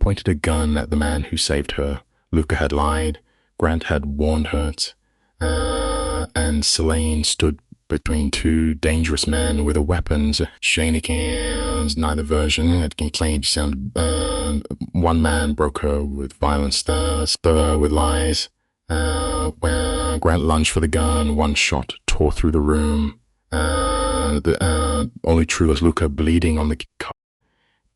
pointed a gun at the man who saved her. Luca had lied, Grant had warned her, and Selene stood between two dangerous men with weapons. Shanikin's neither version had complained. One man broke her with violence, her with lies. When Grant lunged for the gun, one shot tore through the room. Only true as Luca bleeding on the car.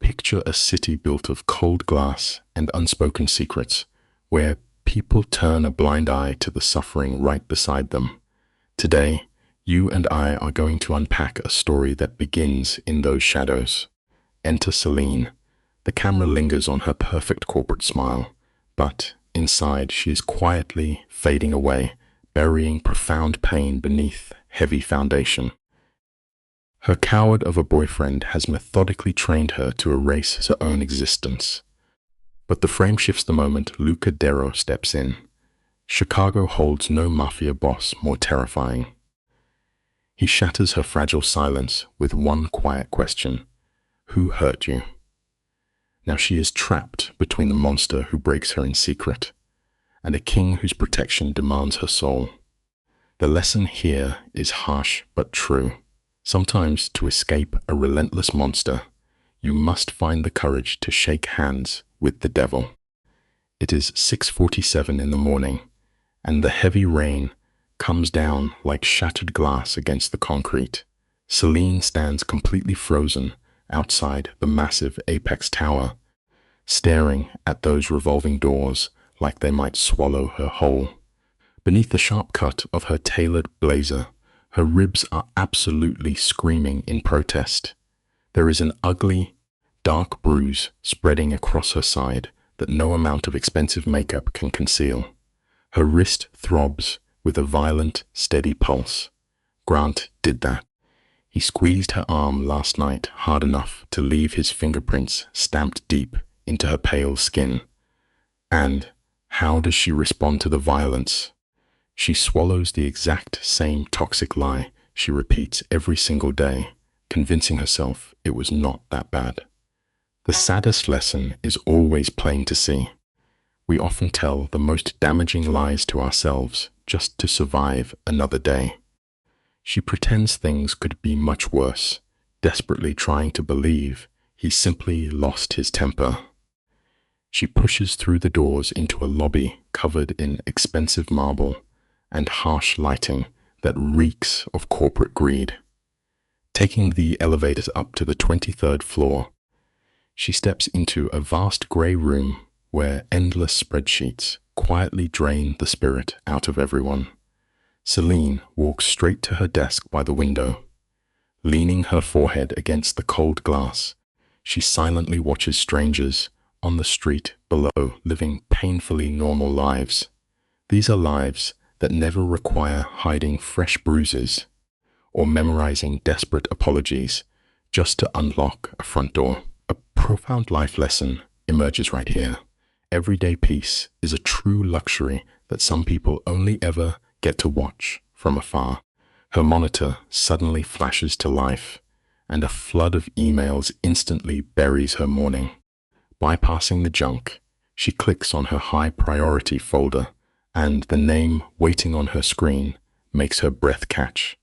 Picture a city built of cold glass and unspoken secrets, where people turn a blind eye to the suffering right beside them. Today, you and I are going to unpack a story that begins in those shadows. Enter Selene. The camera lingers on her perfect corporate smile, but inside she is quietly fading away, burying profound pain beneath heavy foundation. Her coward of a boyfriend has methodically trained her to erase her own existence. But the frame shifts the moment Luca Darrow steps in. Chicago holds no mafia boss more terrifying. He shatters her fragile silence with one quiet question. Who hurt you? Now she is trapped between the monster who breaks her in secret and a king whose protection demands her soul. The lesson here is harsh but true. Sometimes to escape a relentless monster, you must find the courage to shake hands with the devil. It is 6:47 in the morning, and the heavy rain comes down like shattered glass against the concrete. Selene stands completely frozen outside the massive apex tower, staring at those revolving doors like they might swallow her whole. Beneath the sharp cut of her tailored blazer, her ribs are absolutely screaming in protest. There is an ugly, dark bruise spreading across her side that no amount of expensive makeup can conceal. Her wrist throbs with a violent, steady pulse. Grant did that. He squeezed her arm last night hard enough to leave his fingerprints stamped deep into her pale skin. And how does she respond to the violence? She swallows the exact same toxic lie she repeats every single day, convincing herself it was not that bad. The saddest lesson is always plain to see. We often tell the most damaging lies to ourselves just to survive another day. She pretends things could be much worse, desperately trying to believe he simply lost his temper. She pushes through the doors into a lobby covered in expensive marble and harsh lighting that reeks of corporate greed. Taking the elevators up to the 23rd floor, she steps into a vast grey room where endless spreadsheets quietly drain the spirit out of everyone. Selene walks straight to her desk by the window. Leaning her forehead against the cold glass, she silently watches strangers on the street below living painfully normal lives. These are lives that never require hiding fresh bruises or memorizing desperate apologies just to unlock a front door. A profound life lesson emerges right here. Everyday peace is a true luxury that some people only ever get to watch from afar. Her monitor suddenly flashes to life, and a flood of emails instantly buries her morning. Bypassing the junk, she clicks on her high-priority folder, and the name waiting on her screen makes her breath catch.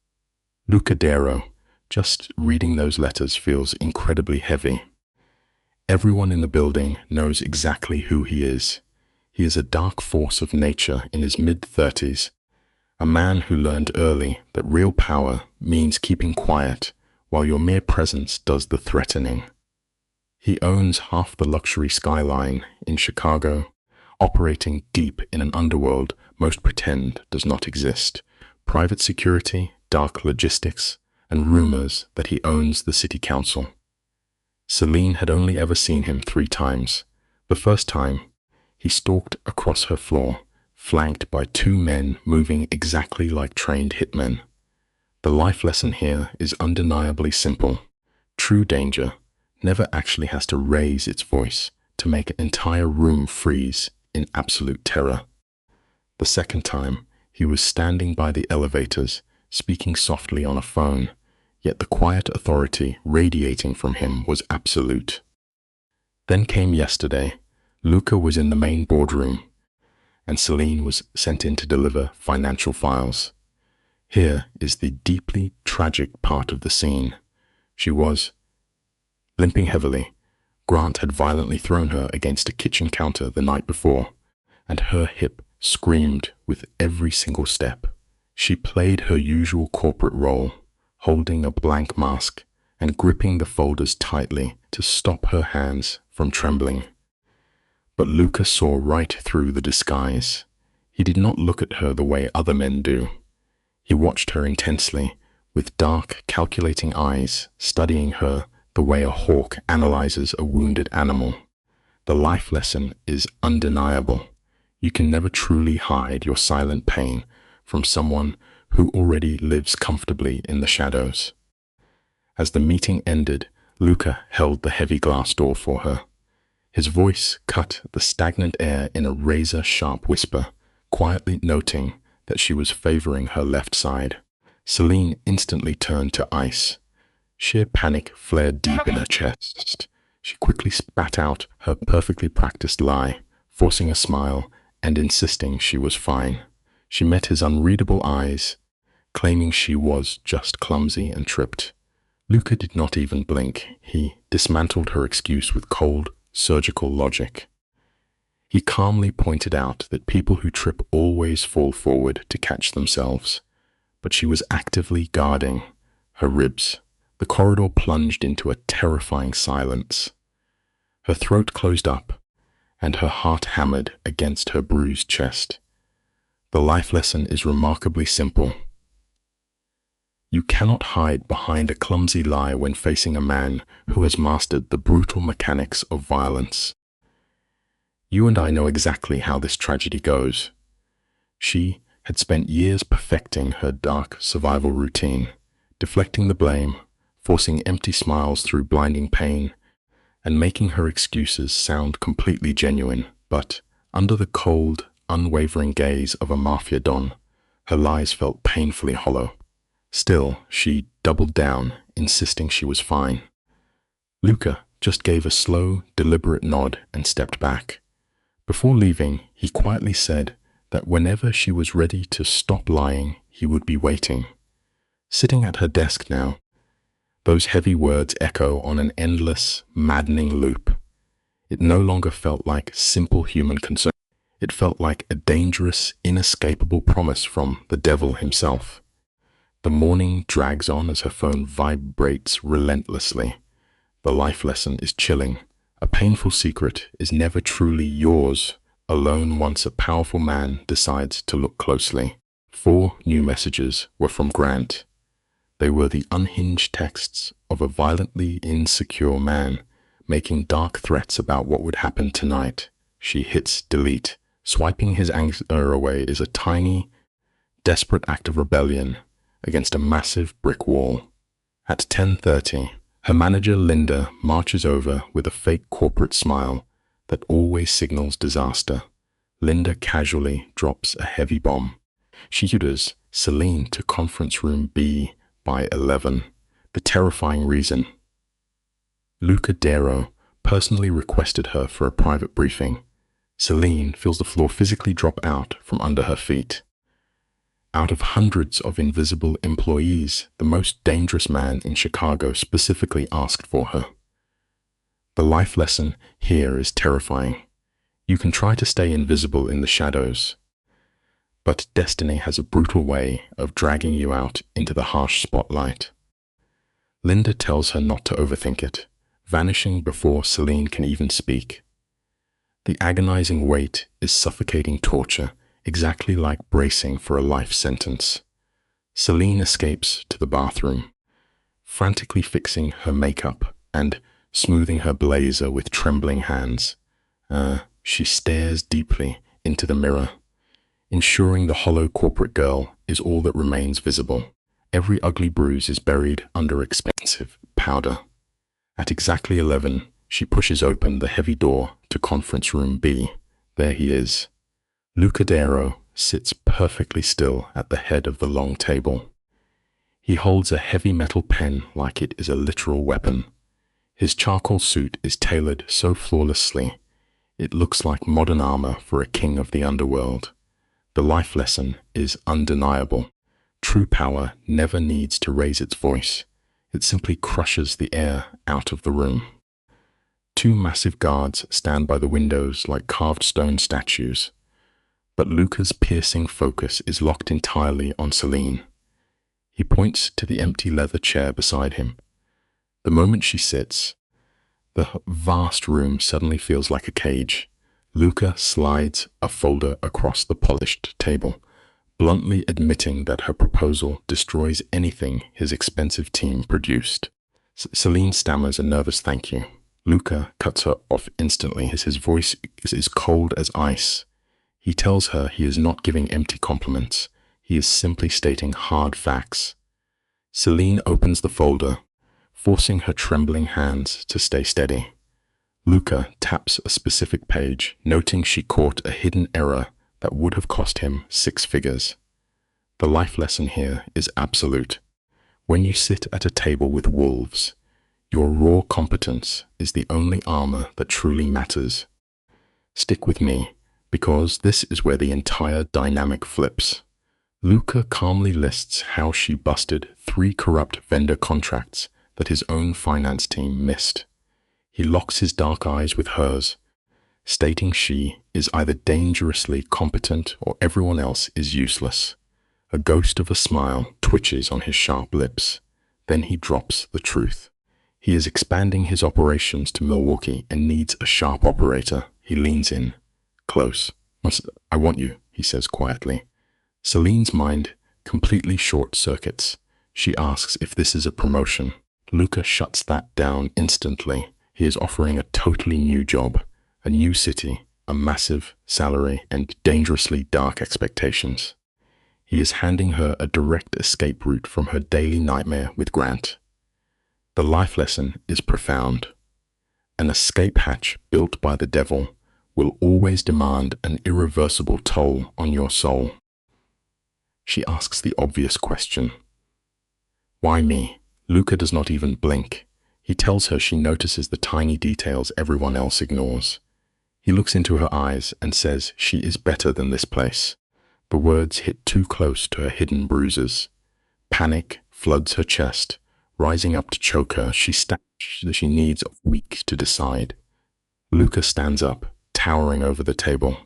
Luca Darrow. Just reading those letters feels incredibly heavy. Everyone in the building knows exactly who he is. He is a dark force of nature in his mid-30s, a man who learned early that real power means keeping quiet while your mere presence does the threatening. He owns half the luxury skyline in Chicago, operating deep in an underworld most pretend does not exist. Private security, dark logistics, and rumors that he owns the city council. Selene had only ever seen him 3 times. The first time, he stalked across her floor, flanked by 2 men moving exactly like trained hitmen. The life lesson here is undeniably simple. True danger never actually has to raise its voice to make an entire room freeze in absolute terror. The second time, he was standing by the elevators, speaking softly on a phone, yet the quiet authority radiating from him was absolute. Then came yesterday, Luca was in the main boardroom, and Celine was sent in to deliver financial files. Here is the deeply tragic part of the scene. She was limping heavily. Grant had violently thrown her against a kitchen counter the night before, and her hip screamed with every single step. She played her usual corporate role, holding a blank mask and gripping the folders tightly to stop her hands from trembling. But Luca saw right through the disguise. He did not look at her the way other men do. He watched her intensely, with dark, calculating eyes, studying her the way a hawk analyzes a wounded animal. The life lesson is undeniable. You can never truly hide your silent pain from someone who already lives comfortably in the shadows. As the meeting ended, Luca held the heavy glass door for her. His voice cut the stagnant air in a razor-sharp whisper, quietly noting that she was favoring her left side. Celine instantly turned to ice. Sheer panic flared deep in her chest. She quickly spat out her perfectly practiced lie, forcing a smile and insisting she was fine. She met his unreadable eyes, claiming she was just clumsy and tripped. Luca did not even blink. He dismantled her excuse with cold, surgical logic. He calmly pointed out that people who trip always fall forward to catch themselves, but she was actively guarding her ribs. The corridor plunged into a terrifying silence. Her throat closed up, and her heart hammered against her bruised chest. The life lesson is remarkably simple. You cannot hide behind a clumsy lie when facing a man who has mastered the brutal mechanics of violence. You and I know exactly how this tragedy goes. She had spent years perfecting her dark survival routine, deflecting the blame, forcing empty smiles through blinding pain, and making her excuses sound completely genuine. But under the cold, unwavering gaze of a Mafia don, her lies felt painfully hollow. Still, she doubled down, insisting she was fine. Luca just gave a slow, deliberate nod and stepped back. Before leaving, he quietly said that whenever she was ready to stop lying, he would be waiting. Sitting at her desk now, those heavy words echo on an endless, maddening loop. It no longer felt like simple human concern. It felt like a dangerous, inescapable promise from the devil himself. The morning drags on as her phone vibrates relentlessly. The life lesson is chilling. A painful secret is never truly yours alone once a powerful man decides to look closely. 4 new messages were from Grant. They were the unhinged texts of a violently insecure man, making dark threats about what would happen tonight. She hits delete. Swiping his anger away is a tiny, desperate act of rebellion against a massive brick wall. At 10:30, her manager Linda marches over with a fake corporate smile that always signals disaster. Linda casually drops a heavy bomb. She orders Celine to conference room B by 11. The terrifying reason: Luca Darrow personally requested her for a private briefing. Celine feels the floor physically drop out from under her feet. Out of hundreds of invisible employees, the most dangerous man in Chicago specifically asked for her. The life lesson here is terrifying. You can try to stay invisible in the shadows, but destiny has a brutal way of dragging you out into the harsh spotlight. Linda tells her not to overthink it, vanishing before Celine can even speak. The agonizing wait is suffocating torture, exactly like bracing for a life sentence. Celine escapes to the bathroom, frantically fixing her makeup and smoothing her blazer with trembling hands. She stares deeply into the mirror, ensuring the hollow corporate girl is all that remains visible. Every ugly bruise is buried under expensive powder. At exactly 11, she pushes open the heavy door to conference room B. There he is. Luca Darrow sits perfectly still at the head of the long table. He holds a heavy metal pen like it is a literal weapon. His charcoal suit is tailored so flawlessly, It looks like modern armor for a king of the underworld. The life lesson is undeniable. True power never needs to raise its voice. It simply crushes the air out of the room. Two massive guards stand by the windows like carved stone statues. But Luca's piercing focus is locked entirely on Celine. He points to the empty leather chair beside him. The moment she sits, the vast room suddenly feels like a cage. Luca slides a folder across the polished table, bluntly admitting that her proposal destroys anything his expensive team produced. Celine stammers a nervous thank you. Luca cuts her off instantly. His voice is cold as ice. He tells her he is not giving empty compliments. He is simply stating hard facts. Celine opens the folder, forcing her trembling hands to stay steady. Luca taps a specific page, noting she caught a hidden error that would have cost him 6 figures. The life lesson here is absolute. When you sit at a table with wolves, your raw competence is the only armor that truly matters. Stick with me, because this is where the entire dynamic flips. Luca calmly lists how she busted 3 corrupt vendor contracts that his own finance team missed. He locks his dark eyes with hers, stating she is either dangerously competent or everyone else is useless. A ghost of a smile twitches on his sharp lips. Then he drops the truth. He is expanding his operations to Milwaukee and needs a sharp operator. He leans in, close. "I want you," he says quietly. Celine's mind completely short-circuits. She asks if this is a promotion. Luca shuts that down instantly. He is offering a totally new job, a new city, a massive salary, and dangerously dark expectations. He is handing her a direct escape route from her daily nightmare with Grant. The life lesson is profound. An escape hatch built by the devil will always demand an irreversible toll on your soul. She asks the obvious question. Why me? Luca does not even blink. He tells her she notices the tiny details everyone else ignores. He looks into her eyes and says she is better than this place. The words hit too close to her hidden bruises. Panic floods her chest, rising up to choke her. She needs a week to decide. Luca stands up, towering over the table.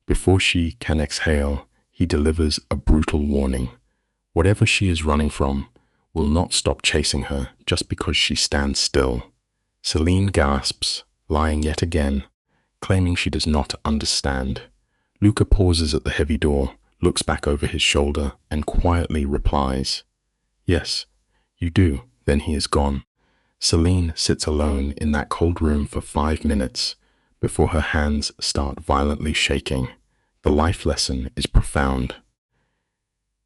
Before she can exhale, he delivers a brutal warning. Whatever she is running from will not stop chasing her just because she stands still. Celine gasps, lying yet again, claiming she does not understand. Luca pauses at the heavy door, looks back over his shoulder, and quietly replies, "Yes, you do." Then he is gone. Celine sits alone in that cold room for 5 minutes before her hands start violently shaking. The life lesson is profound.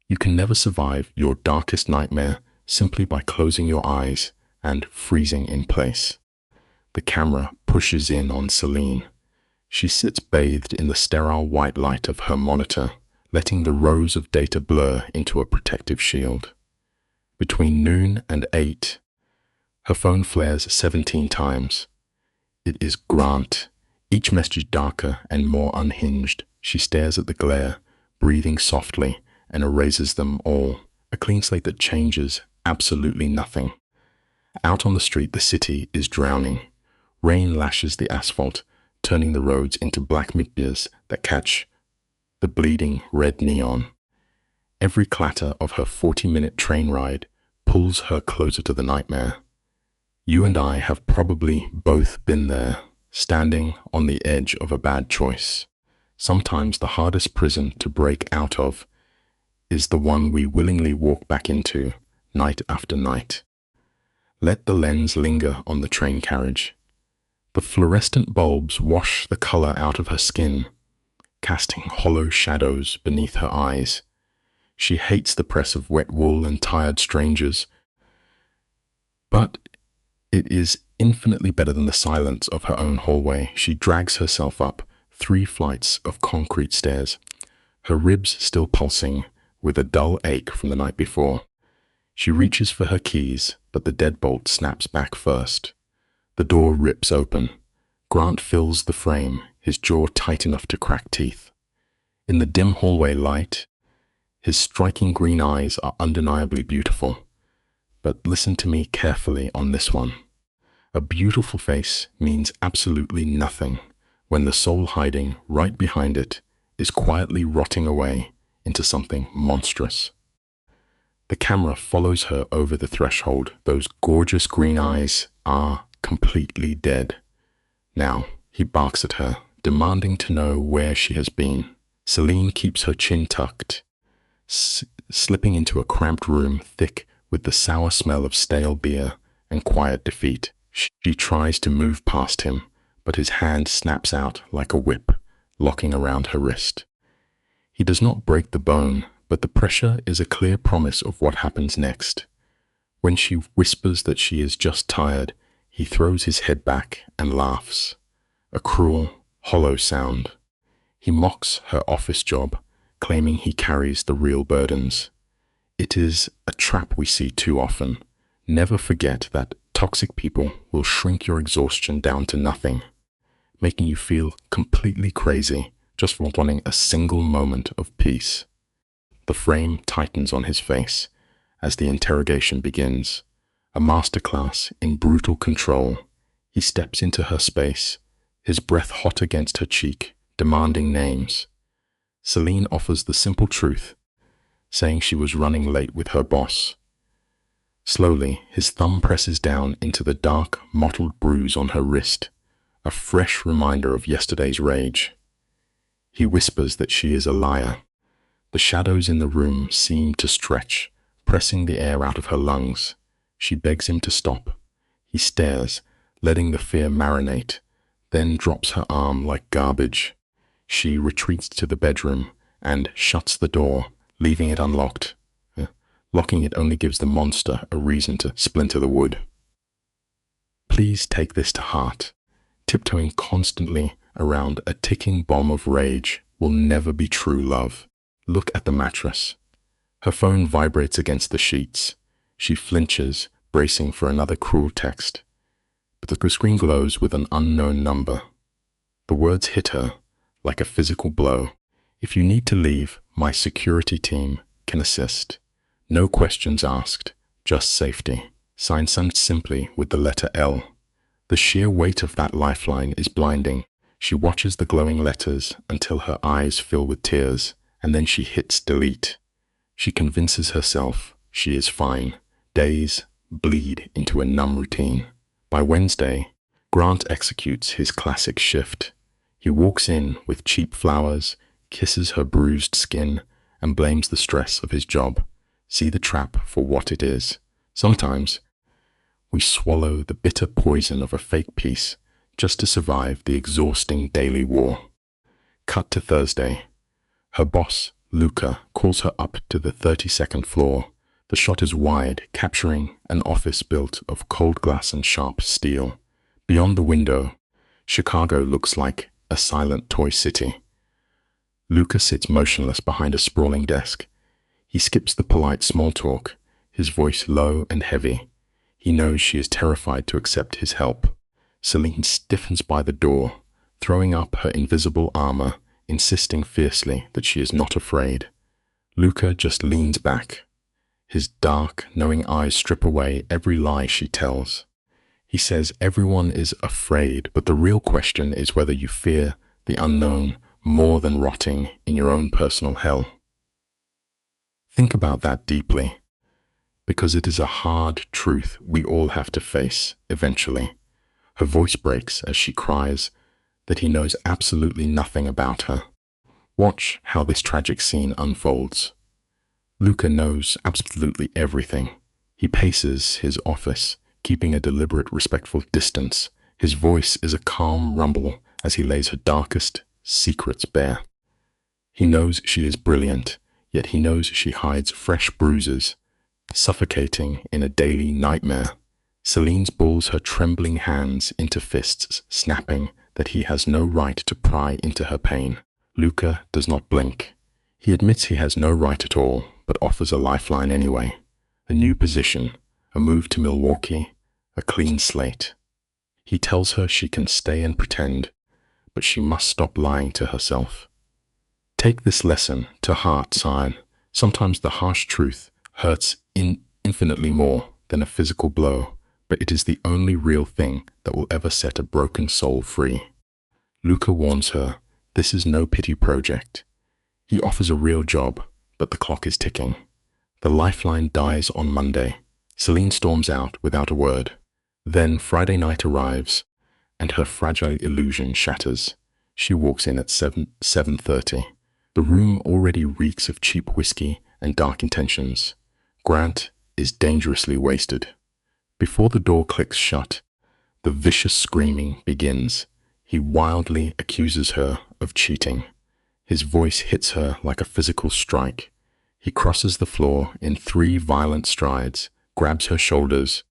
You can never survive your darkest nightmare simply by closing your eyes and freezing in place. The camera pushes in on Celine. She sits bathed in the sterile white light of her monitor, letting the rows of data blur into a protective shield. Between noon and 8, her phone flares 17 times. It is Grant, each message darker and more unhinged. She stares at the glare, breathing softly, and erases them all, a clean slate that changes absolutely nothing. Out on the street, the city is drowning. Rain lashes the asphalt, turning the roads into black midges that catch the bleeding red neon. Every clatter of her 40-minute train ride pulls her closer to the nightmare. You and I have probably both been there, standing on the edge of a bad choice. Sometimes the hardest prison to break out of is the one we willingly walk back into, night after night. Let the lens linger on the train carriage. The fluorescent bulbs wash the color out of her skin, casting hollow shadows beneath her eyes. She hates the press of wet wool and tired strangers, but it is infinitely better than the silence of her own hallway. She drags herself up 3 flights of concrete stairs, her ribs still pulsing with a dull ache from the night before. She reaches for her keys, but the deadbolt snaps back first. The door rips open. Grant fills the frame, his jaw tight enough to crack teeth. In the dim hallway light, his striking green eyes are undeniably beautiful. But listen to me carefully on this one. A beautiful face means absolutely nothing when the soul hiding right behind it is quietly rotting away into something monstrous. The camera follows her over the threshold. Those gorgeous green eyes are completely dead. Now, he barks at her, demanding to know where she has been. Celine keeps her chin tucked, slipping into a cramped room thick with the sour smell of stale beer and quiet defeat. She tries to move past him, but his hand snaps out like a whip, locking around her wrist. He does not break the bone, but the pressure is a clear promise of what happens next. When she whispers that she is just tired, he throws his head back and laughs. A cruel, hollow sound. He mocks her office job, claiming he carries the real burdens. It is a trap we see too often. Never forget that toxic people will shrink your exhaustion down to nothing, making you feel completely crazy just for wanting a single moment of peace. The frame tightens on his face as the interrogation begins. A masterclass in brutal control. He steps into her space, his breath hot against her cheek, demanding names. Celine offers the simple truth, saying she was running late with her boss. Slowly, his thumb presses down into the dark, mottled bruise on her wrist, a fresh reminder of yesterday's rage. He whispers that she is a liar. The shadows in the room seem to stretch, pressing the air out of her lungs. She begs him to stop. He stares, letting the fear marinate, then drops her arm like garbage. She retreats to the bedroom and shuts the door, leaving it unlocked. Locking it only gives the monster a reason to splinter the wood. Please take this to heart. Tiptoeing constantly around a ticking bomb of rage will never be true love. Look at the mattress. Her phone vibrates against the sheets. She flinches, bracing for another cruel text. But the screen glows with an unknown number. The words hit her like a physical blow. If you need to leave, my security team can assist. No questions asked, just safety. Signed simply with the letter L. The sheer weight of that lifeline is blinding. She watches the glowing letters until her eyes fill with tears, and then she hits delete. She convinces herself she is fine. Days bleed into a numb routine. By Wednesday, Grant executes his classic shift. He walks in with cheap flowers, kisses her bruised skin, and blames the stress of his job. See the trap for what it is. Sometimes, we swallow the bitter poison of a fake peace just to survive the exhausting daily war. Cut to Thursday. Her boss, Luca, calls her up to the 32nd floor. The shot is wide, capturing an office built of cold glass and sharp steel. Beyond the window, Chicago looks like a silent toy city. Luca sits motionless behind a sprawling desk. He skips the polite small talk, his voice low and heavy. He knows she is terrified to accept his help. Celine stiffens by the door, throwing up her invisible armor, insisting fiercely that she is not afraid. Luca just leans back. His dark, knowing eyes strip away every lie she tells. He says everyone is afraid, but the real question is whether you fear the unknown more than rotting in your own personal hell. Think about that deeply, because it is a hard truth we all have to face eventually. Her voice breaks as she cries that he knows absolutely nothing about her. Watch how this tragic scene unfolds. Luca knows absolutely everything. He paces his office, keeping a deliberate, respectful distance. His voice is a calm rumble as he lays her darkest secrets bare. He knows she is brilliant, yet he knows she hides fresh bruises, suffocating in a daily nightmare. Celine balls her trembling hands into fists, snapping that he has no right to pry into her pain. Luca does not blink. He admits he has no right at all, but offers a lifeline anyway. A new position, a move to Milwaukee, a clean slate. He tells her she can stay and pretend, but she must stop lying to herself. Take this lesson to heart, Cyan. Sometimes the harsh truth hurts infinitely more than a physical blow, but it is the only real thing that will ever set a broken soul free. Luca warns her, this is no pity project. He offers a real job, but the clock is ticking. The lifeline dies on Monday. Celine storms out without a word. Then Friday night arrives, and her fragile illusion shatters. She walks in at 7:30. The room already reeks of cheap whiskey and dark intentions. Grant is dangerously wasted. Before the door clicks shut, the vicious screaming begins. He wildly accuses her of cheating. His voice hits her like a physical strike. He crosses the floor in 3 violent strides, grabs her shoulders,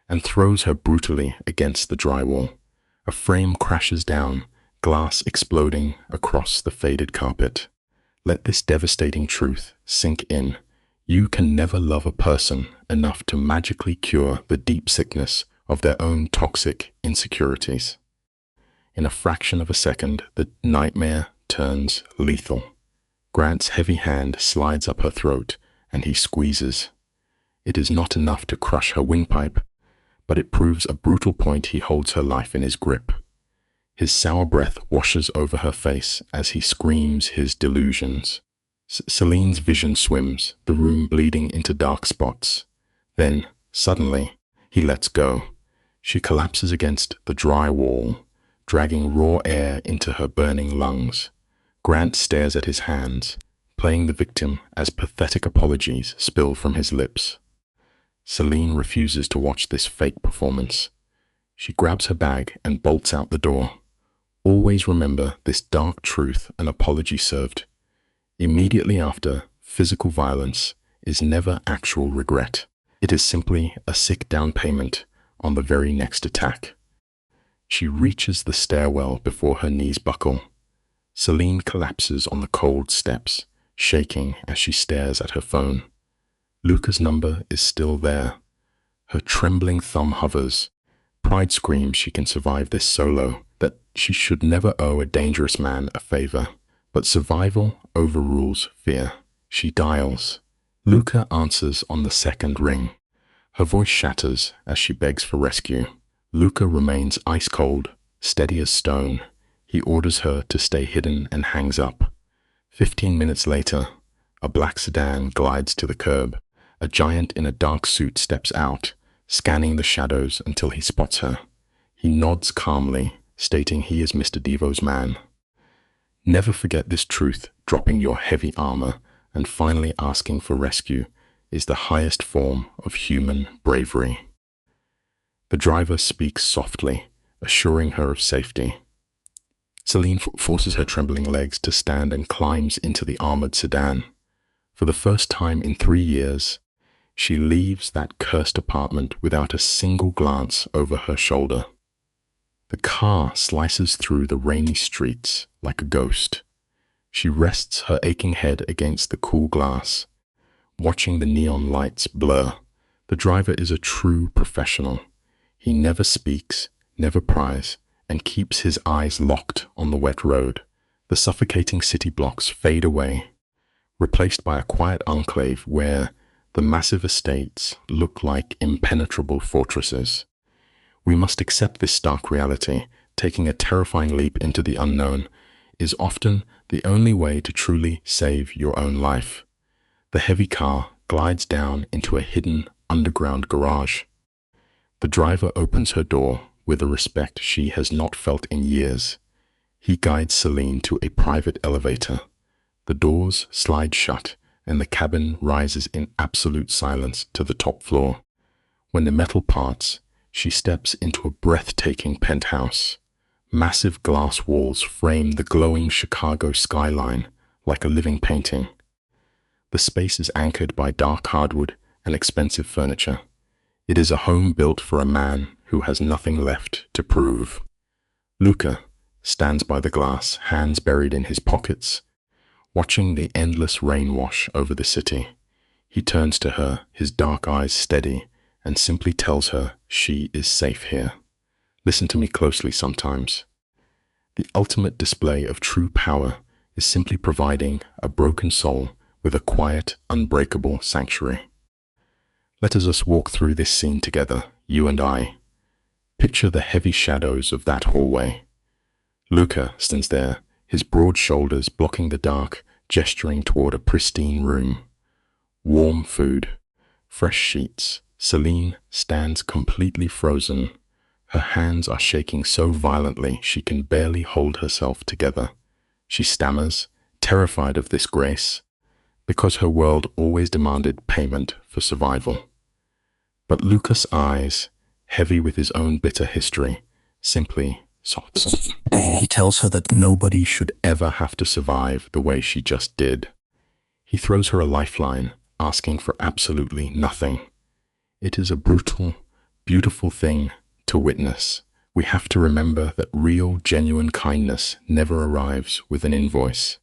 and throws her brutally against the drywall. A frame crashes down, glass exploding across the faded carpet. Let this devastating truth sink in. You can never love a person enough to magically cure the deep sickness of their own toxic insecurities. In a fraction of a second, the nightmare turns lethal. Grant's heavy hand slides up her throat, and he squeezes. It is not enough to crush her windpipe, but it proves a brutal point. He holds her life in his grip. His sour breath washes over her face as he screams his delusions. Celine's vision swims, the room bleeding into dark spots. Then, suddenly, he lets go. She collapses against the dry wall, dragging raw air into her burning lungs. Grant stares at his hands, playing the victim as pathetic apologies spill from his lips. Celine refuses to watch this fake performance. She grabs her bag and bolts out the door. Always remember this dark truth: an apology served immediately after physical violence is never actual regret. It is simply a sick down payment on the very next attack. She reaches the stairwell before her knees buckle. Celine collapses on the cold steps, shaking as she stares at her phone. Luca's number is still there. Her trembling thumb hovers. Pride screams she can survive this solo, that she should never owe a dangerous man a favor. But survival overrules fear. She dials. Luca answers on the second ring. Her voice shatters as she begs for rescue. Luca remains ice cold, steady as stone. He orders her to stay hidden and hangs up. 15 minutes later, a black sedan glides to the curb. A giant in a dark suit steps out, scanning the shadows until he spots her. He nods calmly, stating he is Mr. Devo's man. Never forget this truth: dropping your heavy armor and finally asking for rescue is the highest form of human bravery. The driver speaks softly, assuring her of safety. Celine forces her trembling legs to stand and climbs into the armored sedan. For the first time in 3 years, she leaves that cursed apartment without a single glance over her shoulder. The car slices through the rainy streets like a ghost. She rests her aching head against the cool glass, watching the neon lights blur. The driver is a true professional. He never speaks, never pries, and keeps his eyes locked on the wet road. The suffocating city blocks fade away, replaced by a quiet enclave where the massive estates look like impenetrable fortresses. We must accept this stark reality. Taking a terrifying leap into the unknown is often the only way to truly save your own life. The heavy car glides down into a hidden underground garage. The driver opens her door with a respect she has not felt in years. He guides Celine to a private elevator. The doors slide shut, and the cabin rises in absolute silence to the top floor. When the metal parts, she steps into a breathtaking penthouse. Massive glass walls frame the glowing Chicago skyline like a living painting. The space is anchored by dark hardwood and expensive furniture. It is a home built for a man who has nothing left to prove. Luca stands by the glass, hands buried in his pockets, watching the endless rain wash over the city. He turns to her, his dark eyes steady, and simply tells her she is safe here. Listen to me closely sometimes. The ultimate display of true power is simply providing a broken soul with a quiet, unbreakable sanctuary. Let us walk through this scene together, you and I. Picture the heavy shadows of that hallway. Luca stands there, his broad shoulders blocking the dark, gesturing toward a pristine room. Warm food, fresh sheets. Celine stands completely frozen. Her hands are shaking so violently she can barely hold herself together. She stammers, terrified of this grace, because her world always demanded payment for survival. But Luca's eyes, heavy with his own bitter history, simply soften. He tells her that nobody should ever have to survive the way she just did. He throws her a lifeline, asking for absolutely nothing. It is a brutal, beautiful thing to witness. We have to remember that real, genuine kindness never arrives with an invoice.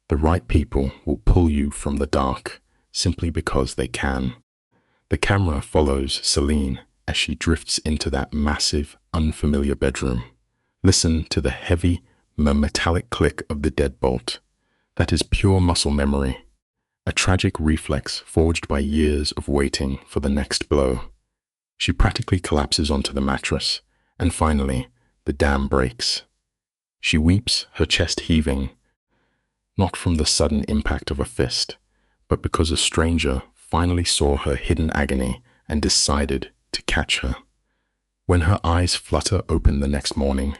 The right people will pull you from the dark simply because they can. The camera follows Celine as she drifts into that massive, unfamiliar bedroom. Listen to the heavy, metallic click of the deadbolt. That is pure muscle memory, a tragic reflex forged by years of waiting for the next blow. She practically collapses onto the mattress, and finally, the dam breaks. She weeps, her chest heaving, not from the sudden impact of a fist, but because a stranger finally saw her hidden agony and decided to catch her. When her eyes flutter open the next morning,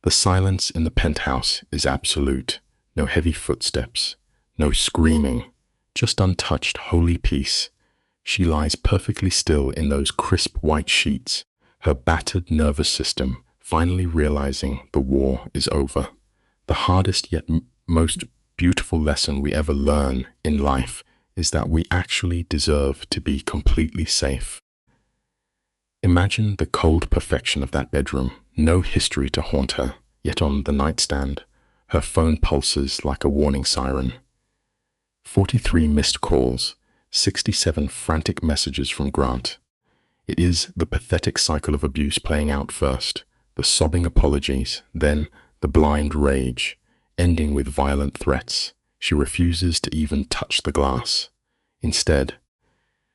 the silence in the penthouse is absolute. No heavy footsteps, no screaming, just untouched holy peace. She lies perfectly still in those crisp white sheets, her battered nervous system finally realizing the war is over. The hardest yet most beautiful lesson we ever learn in life is that we actually deserve to be completely safe. Imagine the cold perfection of that bedroom, no history to haunt her, yet on the nightstand, her phone pulses like a warning siren. 43 missed calls, 67 frantic messages from Grant. It is the pathetic cycle of abuse playing out first, the sobbing apologies, then the blind rage, ending with violent threats. She refuses to even touch the glass. Instead,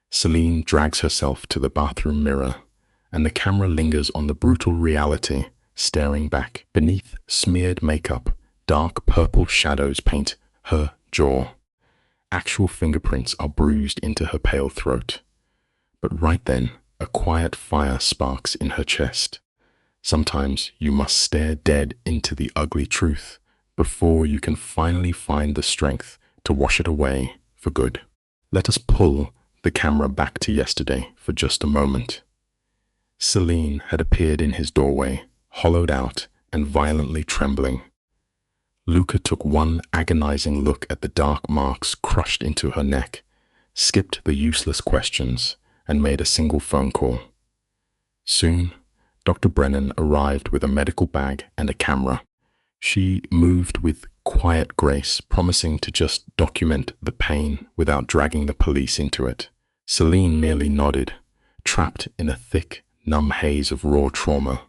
Celine drags herself to the bathroom mirror, and the camera lingers on the brutal reality, staring back. Beneath smeared makeup, dark purple shadows paint her jaw. Actual fingerprints are bruised into her pale throat. But right then, a quiet fire sparks in her chest. Sometimes you must stare dead into the ugly truth before you can finally find the strength to wash it away for good. Let us pull the camera back to yesterday for just a moment. Celine had appeared in his doorway, hollowed out and violently trembling. Luca took one agonizing look at the dark marks crushed into her neck, skipped the useless questions, and made a single phone call. Soon, Dr. Brennan arrived with a medical bag and a camera. She moved with quiet grace, promising to just document the pain without dragging the police into it. Celine merely nodded, trapped in a thick, numb haze of raw trauma.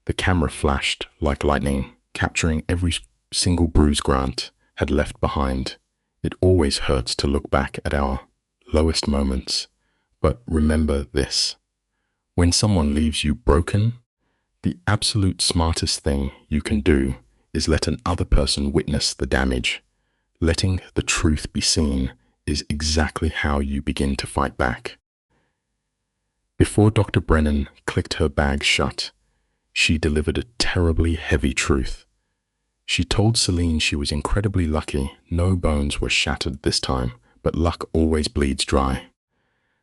The camera flashed like lightning, capturing every single bruise Grant had left behind. It always hurts to look back at our lowest moments, but remember this. When someone leaves you broken, the absolute smartest thing you can do is let another person witness the damage. Letting the truth be seen is exactly how you begin to fight back. Before Dr. Brennan clicked her bag shut, she delivered a terribly heavy truth. She told Celine she was incredibly lucky. No bones were shattered this time, but luck always bleeds dry.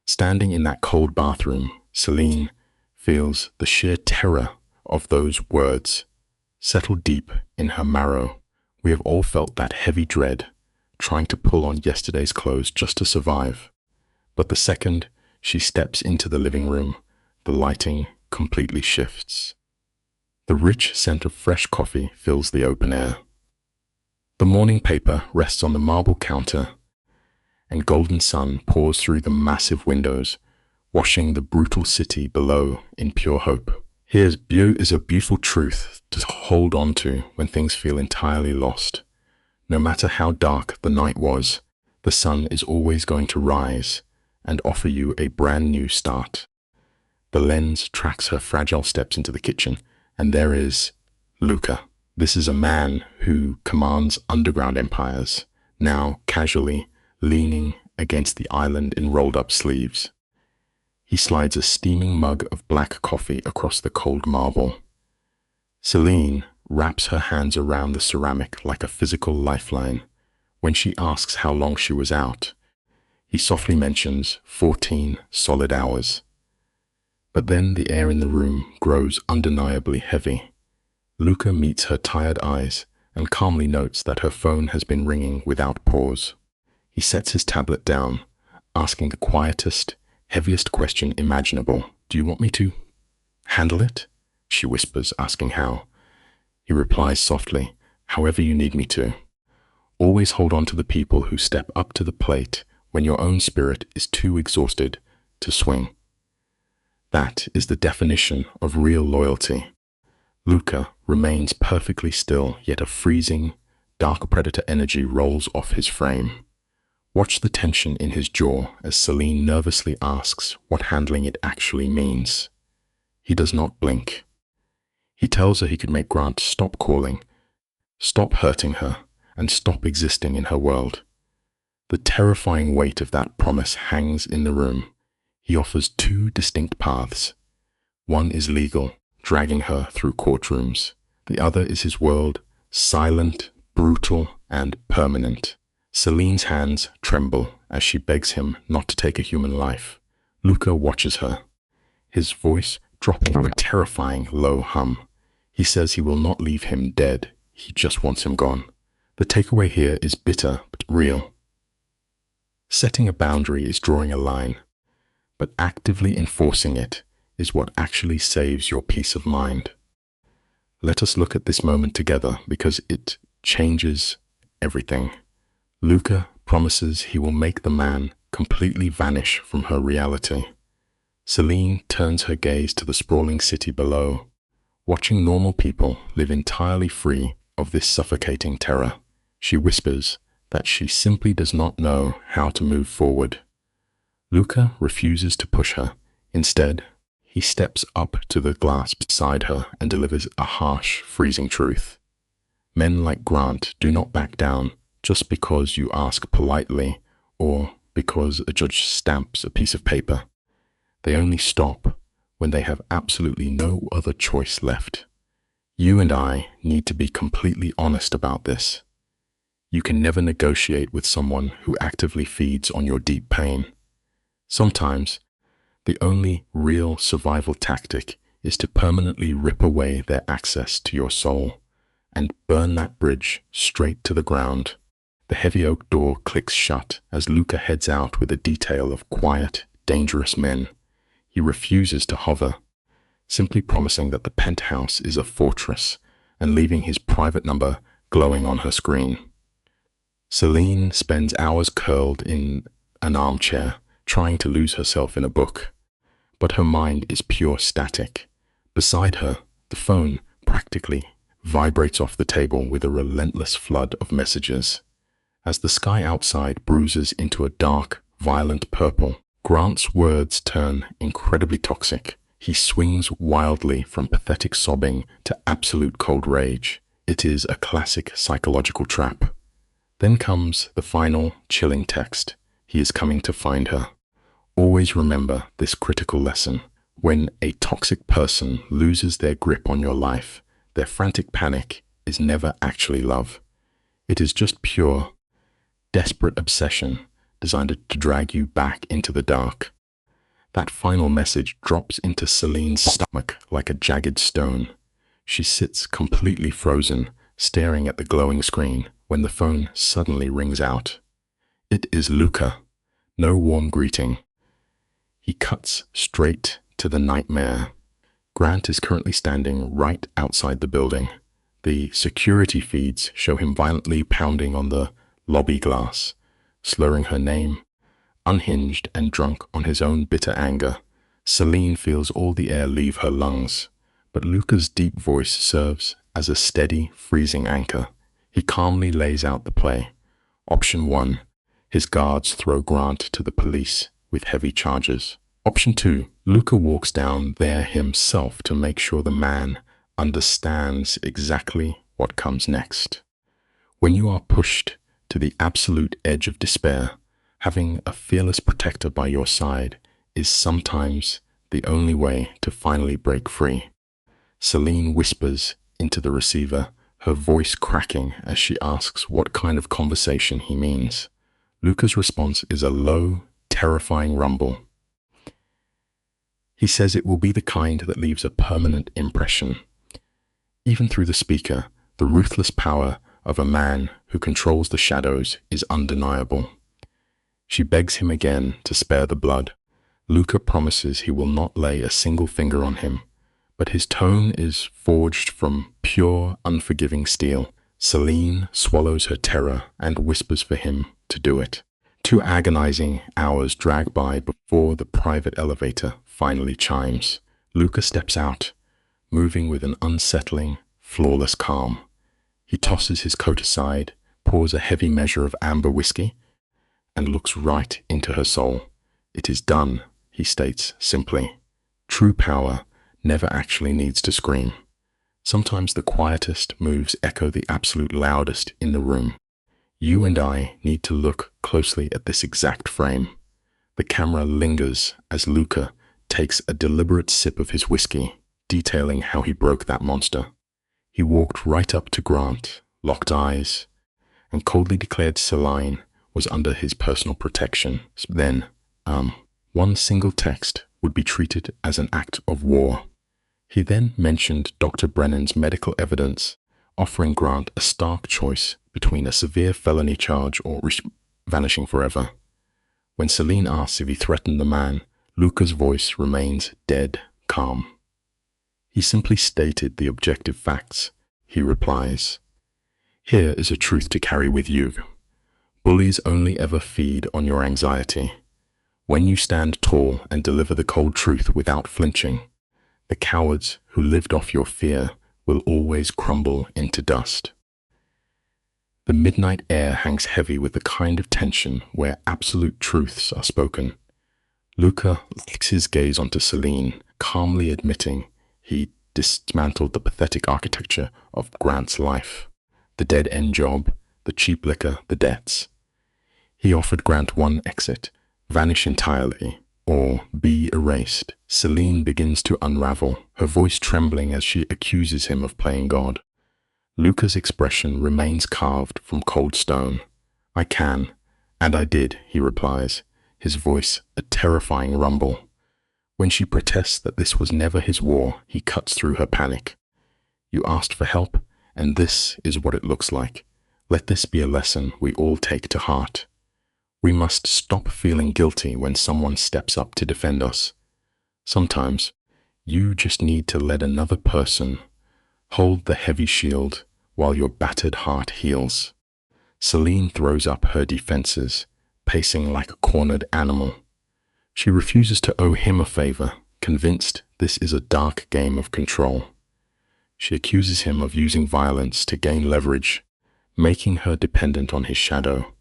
Standing in that cold bathroom, Celine feels the sheer terror of those words settle deep in her marrow. We have all felt that heavy dread, trying to pull on yesterday's clothes just to survive. But the second she steps into the living room, the lighting completely shifts. The rich scent of fresh coffee fills the open air. The morning paper rests on the marble counter, and golden sun pours through the massive windows, washing the brutal city below in pure hope. Is a beautiful truth to hold on to when things feel entirely lost. No matter how dark the night was, the sun is always going to rise and offer you a brand new start. The lens tracks her fragile steps into the kitchen, and there is Luca. This is a man who commands underground empires, now casually leaning against the island in rolled-up sleeves. He slides a steaming mug of black coffee across the cold marble. Celine wraps her hands around the ceramic like a physical lifeline. When she asks how long she was out, he softly mentions 14 solid hours. But then the air in the room grows undeniably heavy. Luca meets her tired eyes and calmly notes that her phone has been ringing without pause. He sets his tablet down, asking the quietest, heaviest question imaginable. "Do you want me to handle it?" she whispers, asking how. He replies softly, "However you need me to." Always hold on to the people who step up to the plate when your own spirit is too exhausted to swing. That is the definition of real loyalty. Luca remains perfectly still, yet a freezing, dark predator energy rolls off his frame. Watch the tension in his jaw as Celine nervously asks what handling it actually means. He does not blink. He tells her he could make Grant stop calling, stop hurting her, and stop existing in her world. The terrifying weight of that promise hangs in the room. He offers two distinct paths. One is legal, dragging her through courtrooms. The other is his world, silent, brutal, and permanent. Celine's hands tremble as she begs him not to take a human life. Luca watches her, his voice dropping to a terrifying low hum. He says he will not leave him dead, he just wants him gone. The takeaway here is bitter but real. Setting a boundary is drawing a line, but actively enforcing it is what actually saves your peace of mind. Let us look at this moment together because it changes everything. Luca promises he will make the man completely vanish from her reality. Celine turns her gaze to the sprawling city below, watching normal people live entirely free of this suffocating terror. She whispers that she simply does not know how to move forward. Luca refuses to push her. Instead, he steps up to the glass beside her and delivers a harsh, freezing truth. Men like Grant do not back down just because you ask politely or because a judge stamps a piece of paper. They only stop when they have absolutely no other choice left. You and I need to be completely honest about this. You can never negotiate with someone who actively feeds on your deep pain. Sometimes, the only real survival tactic is to permanently rip away their access to your soul and burn that bridge straight to the ground. The heavy oak door clicks shut as Luca heads out with a detail of quiet, dangerous men. He refuses to hover, simply promising that the penthouse is a fortress and leaving his private number glowing on her screen. Celine spends hours curled in an armchair, trying to lose herself in a book. But her mind is pure static. Beside her, the phone practically vibrates off the table with a relentless flood of messages. As the sky outside bruises into a dark, violent purple, Grant's words turn incredibly toxic. He swings wildly from pathetic sobbing to absolute cold rage. It is a classic psychological trap. Then comes the final, chilling text. He is coming to find her. Always remember this critical lesson. When a toxic person loses their grip on your life, their frantic panic is never actually love. It is just pure, desperate obsession designed to drag you back into the dark. That final message drops into Celine's stomach like a jagged stone. She sits completely frozen, staring at the glowing screen when the phone suddenly rings out. It is Luca. No warm greeting. He cuts straight to the nightmare. Grant is currently standing right outside the building. The security feeds show him violently pounding on the lobby glass, slurring her name. Unhinged and drunk on his own bitter anger, Celine feels all the air leave her lungs. But Luca's deep voice serves as a steady, freezing anchor. He calmly lays out the play. Option 1. His guards throw Grant to the police with heavy charges. Option 2. Luca walks down there himself to make sure the man understands exactly what comes next. When you are pushed to the absolute edge of despair, having a fearless protector by your side is sometimes the only way to finally break free. Celine whispers into the receiver, her voice cracking as she asks what kind of conversation he means. Luca's response is a low, terrifying rumble. He says it will be the kind that leaves a permanent impression. Even through the speaker, the ruthless power of a man who controls the shadows is undeniable. She begs him again to spare the blood. Luca promises he will not lay a single finger on him, but his tone is forged from pure, unforgiving steel. Celine swallows her terror and whispers for him to do it. 2 agonizing hours drag by before the private elevator finally chimes. Luca steps out, moving with an unsettling, flawless calm. He tosses his coat aside, pours a heavy measure of amber whiskey, and looks right into her soul. "It is done," he states simply. True power never actually needs to scream. Sometimes the quietest moves echo the absolute loudest in the room. You and I need to look closely at this exact frame. The camera lingers as Luca takes a deliberate sip of his whiskey, detailing how he broke that monster. He walked right up to Grant, locked eyes, and coldly declared Celine was under his personal protection. Then, one single text would be treated as an act of war. He then mentioned Dr. Brennan's medical evidence, offering Grant a stark choice between a severe felony charge or vanishing forever. When Celine asks if he threatened the man, Luca's voice remains dead calm. He simply stated the objective facts. He replies, "Here is a truth to carry with you. Bullies only ever feed on your anxiety. When you stand tall and deliver the cold truth without flinching, the cowards who lived off your fear will always crumble into dust." The midnight air hangs heavy with the kind of tension where absolute truths are spoken. Luca fixes his gaze onto Celine, calmly admitting he dismantled the pathetic architecture of Grant's life. The dead-end job, the cheap liquor, the debts. He offered Grant one exit: vanish entirely, or be erased. Celine begins to unravel, her voice trembling as she accuses him of playing God. Luca's expression remains carved from cold stone. "I can, and I did," he replies, his voice a terrifying rumble. When she protests that this was never his war, he cuts through her panic. "You asked for help, and this is what it looks like. Let this be a lesson we all take to heart. We must stop feeling guilty when someone steps up to defend us. Sometimes, you just need to let another person hold the heavy shield while your battered heart heals." Celine throws up her defenses, pacing like a cornered animal. She refuses to owe him a favor, convinced this is a dark game of control. She accuses him of using violence to gain leverage, making her dependent on his shadow.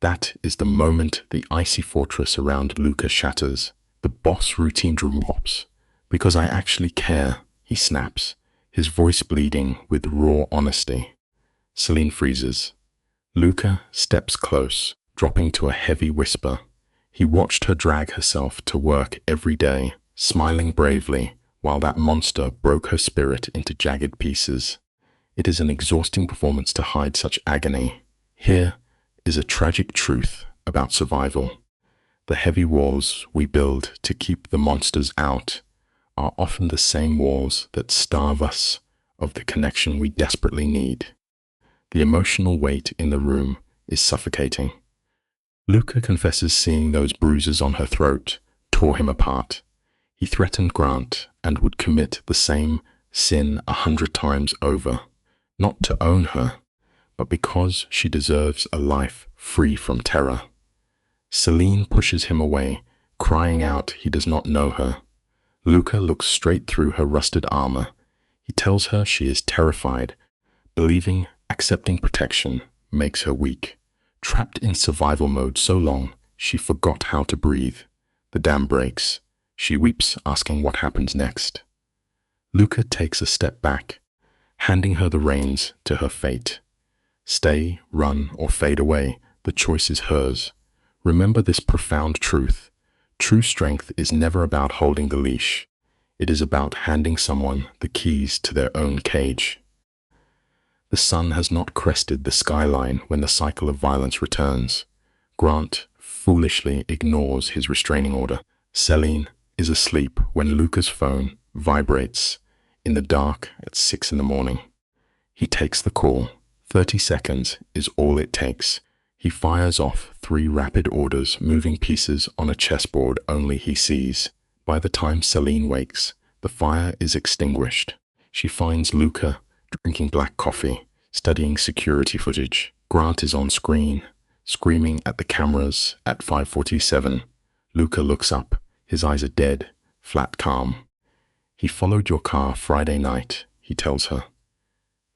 That is the moment the icy fortress around Luca shatters. The boss routine drops. "Because I actually care," he snaps, his voice bleeding with raw honesty. Celine freezes. Luca steps close, dropping to a heavy whisper. He watched her drag herself to work every day, smiling bravely, while that monster broke her spirit into jagged pieces. It is an exhausting performance to hide such agony. Here is a tragic truth about survival. The heavy walls we build to keep the monsters out are often the same walls that starve us of the connection we desperately need. The emotional weight in the room is suffocating. Luca confesses seeing those bruises on her throat tore him apart. He threatened Grant and would commit the same sin 100 times over, not to own her, but because she deserves a life free from terror. Celine pushes him away, crying out he does not know her. Luca looks straight through her rusted armor, He tells her she is terrified, believing accepting protection makes her weak. Trapped in survival mode so long, she forgot how to breathe. The dam breaks. She weeps, asking what happens next. Luca takes a step back, handing her the reins to her fate. Stay, run, or fade away, the choice is hers. Remember this profound truth. True strength is never about holding the leash. It is about handing someone the keys to their own cage. The sun has not crested the skyline when the cycle of violence returns. Grant foolishly ignores his restraining order. Celine is asleep when Luca's phone vibrates in the dark at 6 in the morning. He takes the call. 30 seconds is all it takes. He fires off 3 rapid orders, moving pieces on a chessboard only he sees. By the time Celine wakes, the fire is extinguished. She finds Luca drinking black coffee, studying security footage. Grant is on screen, screaming at the cameras at 5:47. Luca looks up. His eyes are dead, flat calm. He followed your car Friday night, he tells her.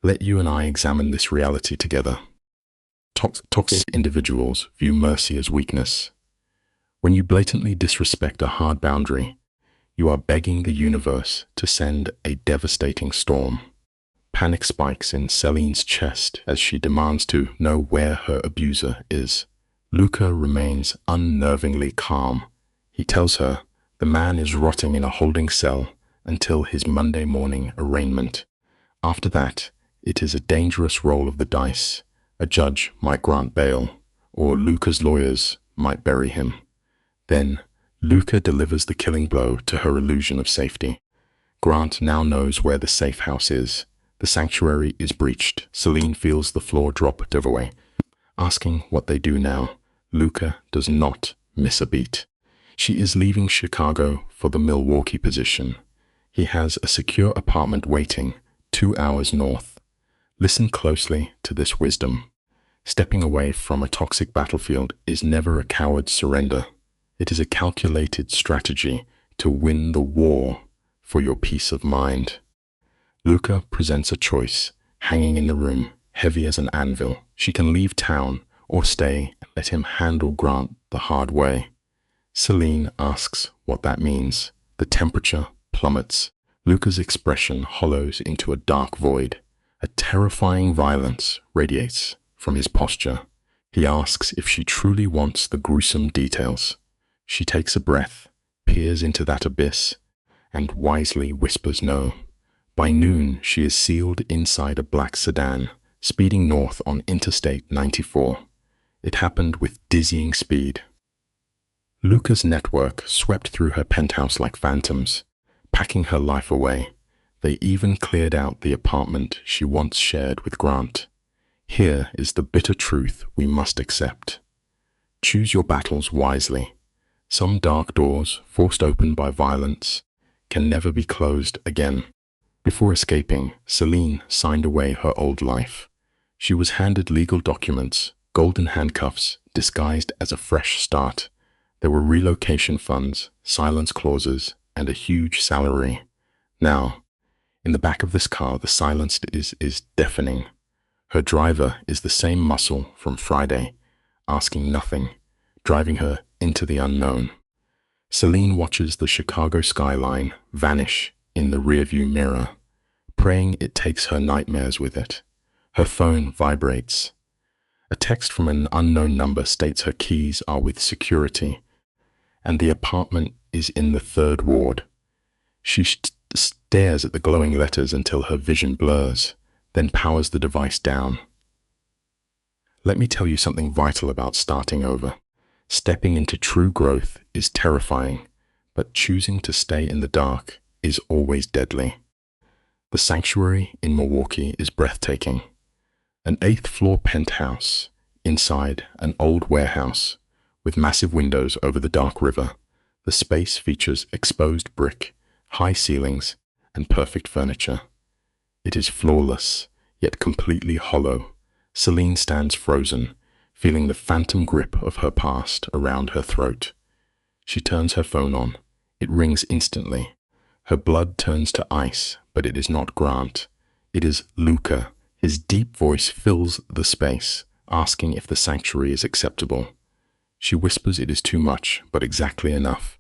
Let you and I examine this reality together. Toxic individuals view mercy as weakness. When you blatantly disrespect a hard boundary, you are begging the universe to send a devastating storm. Panic spikes in Celine's chest as she demands to know where her abuser is. Luca remains unnervingly calm. He tells her the man is rotting in a holding cell until his Monday morning arraignment. After that, it is a dangerous roll of the dice. A judge might grant bail, or Luca's lawyers might bury him. Then, Luca delivers the killing blow to her illusion of safety. Grant now knows where the safe house is. The sanctuary is breached. Celine feels the floor drop away. Asking what they do now, Luca does not miss a beat. She is leaving Chicago for the Milwaukee position. He has a secure apartment waiting 2 hours north. Listen closely to this wisdom. Stepping away from a toxic battlefield is never a coward's surrender. It is a calculated strategy to win the war for your peace of mind. Luca presents a choice, hanging in the room, heavy as an anvil. She can leave town or stay and let him handle Grant the hard way. Celine asks what that means. The temperature plummets. Luca's expression hollows into a dark void. A terrifying violence radiates from his posture. He asks if she truly wants the gruesome details. She takes a breath, peers into that abyss, and wisely whispers no. By noon, she is sealed inside a black sedan, speeding north on Interstate 94. It happened with dizzying speed. Luca's network swept through her penthouse like phantoms, packing her life away. They even cleared out the apartment she once shared with Grant. Here is the bitter truth we must accept. Choose your battles wisely. Some dark doors, forced open by violence, can never be closed again. Before escaping, Celine signed away her old life. She was handed legal documents, golden handcuffs, disguised as a fresh start. There were relocation funds, silence clauses, and a huge salary. Now, in the back of this car, the silence is deafening. Her driver is the same muscle from Friday, asking nothing, driving her into the unknown. Celine watches the Chicago skyline vanish in the rearview mirror, praying it takes her nightmares with it. Her phone vibrates. A text from an unknown number states her keys are with security, and the apartment is in the 3rd ward. She stares at the glowing letters until her vision blurs, then powers the device down. Let me tell you something vital about starting over. Stepping into true growth is terrifying, but choosing to stay in the dark is always deadly. The sanctuary in Milwaukee is breathtaking. An 8th floor penthouse inside an old warehouse with massive windows over the dark river. The space features exposed brick, high ceilings, and perfect furniture. It is flawless, yet completely hollow. Celine stands frozen, feeling the phantom grip of her past around her throat. She turns her phone on. It rings instantly. Her blood turns to ice, but it is not Grant. It is Luca. His deep voice fills the space, asking if the sanctuary is acceptable. She whispers it is too much, but exactly enough.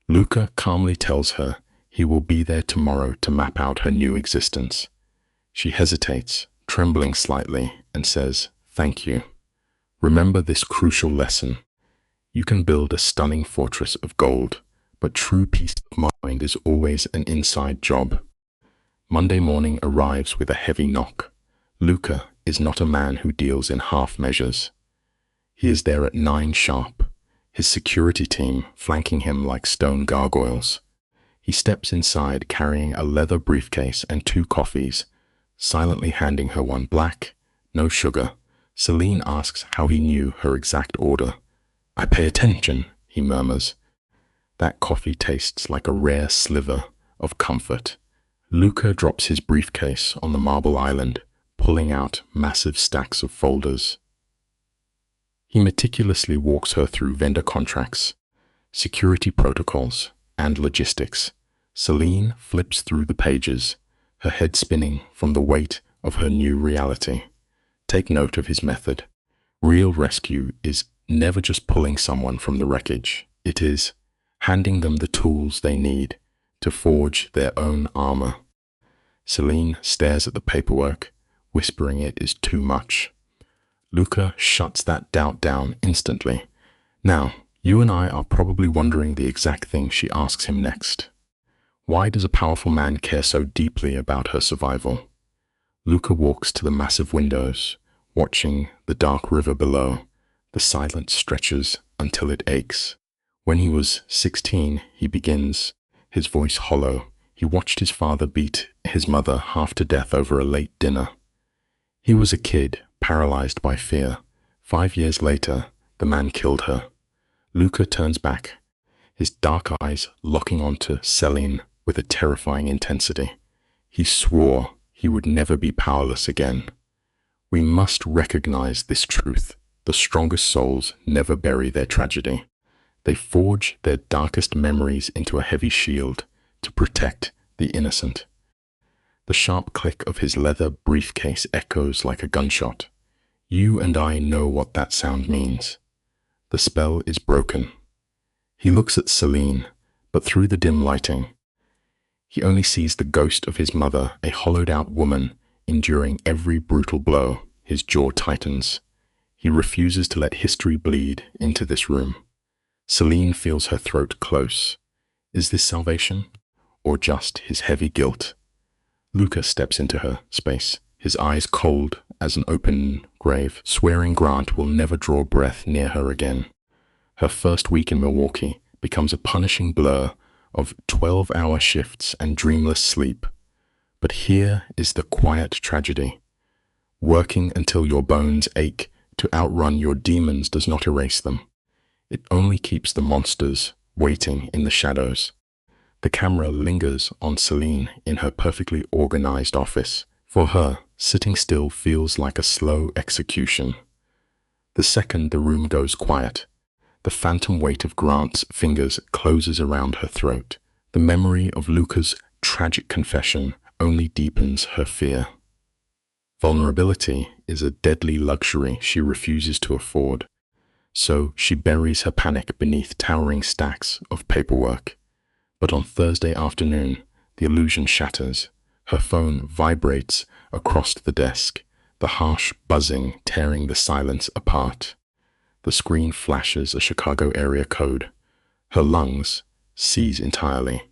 Luca calmly tells her he will be there tomorrow to map out her new existence. She hesitates, trembling slightly, and says, "Thank you. Remember this crucial lesson. You can build a stunning fortress of gold, but true peace of mind is always an inside job." Monday morning arrives with a heavy knock. Luca is not a man who deals in half measures. He is there at 9 sharp, his security team flanking him like stone gargoyles. He steps inside carrying a leather briefcase and 2 coffees, silently handing her one black, no sugar. Celine asks how he knew her exact order. "I pay attention," he murmurs. That coffee tastes like a rare sliver of comfort. Luca drops his briefcase on the marble island, pulling out massive stacks of folders. He meticulously walks her through vendor contracts, security protocols, and logistics. Celine flips through the pages, her head spinning from the weight of her new reality. Take note of his method. Real rescue is never just pulling someone from the wreckage. It is handing them the tools they need to forge their own armor. Celine stares at the paperwork, whispering it is too much. Luca shuts that doubt down instantly. Now, you and I are probably wondering the exact thing she asks him next. Why does a powerful man care so deeply about her survival? Luca walks to the massive windows, watching the dark river below. The silence stretches until it aches. When he was 16, he begins, his voice hollow. He watched his father beat his mother half to death over a late dinner. He was a kid, paralyzed by fear. 5 years later, the man killed her. Luca turns back, his dark eyes locking onto Celine with a terrifying intensity. He swore he would never be powerless again. We must recognize this truth. The strongest souls never bury their tragedy. They forge their darkest memories into a heavy shield to protect the innocent. The sharp click of his leather briefcase echoes like a gunshot. You and I know what that sound means. The spell is broken. He looks at Celine, but through the dim lighting, he only sees the ghost of his mother, a hollowed-out woman, enduring every brutal blow. His jaw tightens. He refuses to let history bleed into this room. Celine feels her throat close. Is this salvation, or just his heavy guilt? Luca steps into her space, his eyes cold as an open grave, swearing Grant will never draw breath near her again. Her first week in Milwaukee becomes a punishing blur of 12-hour shifts and dreamless sleep. But here is the quiet tragedy. Working until your bones ache to outrun your demons does not erase them. It only keeps the monsters waiting in the shadows. The camera lingers on Celine in her perfectly organized office. For her, sitting still feels like a slow execution. The second the room goes quiet, the phantom weight of Grant's fingers closes around her throat. The memory of Luca's tragic confession only deepens her fear. Vulnerability is a deadly luxury she refuses to afford, so she buries her panic beneath towering stacks of paperwork. But on Thursday afternoon, the illusion shatters. Her phone vibrates across the desk, the harsh buzzing tearing the silence apart. The screen flashes a Chicago area code. Her lungs seize entirely.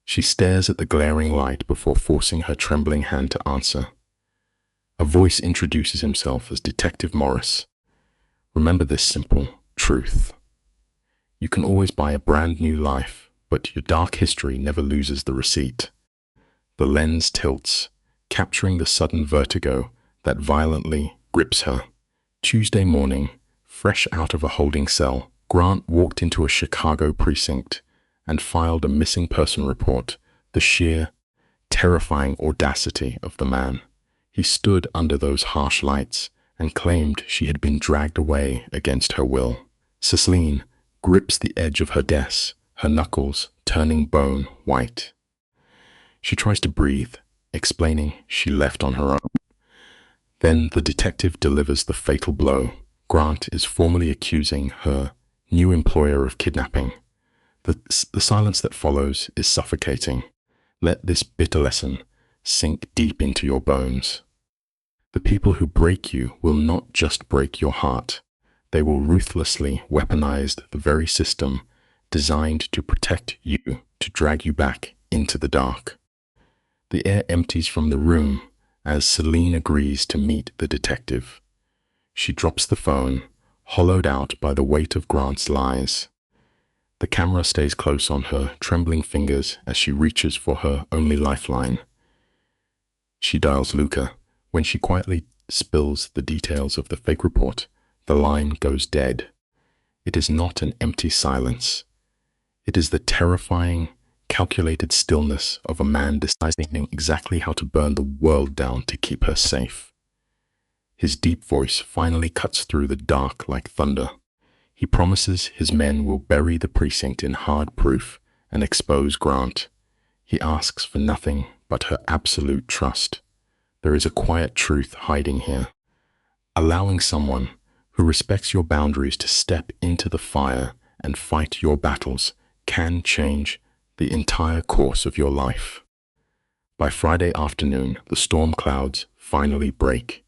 She stares at the glaring light before forcing her trembling hand to answer. A voice introduces himself as Detective Morris. Remember this simple truth. You can always buy a brand new life, but your dark history never loses the receipt. The lens tilts, capturing the sudden vertigo that violently grips her. Tuesday morning, fresh out of a holding cell, Grant walked into a Chicago precinct and filed a missing person report. The sheer, terrifying audacity of the man. He stood under those harsh lights and claimed she had been dragged away against her will. Celine grips the edge of her desk, her knuckles turning bone white. She tries to breathe, explaining she left on her own. Then the detective delivers the fatal blow. Grant is formally accusing her new employer of kidnapping. The silence that follows is suffocating. Let this bitter lesson sink deep into your bones. The people who break you will not just break your heart. They will ruthlessly weaponize the very system designed to protect you, to drag you back into the dark. The air empties from the room as Celine agrees to meet the detective. She drops the phone, hollowed out by the weight of Grant's lies. The camera stays close on her trembling fingers as she reaches for her only lifeline. She dials Luca. When she quietly spills the details of the fake report, the line goes dead. It is not an empty silence. It is the terrifying, calculated stillness of a man deciding exactly how to burn the world down to keep her safe. His deep voice finally cuts through the dark like thunder. He promises his men will bury the precinct in hard proof and expose Grant. He asks for nothing but her absolute trust. There is a quiet truth hiding here. Allowing someone who respects your boundaries to step into the fire and fight your battles can change the entire course of your life. By Friday afternoon, the storm clouds finally break.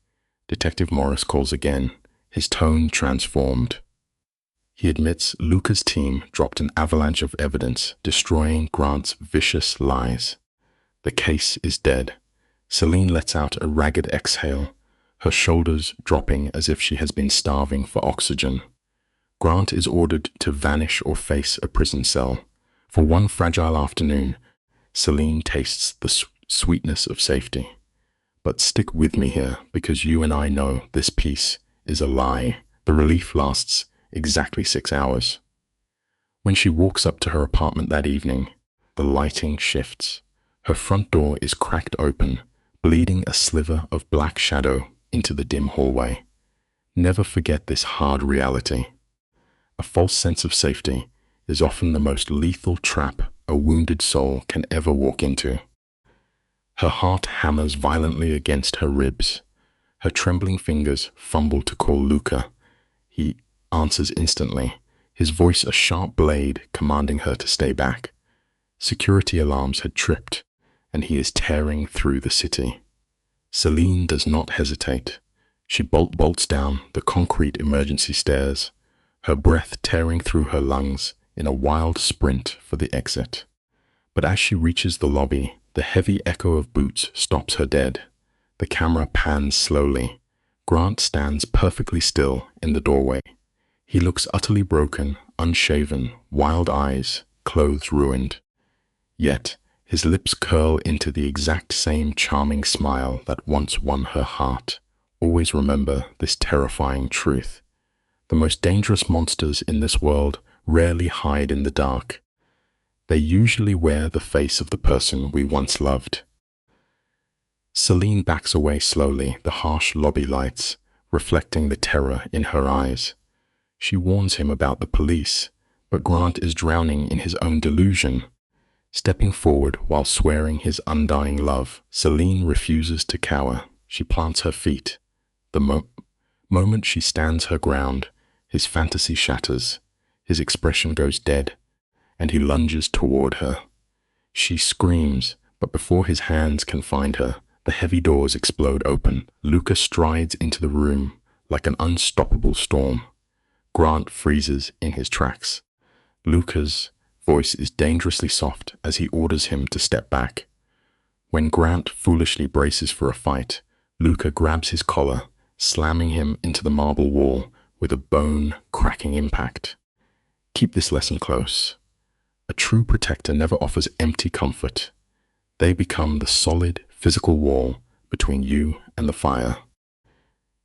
Detective Morris calls again, his tone transformed. He admits Luca's team dropped an avalanche of evidence, destroying Grant's vicious lies. The case is dead. Celine lets out a ragged exhale, her shoulders dropping as if she has been starving for oxygen. Grant is ordered to vanish or face a prison cell. For one fragile afternoon, Celine tastes the sweetness of safety. But stick with me here, because you and I know this piece is a lie. The relief lasts exactly 6 hours. When she walks up to her apartment that evening, the lighting shifts. Her front door is cracked open, bleeding a sliver of black shadow into the dim hallway. Never forget this hard reality. A false sense of safety is often the most lethal trap a wounded soul can ever walk into. Her heart hammers violently against her ribs. Her trembling fingers fumble to call Luca. He answers instantly, his voice a sharp blade commanding her to stay back. Security alarms had tripped, and he is tearing through the city. Celine does not hesitate. She bolts down the concrete emergency stairs, her breath tearing through her lungs in a wild sprint for the exit. But as she reaches the lobby, the heavy echo of boots stops her dead. The camera pans slowly. Grant stands perfectly still in the doorway. He looks utterly broken, unshaven, wild eyes, clothes ruined. Yet, his lips curl into the exact same charming smile that once won her heart. Always remember this terrifying truth. The most dangerous monsters in this world rarely hide in the dark. They usually wear the face of the person we once loved. Celine backs away slowly, the harsh lobby lights reflecting the terror in her eyes. She warns him about the police, but Grant is drowning in his own delusion. Stepping forward while swearing his undying love, Celine refuses to cower. She plants her feet. The moment she stands her ground, his fantasy shatters, his expression goes dead, and he lunges toward her. She screams, but before his hands can find her, the heavy doors explode open. Luca strides into the room like an unstoppable storm. Grant freezes in his tracks. Luca's voice is dangerously soft as he orders him to step back. When Grant foolishly braces for a fight, Luca grabs his collar, slamming him into the marble wall with a bone-cracking impact. Keep this lesson close. A true protector never offers empty comfort. They become the solid, physical wall between you and the fire.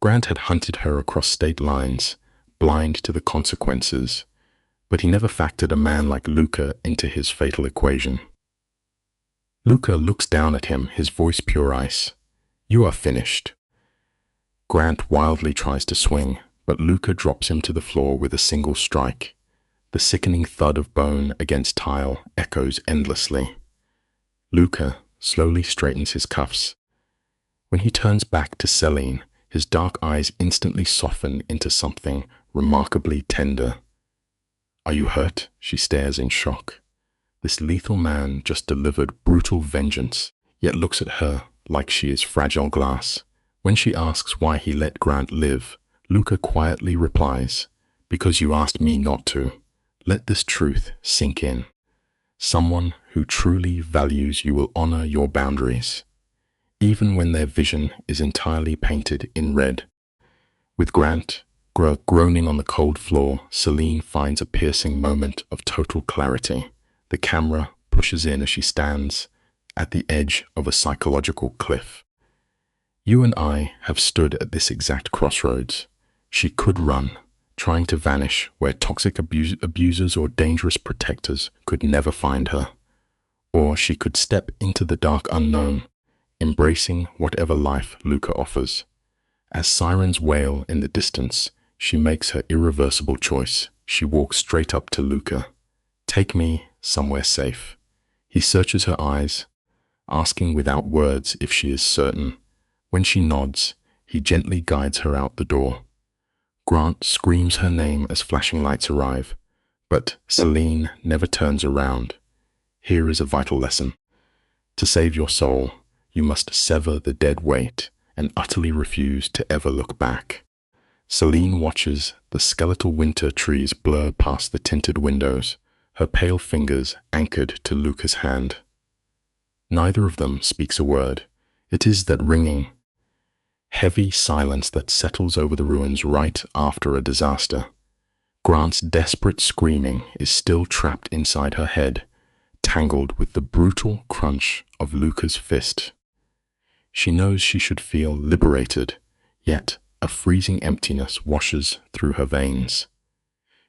Grant had hunted her across state lines, blind to the consequences, but he never factored a man like Luca into his fatal equation. Luca looks down at him, his voice pure ice. "You are finished." Grant wildly tries to swing, but Luca drops him to the floor with a single strike. The sickening thud of bone against tile echoes endlessly. Luca, slowly straightens his cuffs. When he turns back to Celine, his dark eyes instantly soften into something remarkably tender. "Are you hurt?" She stares in shock. This lethal man just delivered brutal vengeance, yet looks at her like she is fragile glass. When she asks why he let Grant live, Luca quietly replies, "Because you asked me not to." Let this truth sink in. Someone who truly values you will honor your boundaries, even when their vision is entirely painted in red. With Grant groaning on the cold floor, Celine finds a piercing moment of total clarity. The camera pushes in as she stands at the edge of a psychological cliff. You and I have stood at this exact crossroads. She could run, trying to vanish where toxic abusers or dangerous protectors could never find her. Or she could step into the dark unknown, embracing whatever life Luca offers. As sirens wail in the distance, she makes her irreversible choice. She walks straight up to Luca. "Take me somewhere safe." He searches her eyes, asking without words if she is certain. When she nods, he gently guides her out the door. Grant screams her name as flashing lights arrive, but Celine never turns around. Here is a vital lesson. To save your soul, you must sever the dead weight and utterly refuse to ever look back. Celine watches the skeletal winter trees blur past the tinted windows, her pale fingers anchored to Luca's hand. Neither of them speaks a word. It is that ringing, heavy silence that settles over the ruins right after a disaster. Grant's desperate screaming is still trapped inside her head, tangled with the brutal crunch of Luca's fist. She knows she should feel liberated, yet a freezing emptiness washes through her veins.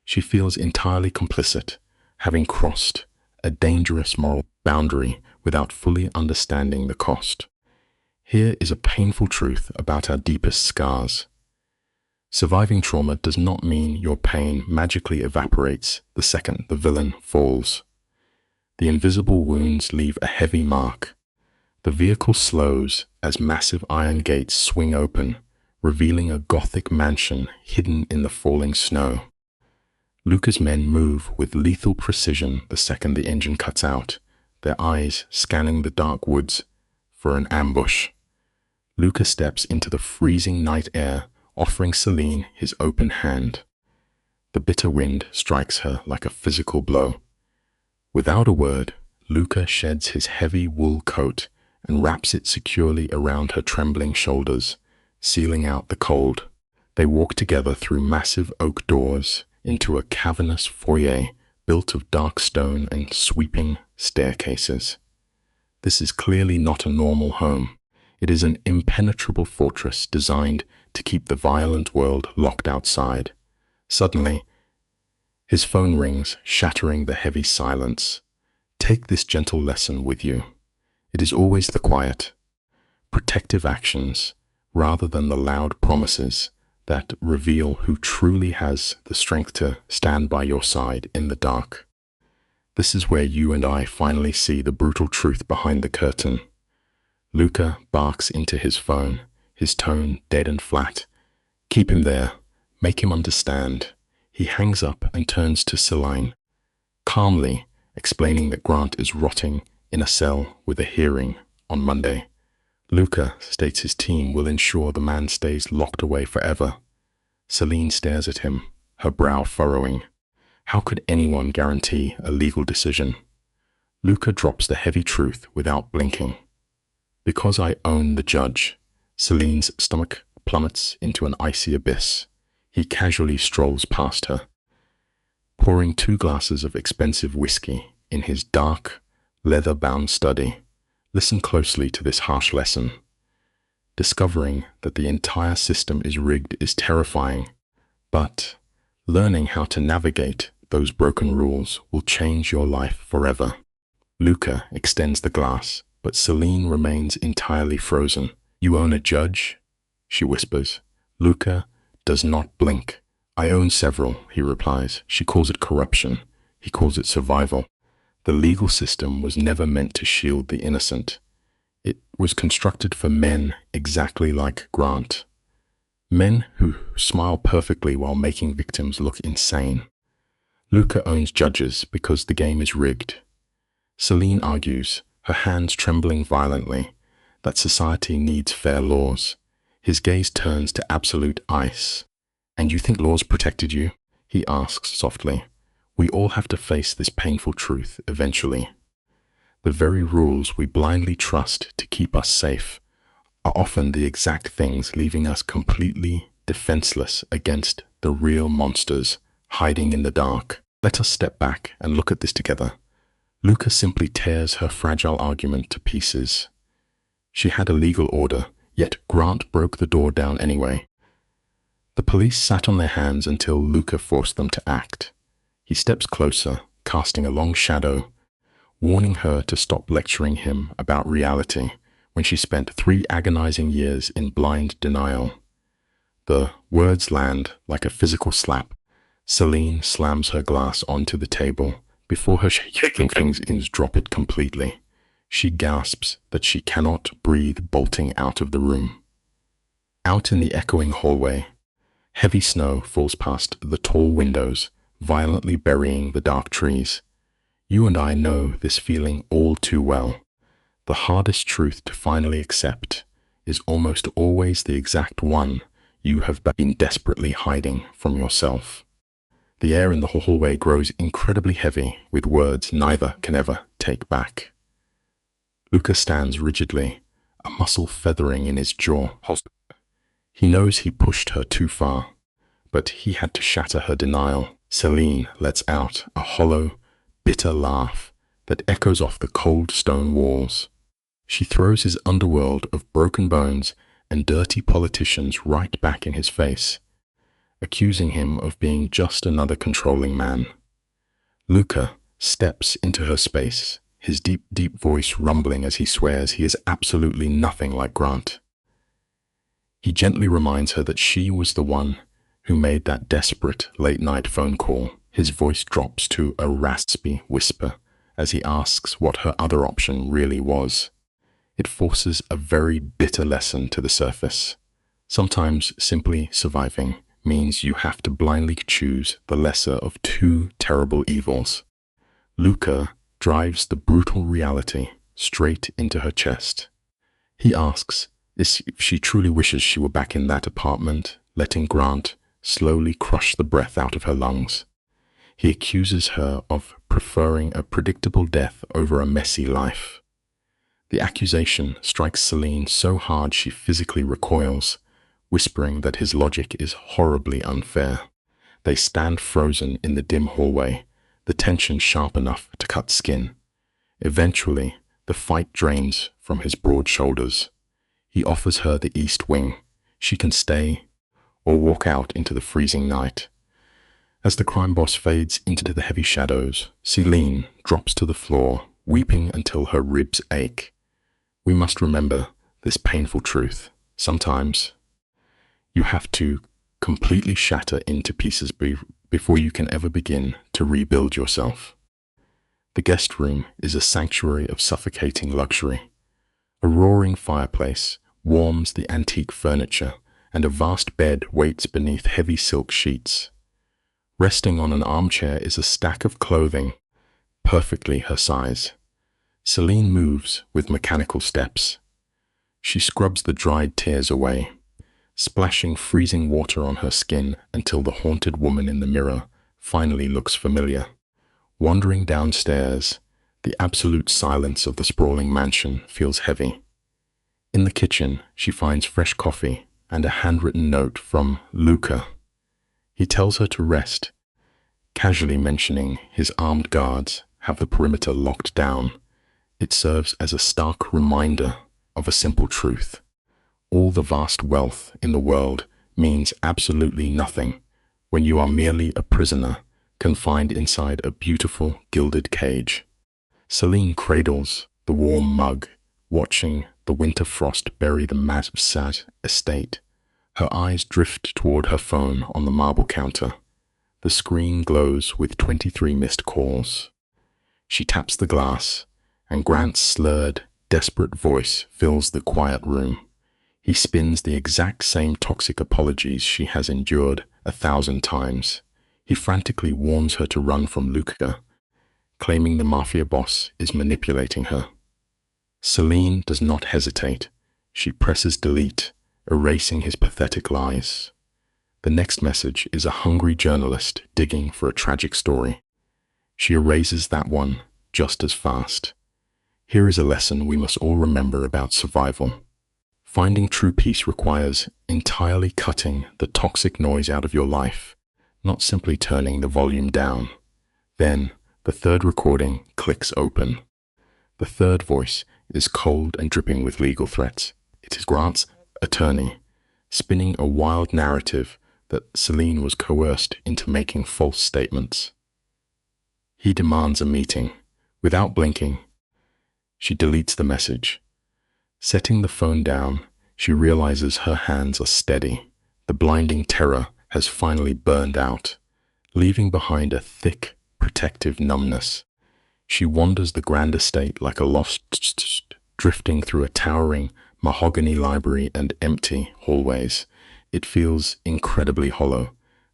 She feels entirely complicit, having crossed a dangerous moral boundary without fully understanding the cost. Here is a painful truth about our deepest scars. Surviving trauma does not mean your pain magically evaporates the second the villain falls. The invisible wounds leave a heavy mark. The vehicle slows as massive iron gates swing open, revealing a Gothic mansion hidden in the falling snow. Luca's men move with lethal precision the second the engine cuts out, their eyes scanning the dark woods for an ambush. Luca steps into the freezing night air, offering Celine his open hand. The bitter wind strikes her like a physical blow. Without a word, Luca sheds his heavy wool coat and wraps it securely around her trembling shoulders, sealing out the cold. They walk together through massive oak doors into a cavernous foyer built of dark stone and sweeping staircases. This is clearly not a normal home. It is an impenetrable fortress designed to keep the violent world locked outside. Suddenly, his phone rings, shattering the heavy silence. Take this gentle lesson with you. It is always the quiet, protective actions, rather than the loud promises, that reveal who truly has the strength to stand by your side in the dark. This is where you and I finally see the brutal truth behind the curtain. Luca barks into his phone, his tone dead and flat. Keep him there. Make him understand. He hangs up and turns to Celine, calmly explaining that Grant is rotting in a cell with a hearing on Monday. Luca states his team will ensure the man stays locked away forever. Celine stares at him, her brow furrowing. How could anyone guarantee a legal decision? Luca drops the heavy truth without blinking. Because I own the judge. Celine's stomach plummets into an icy abyss. He casually strolls past her, pouring 2 glasses of expensive whiskey in his dark, leather-bound study. Listen closely to this harsh lesson. Discovering that the entire system is rigged is terrifying, but learning how to navigate those broken rules will change your life forever. Luca extends the glass, but Celine remains entirely frozen. You own a judge? She whispers. Luca does not blink. I own several, he replies. She calls it corruption. He calls it survival. The legal system was never meant to shield the innocent. was constructed for men exactly like Grant. Men who smile perfectly while making victims look insane. Luca owns judges because the game is rigged. Celine argues, her hands trembling violently, that society needs fair laws. His gaze turns to absolute ice. "And you think laws protected you?" he asks softly. "We all have to face this painful truth eventually. The very rules we blindly trust to keep us safe are often the exact things leaving us completely defenseless against the real monsters hiding in the dark. Let us step back and look at this together." Luca simply tears her fragile argument to pieces. She had a legal order, yet Grant broke the door down anyway. The police sat on their hands until Luca forced them to act. He steps closer, casting a long shadow, warning her to stop lecturing him about reality when she spent 3 agonizing years in blind denial. The words land like a physical slap. Celine slams her glass onto the table. Before her shaking fingers drop it completely, she gasps that she cannot breathe, bolting out of the room. Out in the echoing hallway, heavy snow falls past the tall windows, violently burying the dark trees. You and I know this feeling all too well. The hardest truth to finally accept is almost always the exact one you have been desperately hiding from yourself. The air in the hallway grows incredibly heavy with words neither can ever take back. Luca stands rigidly, a muscle feathering in his jaw. He knows he pushed her too far, but he had to shatter her denial. Celine lets out a hollow, bitter laugh that echoes off the cold stone walls. She throws his underworld of broken bones and dirty politicians right back in his face, accusing him of being just another controlling man. Luca steps into her space, his deep, deep voice rumbling as he swears he is absolutely nothing like Grant. He gently reminds her that she was the one who made that desperate late-night phone call. His voice drops to a raspy whisper as he asks what her other option really was. It forces a very bitter lesson to the surface. Sometimes simply surviving means you have to blindly choose the lesser of 2 terrible evils. Luca drives the brutal reality straight into her chest. He asks if she truly wishes she were back in that apartment, letting Grant slowly crush the breath out of her lungs. He accuses her of preferring a predictable death over a messy life. The accusation strikes Celine so hard she physically recoils, whispering that his logic is horribly unfair. They stand frozen in the dim hallway, the tension sharp enough to cut skin. Eventually, the fight drains from his broad shoulders. He offers her the east wing. She can stay or walk out into the freezing night. As the crime boss fades into the heavy shadows, Celine drops to the floor, weeping until her ribs ache. We must remember this painful truth. Sometimes you have to completely shatter into pieces before you can ever begin to rebuild yourself. The guest room is a sanctuary of suffocating luxury. A roaring fireplace warms the antique furniture, and a vast bed waits beneath heavy silk sheets. Resting on an armchair is a stack of clothing, perfectly her size. Celine moves with mechanical steps. She scrubs the dried tears away, splashing freezing water on her skin until the haunted woman in the mirror finally looks familiar. Wandering downstairs, the absolute silence of the sprawling mansion feels heavy. In the kitchen, she finds fresh coffee and a handwritten note from Luca. He tells her to rest, casually mentioning his armed guards have the perimeter locked down. It serves as a stark reminder of a simple truth. All the vast wealth in the world means absolutely nothing when you are merely a prisoner confined inside a beautiful gilded cage. Celine cradles the warm mug, watching the winter frost bury the massive sad estate. Her eyes drift toward her phone on the marble counter. The screen glows with 23 missed calls. She taps the glass, and Grant's slurred, desperate voice fills the quiet room. He spins the exact same toxic apologies she has endured 1,000 times. He frantically warns her to run from Luca, claiming the Mafia boss is manipulating her. Celine does not hesitate. She presses delete, erasing his pathetic lies. The next message is a hungry journalist digging for a tragic story. She erases that one just as fast. Here is a lesson we must all remember about survival. Finding true peace requires entirely cutting the toxic noise out of your life, not simply turning the volume down. Then, the third recording clicks open. The third voice is cold and dripping with legal threats. It is Grant's attorney, spinning a wild narrative that Celine was coerced into making false statements. He demands a meeting. Without blinking, she deletes the message. Setting the phone down, she realizes her hands are steady. The blinding terror has finally burned out, leaving behind a thick, protective numbness. She wanders the grand estate like a lost, drifting through a towering mahogany library and empty hallways. It feels incredibly hollow.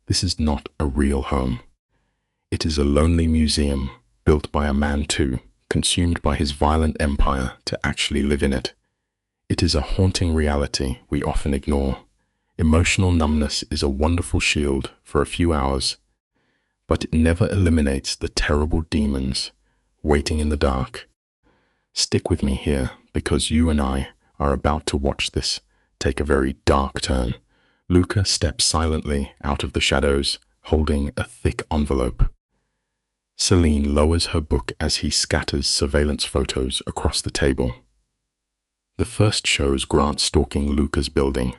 This is not a real home. It is a lonely museum built by a man too consumed by his violent empire to actually live in it. It is a haunting reality we often ignore. Emotional numbness is a wonderful shield for a few hours, but it never eliminates the terrible demons waiting in the dark. Stick with me here, because you and I are about to watch this take a very dark turn. Luca steps silently out of the shadows, holding a thick envelope. Celine lowers her book as he scatters surveillance photos across the table. The first shows Grant stalking Luca's building.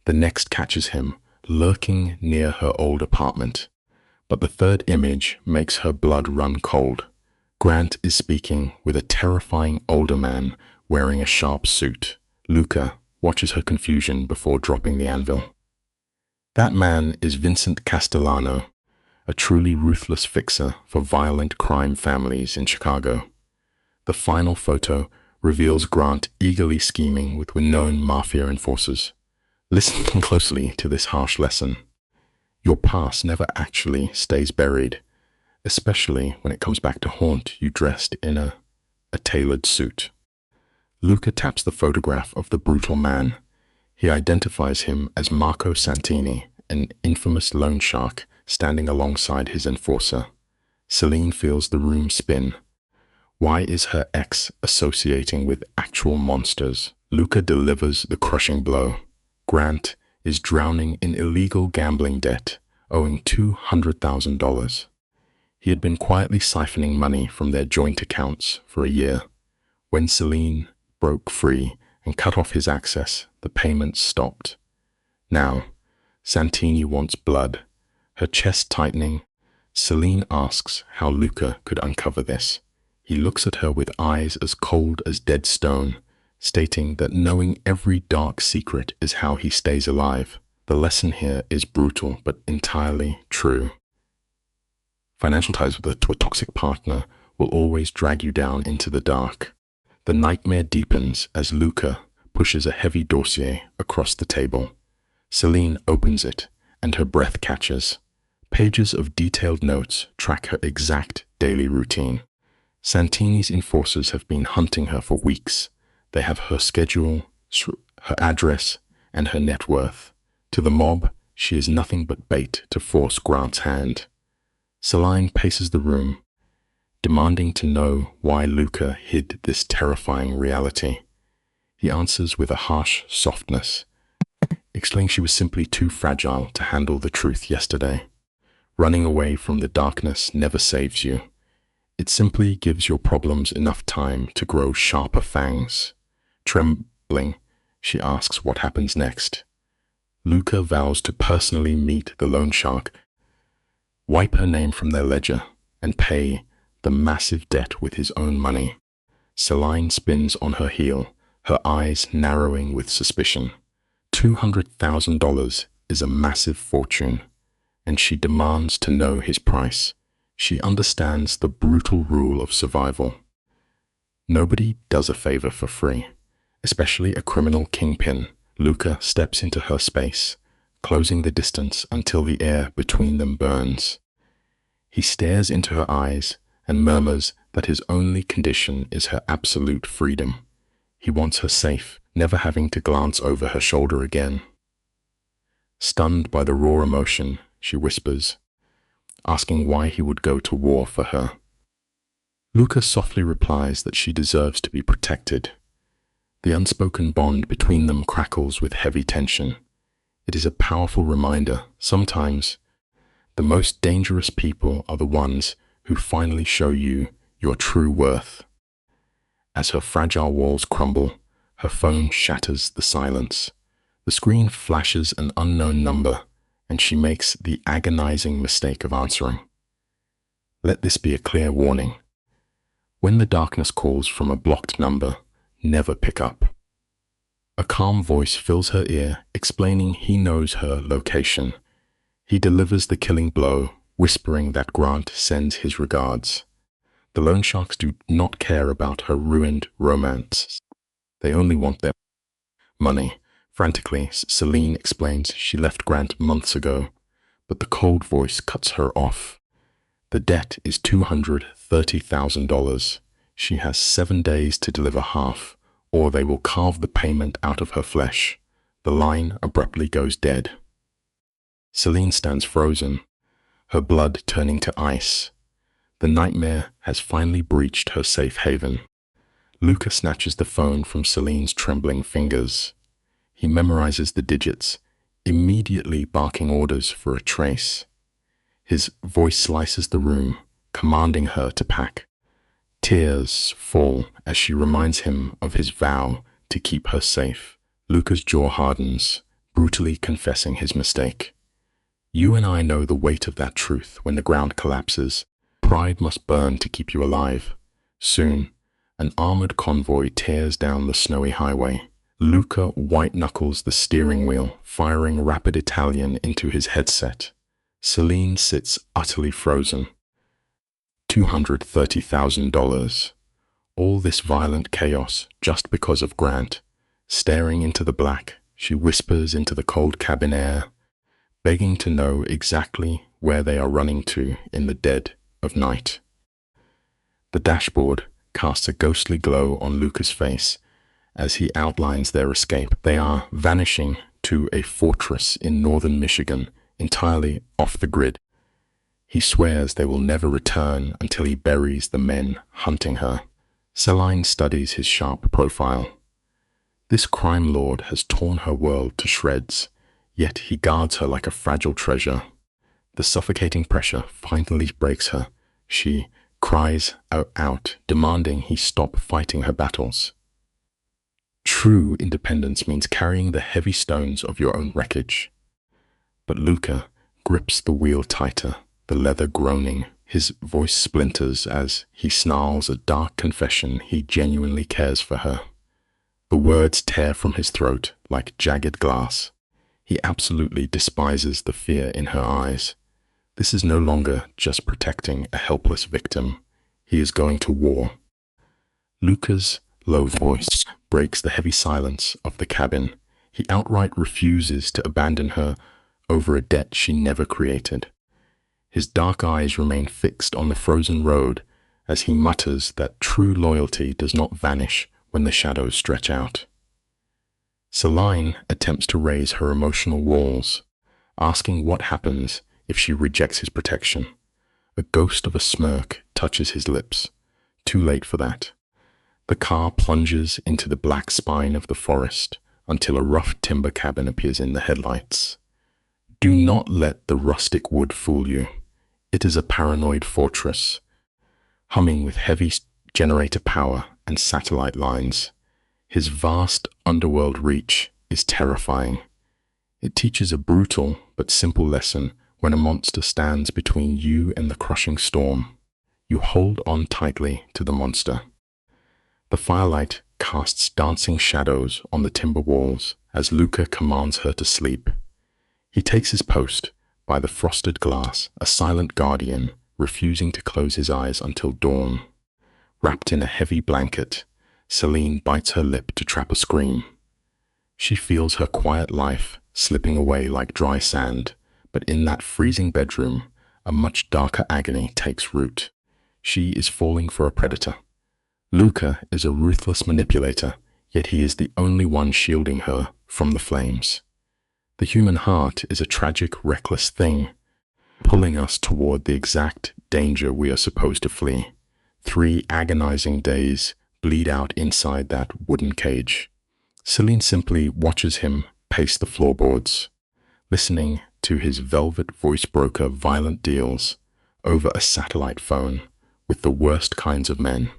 The next catches him lurking near her old apartment. But the third image makes her blood run cold. Grant is speaking with a terrifying older man wearing a sharp suit. Luca watches her confusion before dropping the anvil. That man is Vincent Castellano, a truly ruthless fixer for violent crime families in Chicago. The final photo reveals Grant eagerly scheming with known Mafia enforcers. Listen closely to this harsh lesson. Your past never actually stays buried, especially when it comes back to haunt you dressed in a tailored suit. Luca taps the photograph of the brutal man. He identifies him as Marco Santini, an infamous loan shark standing alongside his enforcer. Celine feels the room spin. Why is her ex associating with actual monsters? Luca delivers the crushing blow. Grant is drowning in illegal gambling debt, owing $200,000. He had been quietly siphoning money from their joint accounts for a year. When Celine broke free and cut off his access, the payments stopped. Now, Santini wants blood. Her chest tightening, Celine asks how Luca could uncover this. He looks at her with eyes as cold as dead stone, stating that knowing every dark secret is how he stays alive. The lesson here is brutal but entirely true. Financial ties with a toxic partner will always drag you down into the dark. The nightmare deepens as Luca pushes a heavy dossier across the table. Celine opens it, and her breath catches. Pages of detailed notes track her exact daily routine. Santini's enforcers have been hunting her for weeks. They have her schedule, her address, and her net worth. To the mob, she is nothing but bait to force Grant's hand. Celine paces the room, demanding to know why Luca hid this terrifying reality. He answers with a harsh softness, explaining she was simply too fragile to handle the truth yesterday. Running away from the darkness never saves you. It simply gives your problems enough time to grow sharper fangs. Trembling, she asks what happens next. Luca vows to personally meet the loan shark, wipe her name from their ledger, and pay the massive debt with his own money. Celine spins on her heel, her eyes narrowing with suspicion. $200,000 is a massive fortune, and she demands to know his price. She understands the brutal rule of survival. Nobody does a favor for free, especially a criminal kingpin. Luca steps into her space, closing the distance until the air between them burns. He stares into her eyes and murmurs that his only condition is her absolute freedom. He wants her safe, never having to glance over her shoulder again. Stunned by the raw emotion, she whispers, asking why he would go to war for her. Luca softly replies that she deserves to be protected. The unspoken bond between them crackles with heavy tension. It is a powerful reminder, sometimes, the most dangerous people are the ones who finally show you your true worth. As her fragile walls crumble, her phone shatters the silence. The screen flashes an unknown number, and she makes the agonizing mistake of answering. Let this be a clear warning. When the darkness calls from a blocked number, never pick up. A calm voice fills her ear, explaining he knows her location. He delivers the killing blow, whispering that Grant sends his regards. The loan sharks do not care about her ruined romance. They only want their money. Frantically, Celine explains she left Grant months ago, but the cold voice cuts her off. The debt is $230,000. She has 7 days to deliver half, or they will carve the payment out of her flesh. The line abruptly goes dead. Celine stands frozen, her blood turning to ice. The nightmare has finally breached her safe haven. Luca snatches the phone from Celine's trembling fingers. He memorizes the digits, immediately barking orders for a trace. His voice slices the room, commanding her to pack. Tears fall as she reminds him of his vow to keep her safe. Luca's jaw hardens, brutally confessing his mistake. You and I know the weight of that truth when the ground collapses. Pride must burn to keep you alive. Soon, an armored convoy tears down the snowy highway. Luca white-knuckles the steering wheel, firing rapid Italian into his headset. Celine sits utterly frozen. $230,000. All this violent chaos just because of Grant. Staring into the black, she whispers into the cold cabin air, begging to know exactly where they are running to in the dead of night. The dashboard casts a ghostly glow on Luca's face as he outlines their escape. They are vanishing to a fortress in northern Michigan, entirely off the grid. He swears they will never return until he buries the men hunting her. Celine studies his sharp profile. This crime lord has torn her world to shreds, yet he guards her like a fragile treasure. The suffocating pressure finally breaks her. She cries out, demanding he stop fighting her battles. True independence means carrying the heavy stones of your own wreckage. But Luca grips the wheel tighter, the leather groaning. His voice splinters as he snarls a dark confession he genuinely cares for her. The words tear from his throat like jagged glass. He absolutely despises the fear in her eyes. This is no longer just protecting a helpless victim. He is going to war. Luca's low voice breaks the heavy silence of the cabin. He outright refuses to abandon her over a debt she never created. His dark eyes remain fixed on the frozen road as he mutters that true loyalty does not vanish when the shadows stretch out. Celine attempts to raise her emotional walls, asking what happens if she rejects his protection. A ghost of a smirk touches his lips. Too late for that. The car plunges into the black spine of the forest until a rough timber cabin appears in the headlights. Do not let the rustic wood fool you. It is a paranoid fortress, humming with heavy generator power and satellite lines. His vast underworld reach is terrifying. It teaches a brutal but simple lesson. When a monster stands between you and the crushing storm, you hold on tightly to the monster. The firelight casts dancing shadows on the timber walls as Luca commands her to sleep. He takes his post by the frosted glass, a silent guardian, refusing to close his eyes until dawn. Wrapped in a heavy blanket, Celine bites her lip to trap a scream. She feels her quiet life slipping away like dry sand, but in that freezing bedroom, a much darker agony takes root. She is falling for a predator. Luca is a ruthless manipulator, yet he is the only one shielding her from the flames. The human heart is a tragic, reckless thing, pulling us toward the exact danger we are supposed to flee. 3 agonizing days bleed out inside that wooden cage. Celine simply watches him pace the floorboards, listening to his velvet voice broker violent deals over a satellite phone with the worst kinds of men.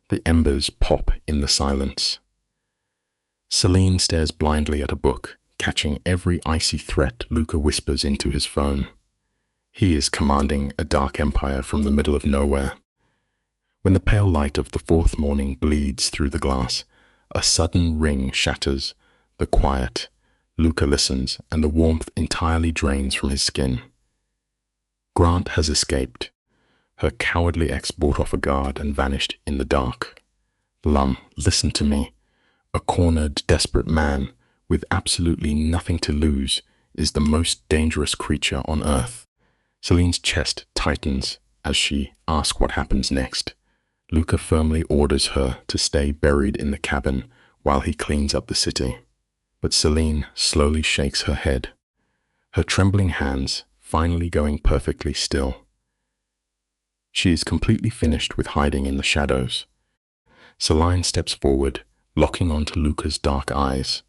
The embers pop in the silence. Celine stares blindly at a book, catching every icy threat Luca whispers into his phone. He is commanding a dark empire from the middle of nowhere. When the pale light of the 4th morning bleeds through the glass, a sudden ring shatters the quiet. Luca listens, and the warmth entirely drains from his skin. Grant has escaped. Her cowardly ex brought off a guard and vanished in the dark. Lum, listen to me. A cornered, desperate man with absolutely nothing to lose is the most dangerous creature on earth. Celine's chest tightens as she asks what happens next. Luca firmly orders her to stay buried in the cabin while he cleans up the city. But Celine slowly shakes her head, her trembling hands finally going perfectly still. She is completely finished with hiding in the shadows. Celine steps forward, locking onto Luca's dark eyes.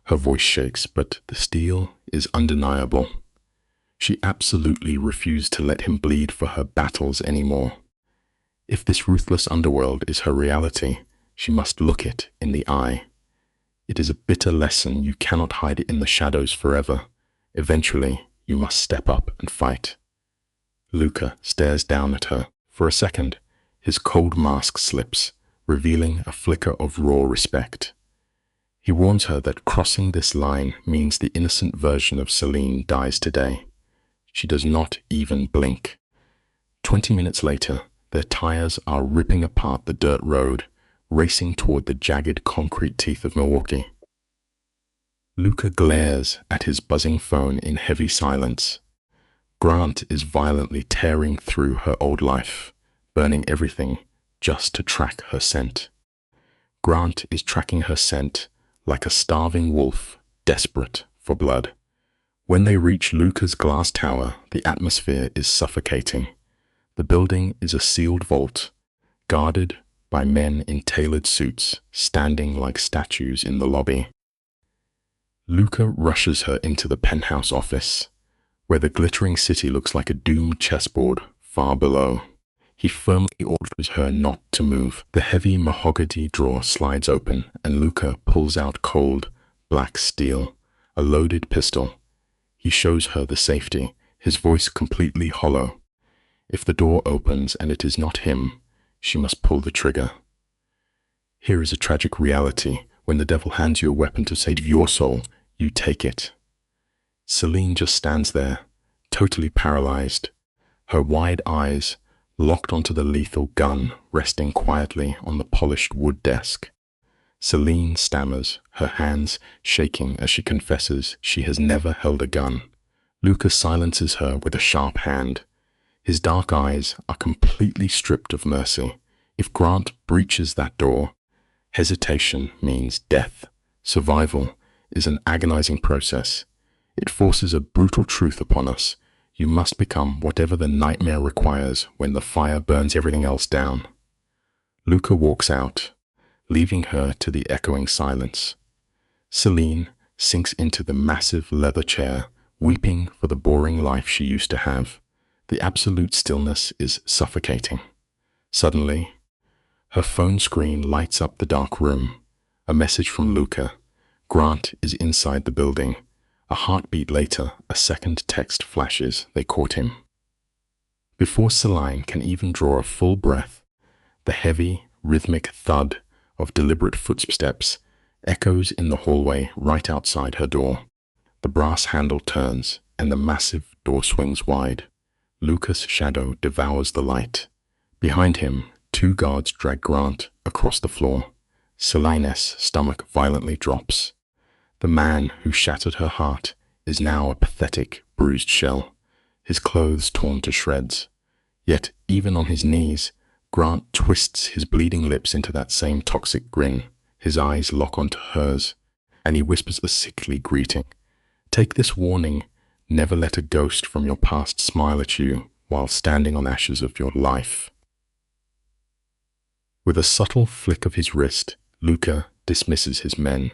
Her voice shakes, but the steel is undeniable. She absolutely refused to let him bleed for her battles anymore. If this ruthless underworld is her reality, she must look it in the eye. It is a bitter lesson. You cannot hide it in the shadows forever. Eventually, you must step up and fight. Luca stares down at her. For a second, his cold mask slips, revealing a flicker of raw respect. He warns her that crossing this line means the innocent version of Celine dies today. She does not even blink. 20 minutes later, their tires are ripping apart the dirt road, racing toward the jagged concrete teeth of Milwaukee. Luca glares at his buzzing phone in heavy silence. Grant is violently tearing through her old life, burning everything just to track her scent. Grant is tracking her scent like a starving wolf, desperate for blood. When they reach Luca's glass tower, the atmosphere is suffocating. The building is a sealed vault, guarded by men in tailored suits, standing like statues in the lobby. Luca rushes her into the penthouse office, where the glittering city looks like a doomed chessboard far below. He firmly orders her not to move. The heavy mahogany drawer slides open, and Luca pulls out cold, black steel, a loaded pistol. He shows her the safety, his voice completely hollow. If the door opens and it is not him, she must pull the trigger. Here is a tragic reality. When the devil hands you a weapon to save your soul, you take it. Celine just stands there, totally paralyzed, her wide eyes locked onto the lethal gun resting quietly on the polished wood desk. Celine stammers, her hands shaking as she confesses she has never held a gun. Luca silences her with a sharp hand. His dark eyes are completely stripped of mercy. If Grant breaches that door, hesitation means death. Survival is an agonizing process. It forces a brutal truth upon us. You must become whatever the nightmare requires when the fire burns everything else down. Luca walks out, leaving her to the echoing silence. Celine sinks into the massive leather chair, weeping for the boring life she used to have. The absolute stillness is suffocating. Suddenly, her phone screen lights up the dark room. A message from Luca. Grant is inside the building. A heartbeat later, a second text flashes. They caught him. Before Celine can even draw a full breath, the heavy, rhythmic thud of deliberate footsteps echoes in the hallway right outside her door. The brass handle turns, and the massive door swings wide. Luca's shadow devours the light. Behind him, Two guards drag Grant across the floor. Selene's stomach violently drops. The man who shattered her heart is now a pathetic, bruised shell, his clothes torn to shreds. Yet, even on his knees, Grant twists his bleeding lips into that same toxic grin. His eyes lock onto hers, and he whispers a sickly greeting. Take this warning, never let a ghost from your past smile at you while standing on ashes of your life. With a subtle flick of his wrist, Luca dismisses his men.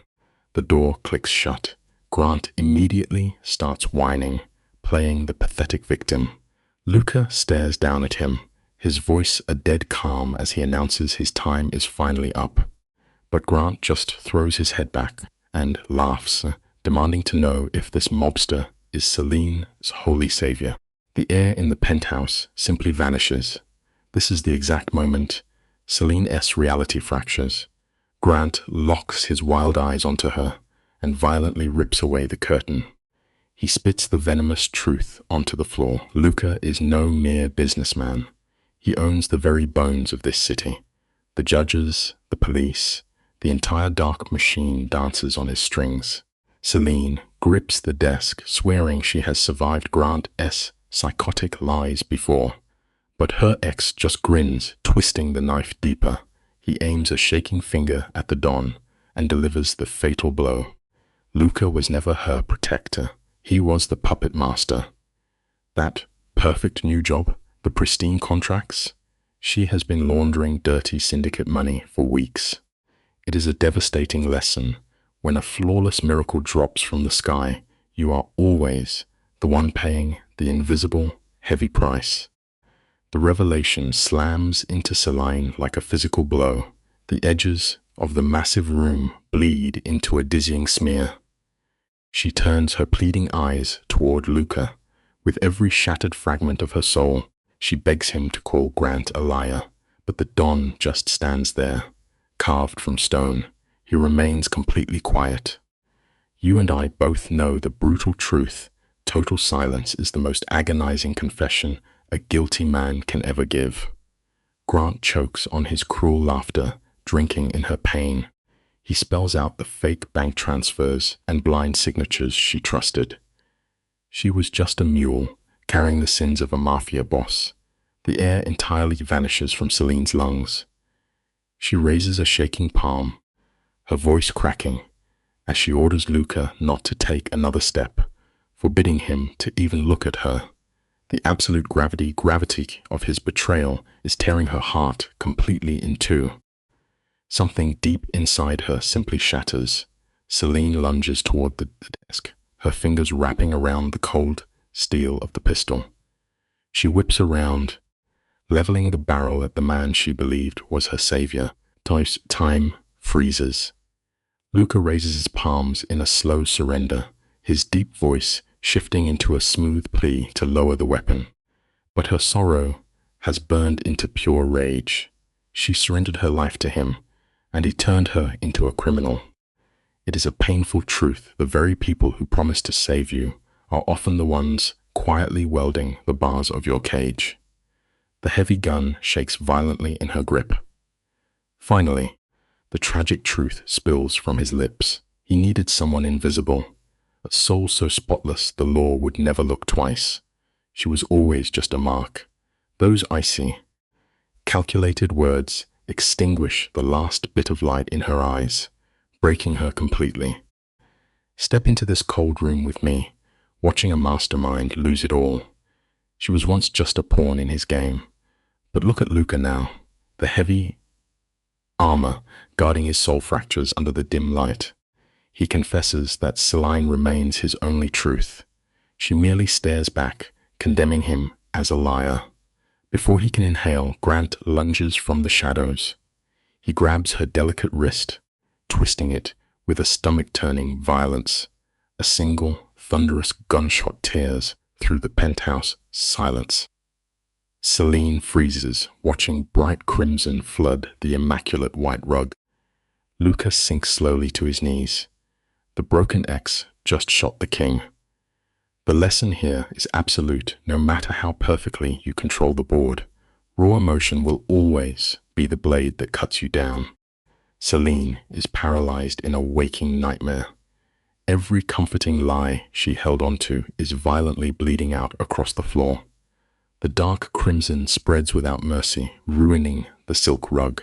The door clicks shut. Grant immediately starts whining, playing the pathetic victim. Luca stares down at him, his voice a dead calm as he announces his time is finally up. But Grant just throws his head back and laughs, demanding to know if this mobster is Selene's holy savior. The air in the penthouse simply vanishes. This is the exact moment Selene's reality fractures. Grant locks his wild eyes onto her and violently rips away the curtain. He spits the venomous truth onto the floor. Luca is no mere businessman. He owns the very bones of this city. The judges, the police, the entire dark machine dances on his strings. Selene grips the desk, swearing she has survived Grant's psychotic lies before. But her ex just grins, twisting the knife deeper. He aims a shaking finger at the Don and delivers the fatal blow. Luca was never her protector. He was the puppet master. That perfect new job, the pristine contracts, she has been laundering dirty syndicate money for weeks. It is a devastating lesson. When a flawless miracle drops from the sky, you are always the one paying the invisible, heavy price. The revelation slams into Selene like a physical blow. The edges of the massive room bleed into a dizzying smear. She turns her pleading eyes toward Luca. With every shattered fragment of her soul, she begs him to call Grant a liar. But the Don just stands there, carved from stone. He remains completely quiet. You and I both know the brutal truth. Total silence is the most agonizing confession a guilty man can ever give. Grant chokes on his cruel laughter, drinking in her pain. He spells out the fake bank transfers and blind signatures she trusted. She was just a mule, carrying the sins of a mafia boss. The air entirely vanishes from Selene's lungs. She raises a shaking palm, her voice cracking, as she orders Luca not to take another step, forbidding him to even look at her. The absolute gravity of his betrayal is tearing her heart completely in two. Something deep inside her simply shatters. Selene lunges toward the desk, her fingers wrapping around the cold steel of the pistol. She whips around, leveling the barrel at the man she believed was her savior. Time freezes. Luca raises his palms in a slow surrender, his deep voice shifting into a smooth plea to lower the weapon. But her sorrow has burned into pure rage. She surrendered her life to him, and he turned her into a criminal. It is a painful truth. The very people who promise to save you are often the ones quietly welding the bars of your cage. The heavy gun shakes violently in her grip. Finally, the tragic truth spills from his lips. He needed someone invisible, a soul so spotless the law would never look twice. She was always just a mark. Those icy, calculated words extinguish the last bit of light in her eyes, breaking her completely. Step into this cold room with me, watching a mastermind lose it all. She was once just a pawn in his game. But look at Luca now, the heavy armor guarding his soul fractures under the dim light. He confesses that Selene remains his only truth. She merely stares back, condemning him as a liar. Before he can inhale, Grant lunges from the shadows. He grabs her delicate wrist, twisting it with a stomach-turning violence. A single, thunderous gunshot tears through the penthouse silence. Selene freezes, watching bright crimson flood the immaculate white rug. Luca sinks slowly to his knees. The broken ex just shot the king. The lesson here is absolute. No matter how perfectly you control the board, raw emotion will always be the blade that cuts you down. Celine is paralyzed in a waking nightmare. Every comforting lie she held onto is violently bleeding out across the floor. The dark crimson spreads without mercy, ruining the silk rug.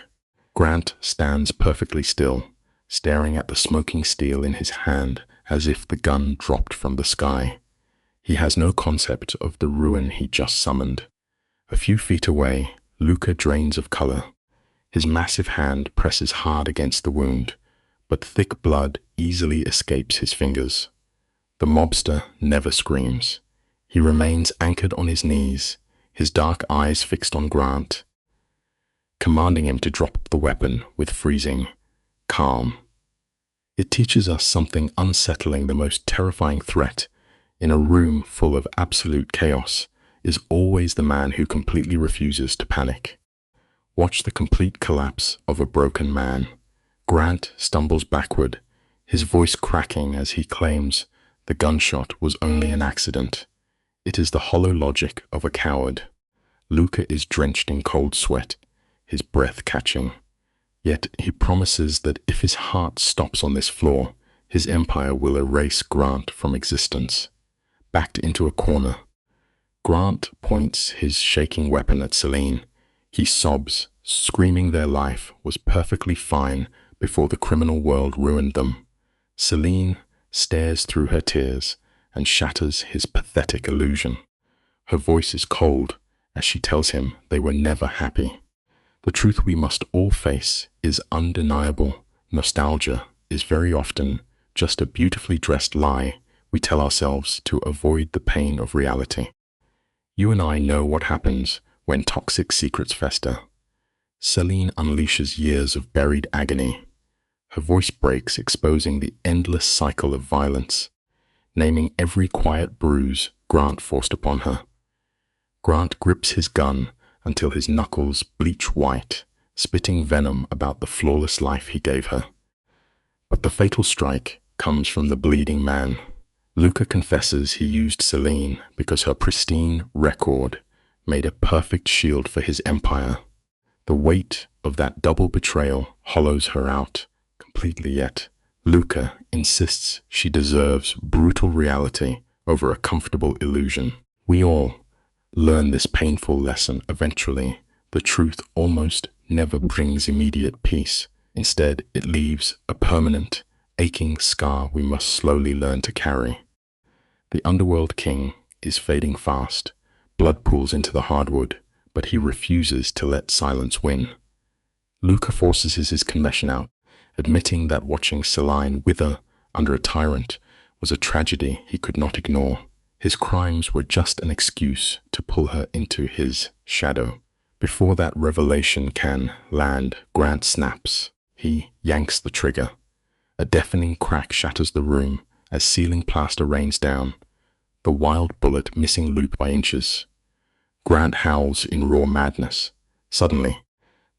Grant stands perfectly still, staring at the smoking steel in his hand as if the gun dropped from the sky. He has no concept of the ruin he just summoned. A few feet away, Luca drains of color. His massive hand presses hard against the wound, but thick blood easily escapes his fingers. The mobster never screams. He remains anchored on his knees, his dark eyes fixed on Grant, commanding him to drop the weapon with freezing calm. It teaches us something unsettling. The most terrifying threat in a room full of absolute chaos is always the man who completely refuses to panic. Watch the complete collapse of a broken man. Grant stumbles backward, his voice cracking as he claims the gunshot was only an accident. It is the hollow logic of a coward. Luca is drenched in cold sweat, his breath catching. Yet he promises that if his heart stops on this floor, his empire will erase Grant from existence. Backed into a corner, Grant points his shaking weapon at Celine. He sobs, screaming their life was perfectly fine before the criminal world ruined them. Celine stares through her tears and shatters his pathetic illusion. Her voice is cold as she tells him they were never happy. The truth we must all face is undeniable. Nostalgia is very often just a beautifully dressed lie we tell ourselves to avoid the pain of reality. You and I know what happens when toxic secrets fester. Celine unleashes years of buried agony. Her voice breaks, exposing the endless cycle of violence, naming every quiet bruise Grant forced upon her. Grant grips his gun until his knuckles bleach white, spitting venom about the flawless life he gave her. But the fatal strike comes from the bleeding man. Luca confesses he used Celine because her pristine record made a perfect shield for his empire. The weight of that double betrayal hollows her out completely, yet Luca insists she deserves brutal reality over a comfortable illusion. We all learn this painful lesson eventually. The truth almost never brings immediate peace. Instead, it leaves a permanent, aching scar we must slowly learn to carry. The underworld king is fading fast. Blood pools into the hardwood, but he refuses to let silence win. Luca forces his confession out, admitting that watching Celine wither under a tyrant was a tragedy he could not ignore. His crimes were just an excuse to pull her into his shadow. Before that revelation can land, Grant snaps. He yanks the trigger. A deafening crack shatters the room as ceiling plaster rains down, the wild bullet missing Luke by inches. Grant howls in raw madness. Suddenly,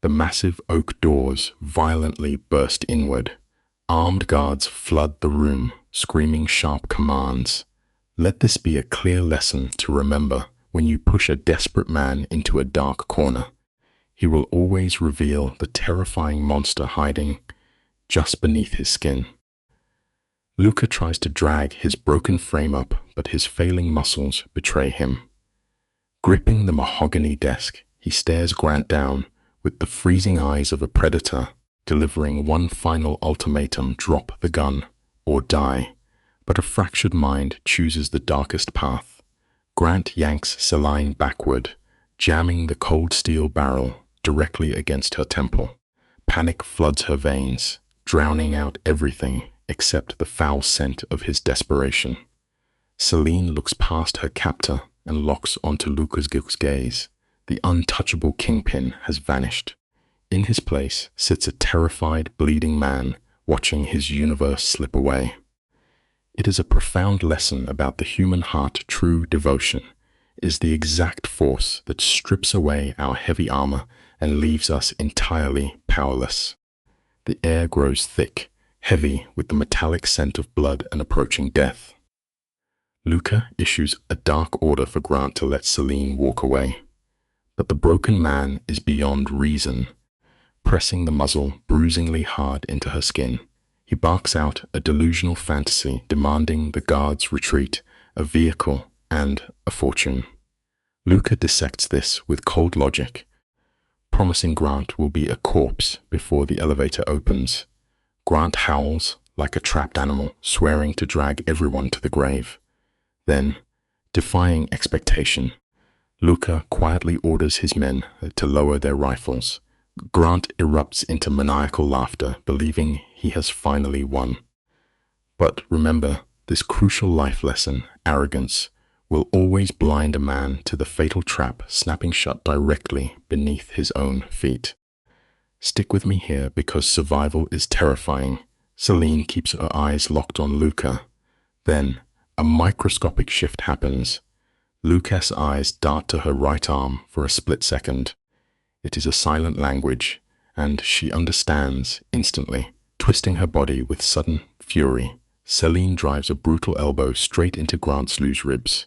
the massive oak doors violently burst inward. Armed guards flood the room, screaming sharp commands. Let this be a clear lesson to remember when you push a desperate man into a dark corner. He will always reveal the terrifying monster hiding just beneath his skin. Luca tries to drag his broken frame up, but his failing muscles betray him. Gripping the mahogany desk, he stares Grant down with the freezing eyes of a predator, delivering one final ultimatum: drop the gun or die. But a fractured mind chooses the darkest path. Grant yanks Celine backward, jamming the cold steel barrel directly against her temple. Panic floods her veins, drowning out everything except the foul scent of his desperation. Celine looks past her captor and locks onto Luca's gaze. The untouchable kingpin has vanished. In his place sits a terrified, bleeding man, watching his universe slip away. It is a profound lesson about the human heart. True devotion is the exact force that strips away our heavy armor and leaves us entirely powerless. The air grows thick, heavy with the metallic scent of blood and approaching death. Luca issues a dark order for Grant to let Celine walk away. But the broken man is beyond reason. pressing the muzzle bruisingly hard into her skin. He barks out a delusional fantasy demanding the guards' retreat, a vehicle, and a fortune. Luca dissects this with cold logic, promising Grant will be a corpse before the elevator opens. Grant howls like a trapped animal, swearing to drag everyone to the grave. Then, defying expectation, Luca quietly orders his men to lower their rifles. Grant erupts into maniacal laughter, believing he has finally won. But remember, this crucial life lesson, arrogance, will always blind a man to the fatal trap snapping shut directly beneath his own feet. Stick with me here because survival is terrifying. Celine keeps her eyes locked on Luca. Then, a microscopic shift happens. Luca's eyes dart to her right arm for a split second. It is a silent language, and she understands instantly. Twisting her body with sudden fury, Celine drives a brutal elbow straight into Grant's loose ribs.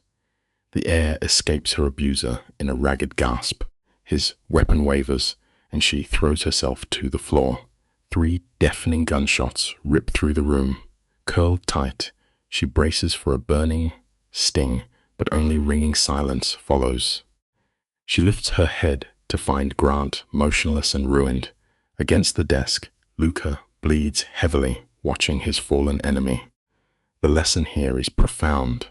The air escapes her abuser in a ragged gasp. His weapon wavers, and she throws herself to the floor. 3 deafening gunshots rip through the room. Curled tight, she braces for a burning sting, but only ringing silence follows. She lifts her head to find Grant motionless and ruined. Against the desk, Luca bleeds heavily, watching his fallen enemy. The lesson here is profound.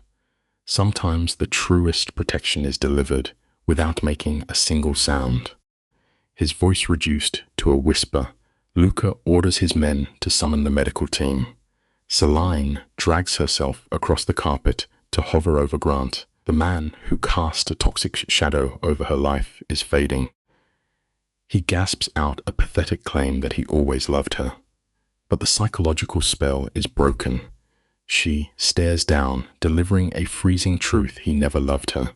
Sometimes the truest protection is delivered without making a single sound. His voice reduced to a whisper, Luca orders his men to summon the medical team. Celine drags herself across the carpet to hover over Grant. The man who cast a toxic shadow over her life is fading. He gasps out a pathetic claim that he always loved her. But the psychological spell is broken. She stares down, delivering a freezing truth: he never loved her.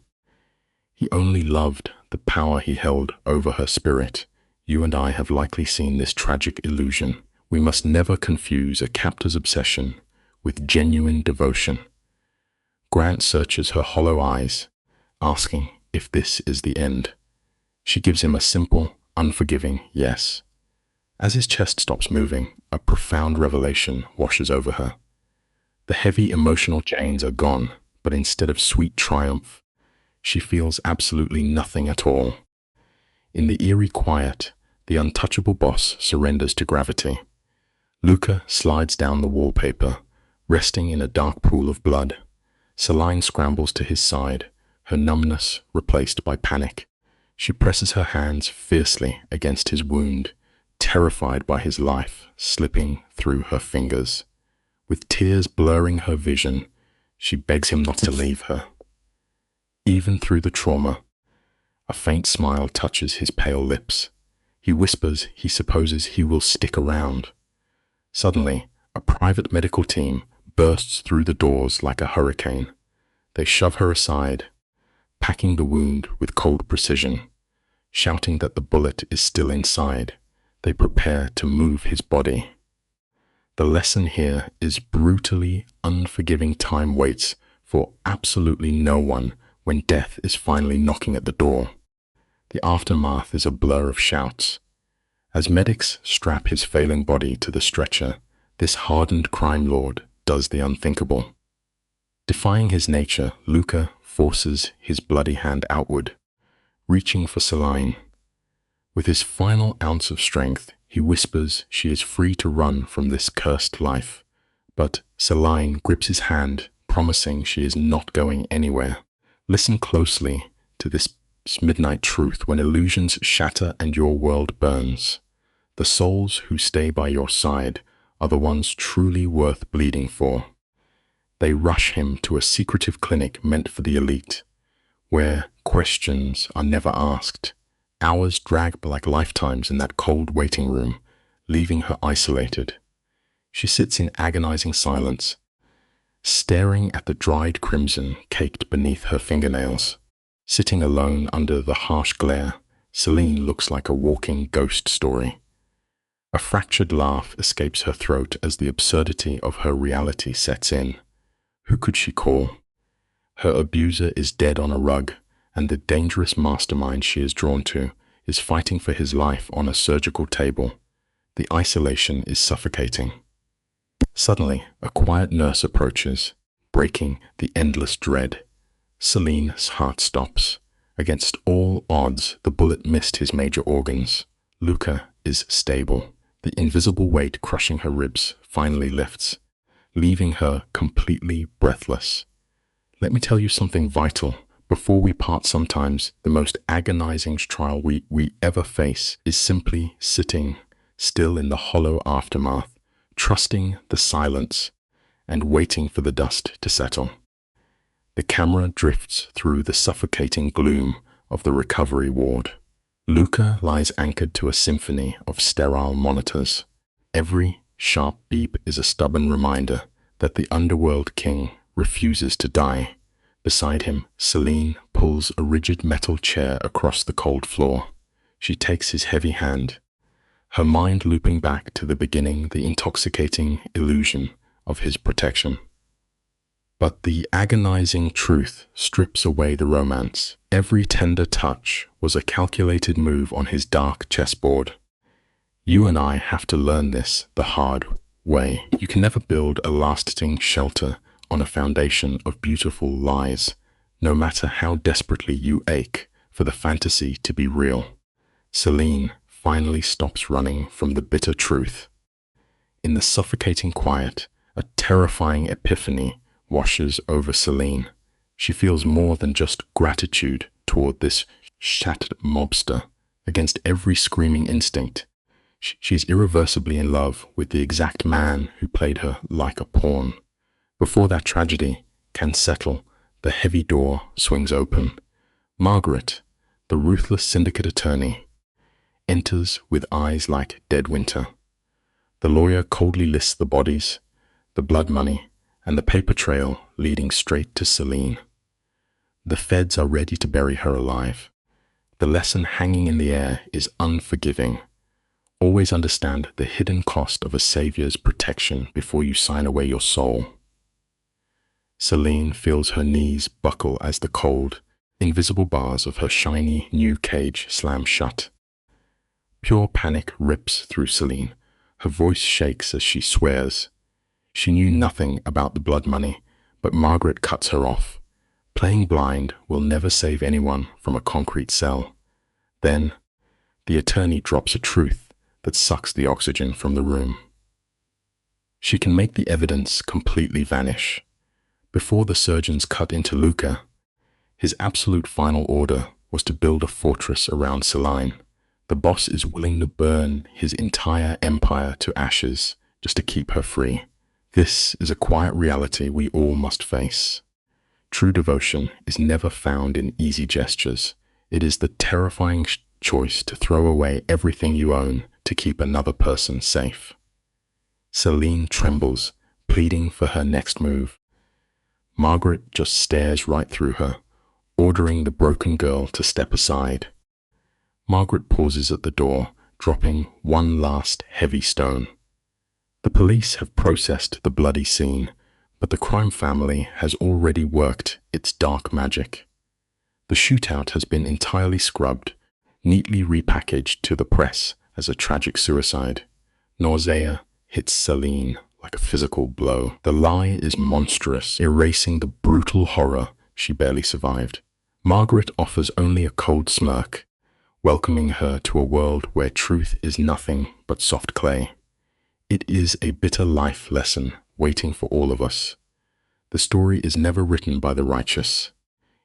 He only loved the power he held over her spirit. You and I have likely seen this tragic illusion. We must never confuse a captor's obsession with genuine devotion. Grant searches her hollow eyes, asking if this is the end. She gives him a simple, unforgiving yes. As his chest stops moving, a profound revelation washes over her. The heavy emotional chains are gone, but instead of sweet triumph, she feels absolutely nothing at all. In the eerie quiet, the untouchable boss surrenders to gravity. Luca slides down the wallpaper, resting in a dark pool of blood. Celine scrambles to his side, her numbness replaced by panic. She presses her hands fiercely against his wound, terrified by his life slipping through her fingers. With tears blurring her vision, she begs him not to leave her. Even through the trauma, a faint smile touches his pale lips. He whispers he supposes he will stick around. Suddenly, a private medical team bursts through the doors like a hurricane. They shove her aside, packing the wound with cold precision. Shouting that the bullet is still inside, they prepare to move his body. The lesson here is brutally unforgiving. Time waits for absolutely no one when death is finally knocking at the door. The aftermath is a blur of shouts. As medics strap his failing body to the stretcher, this hardened crime lord does the unthinkable. Defying his nature, Luca forces his bloody hand outward, reaching for Celine. With his final ounce of strength, he whispers she is free to run from this cursed life. But Celine grips his hand, promising she is not going anywhere. Listen closely to this midnight truth: when illusions shatter and your world burns, the souls who stay by your side are the ones truly worth bleeding for. They rush him to a secretive clinic meant for the elite, where questions are never asked. Hours drag like lifetimes in that cold waiting room, leaving her isolated. She sits in agonizing silence, staring at the dried crimson caked beneath her fingernails. Sitting alone under the harsh glare, Celine looks like a walking ghost story. A fractured laugh escapes her throat as the absurdity of her reality sets in. Who could she call? Her abuser is dead on a rug, and the dangerous mastermind she is drawn to is fighting for his life on a surgical table. The isolation is suffocating. Suddenly, a quiet nurse approaches, breaking the endless dread. Celine's heart stops. Against all odds, the bullet missed his major organs. Luca is stable. The invisible weight crushing her ribs finally lifts, leaving her completely breathless. Let me tell you something vital. Before we part, sometimes the most agonizing trial we ever face is simply sitting still in the hollow aftermath, trusting the silence and waiting for the dust to settle. The camera drifts through the suffocating gloom of the recovery ward. Luca lies anchored to a symphony of sterile monitors. Every sharp beep is a stubborn reminder that the underworld king refuses to die. Beside him, Celine pulls a rigid metal chair across the cold floor. She takes his heavy hand, her mind looping back to the beginning, the intoxicating illusion of his protection. But the agonizing truth strips away the romance. Every tender touch was a calculated move on his dark chessboard. You and I have to learn this the hard way. You can never build a lasting shelter on a foundation of beautiful lies, no matter how desperately you ache for the fantasy to be real. Celine finally stops running from the bitter truth. In the suffocating quiet, a terrifying epiphany washes over Celine. She feels more than just gratitude toward this shattered mobster. Against every screaming instinct, she's irreversibly in love with the exact man who played her like a pawn. Before that tragedy can settle, the heavy door swings open. Margaret, the ruthless syndicate attorney, enters with eyes like dead winter. The lawyer coldly lists the bodies, the blood money, and the paper trail leading straight to Celine. The feds are ready to bury her alive. The lesson hanging in the air is unforgiving. Always understand the hidden cost of a savior's protection before you sign away your soul. Celine feels her knees buckle as the cold, invisible bars of her shiny new cage slam shut. Pure panic rips through Celine. Her voice shakes as she swears. She knew nothing about the blood money, but Margaret cuts her off. Playing blind will never save anyone from a concrete cell. Then, the attorney drops a truth that sucks the oxygen from the room. She can make the evidence completely vanish. Before the surgeons cut into Luca, his absolute final order was to build a fortress around Celine. The boss is willing to burn his entire empire to ashes just to keep her free. This is a quiet reality we all must face. True devotion is never found in easy gestures. It is the terrifying choice to throw away everything you own to keep another person safe. Celine trembles, pleading for her next move. Margaret just stares right through her, ordering the broken girl to step aside. Margaret pauses at the door, dropping one last heavy stone. The police have processed the bloody scene, but the crime family has already worked its dark magic. The shootout has been entirely scrubbed, neatly repackaged to the press as a tragic suicide. Nausea hits Celine like a physical blow. The lie is monstrous, erasing the brutal horror she barely survived. Margaret offers only a cold smirk, welcoming her to a world where truth is nothing but soft clay. It is a bitter life lesson waiting for all of us. The story is never written by the righteous.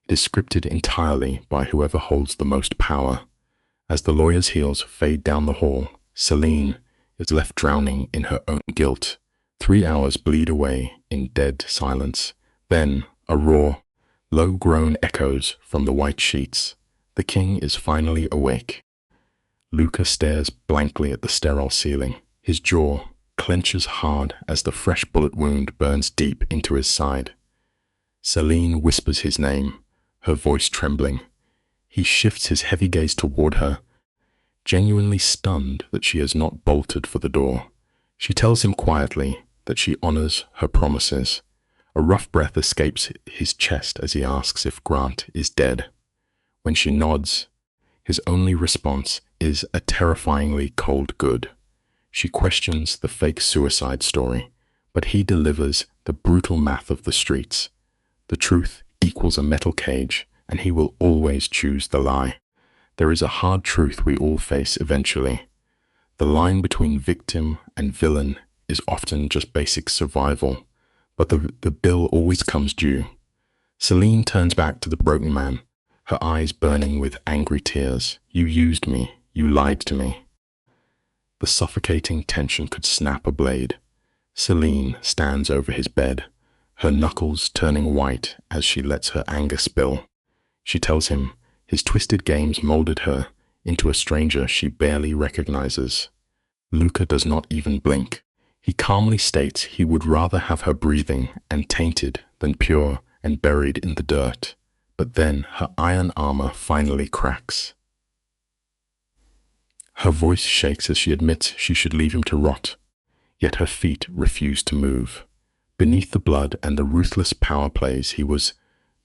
It is scripted entirely by whoever holds the most power. As the lawyer's heels fade down the hall, Celine is left drowning in her own guilt. 3 hours bleed away in dead silence. Then a roar, low groan echoes from the white sheets. The king is finally awake. Luca stares blankly at the sterile ceiling. His jaw clenches hard as the fresh bullet wound burns deep into his side. Celine whispers his name, her voice trembling. He shifts his heavy gaze toward her, genuinely stunned that she has not bolted for the door. She tells him quietly that she honors her promises. A rough breath escapes his chest as he asks if Grant is dead. When she nods, His only response is a terrifyingly cold good. She questions the fake suicide story, but he delivers the brutal math of the streets. The truth equals a metal cage, and he will always choose the lie. There is a hard truth we all face eventually. The line between victim and villain is often just basic survival, but the bill always comes due. Celine turns back to the broken man, her eyes burning with angry tears. You used me. You lied to me. The suffocating tension could snap a blade. Celine stands over his bed, her knuckles turning white as she lets her anger spill. She tells him his twisted games molded her into a stranger she barely recognizes. Luca does not even blink. He calmly states he would rather have her breathing and tainted than pure and buried in the dirt. But then her iron armor finally cracks. Her voice shakes as she admits she should leave him to rot, yet her feet refuse to move. Beneath the blood and the ruthless power plays, he was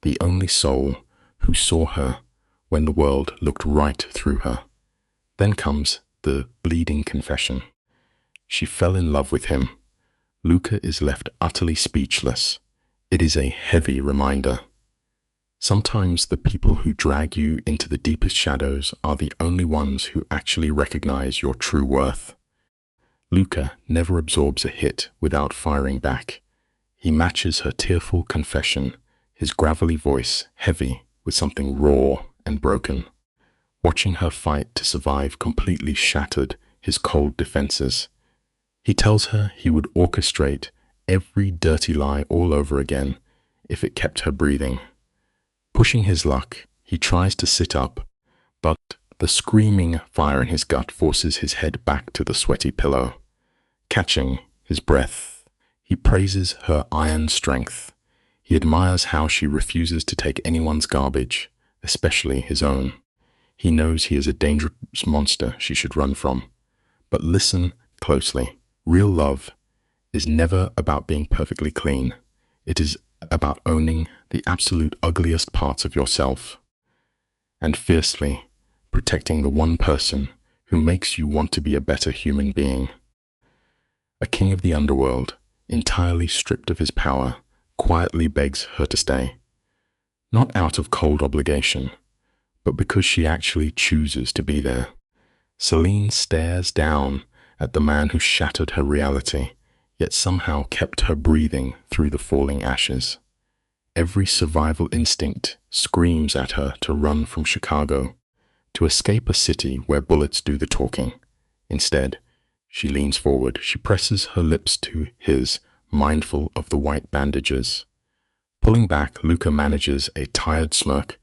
the only soul who saw her when the world looked right through her. Then comes the bleeding confession. She fell in love with him. Luca is left utterly speechless. It is a heavy reminder. Sometimes the people who drag you into the deepest shadows are the only ones who actually recognize your true worth. Luca never absorbs a hit without firing back. He matches her tearful confession, his gravelly voice heavy with something raw and broken. Watching her fight to survive completely shattered his cold defenses. He tells her he would orchestrate every dirty lie all over again if it kept her breathing. Pushing his luck, he tries to sit up, but the screaming fire in his gut forces his head back to the sweaty pillow. Catching his breath, he praises her iron strength. He admires how she refuses to take anyone's garbage, especially his own. He knows he is a dangerous monster she should run from. But listen closely. Real love is never about being perfectly clean. It is about owning the absolute ugliest parts of yourself and fiercely protecting the one person who makes you want to be a better human being. A king of the underworld, entirely stripped of his power, quietly begs her to stay. Not out of cold obligation, but because she actually chooses to be there. Celine stares down at the man who shattered her reality, yet somehow kept her breathing through the falling ashes. Every survival instinct screams at her to run from Chicago, to escape a city where bullets do the talking. Instead, she leans forward. She presses her lips to his, mindful of the white bandages. Pulling back, Luca manages a tired smirk,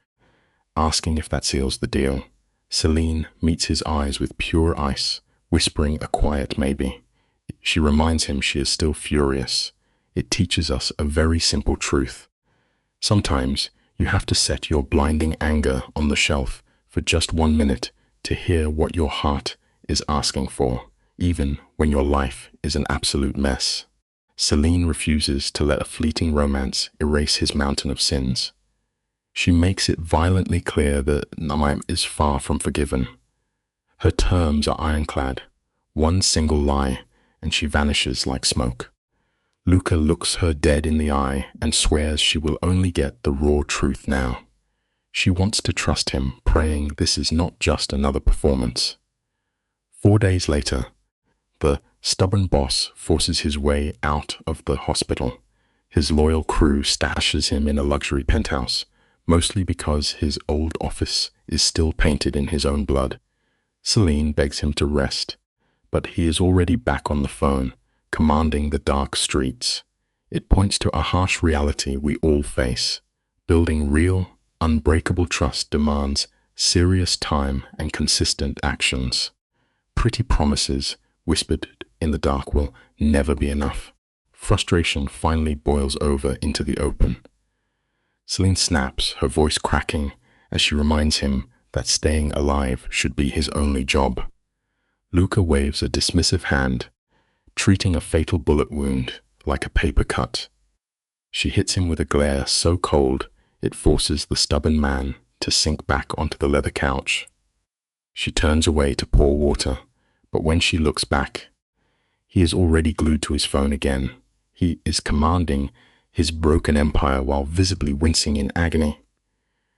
asking if that seals the deal. Celine meets his eyes with pure ice, whispering a quiet maybe. She reminds him she is still furious. It teaches us a very simple truth. Sometimes you have to set your blinding anger on the shelf for just 1 minute to hear what your heart is asking for, even when your life is an absolute mess. Celine refuses to let a fleeting romance erase his mountain of sins. She makes it violently clear that Naim is far from forgiven. Her terms are ironclad. One single lie, and she vanishes like smoke. Luca looks her dead in the eye and swears she will only get the raw truth now. She wants to trust him, praying this is not just another performance. 4 days later, the stubborn boss forces his way out of the hospital. His loyal crew stashes him in a luxury penthouse, mostly because his old office is still painted in his own blood. Celine begs him to rest, but he is already back on the phone, commanding the dark streets. It points to a harsh reality we all face. Building real, unbreakable trust demands serious time and consistent actions. Pretty promises, whispered in the dark, will never be enough. Frustration finally boils over into the open. Celine snaps, her voice cracking, as she reminds him that staying alive should be his only job. Luca waves a dismissive hand, treating a fatal bullet wound like a paper cut. She hits him with a glare so cold it forces the stubborn man to sink back onto the leather couch. She turns away to pour water, but when she looks back, he is already glued to his phone again. He is commanding his broken empire while visibly wincing in agony.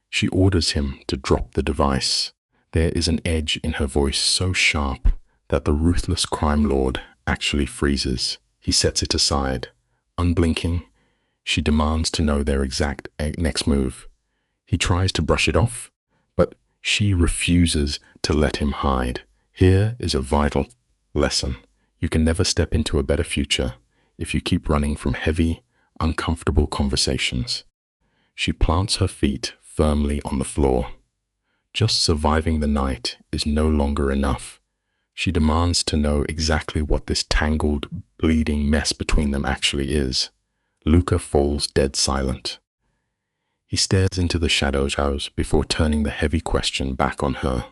She orders him to drop the device. There is an edge in her voice so sharp that the ruthless crime lord actually freezes. He sets it aside. Unblinking, she demands to know their exact next move. He tries to brush it off, but she refuses to let him hide. Here is a vital lesson. You can never step into a better future if you keep running from heavy, uncomfortable conversations. She plants her feet firmly on the floor. Just surviving the night is no longer enough. She demands to know exactly what this tangled, bleeding mess between them actually is. Luca falls dead silent. He stares into the shadows before turning the heavy question back on her.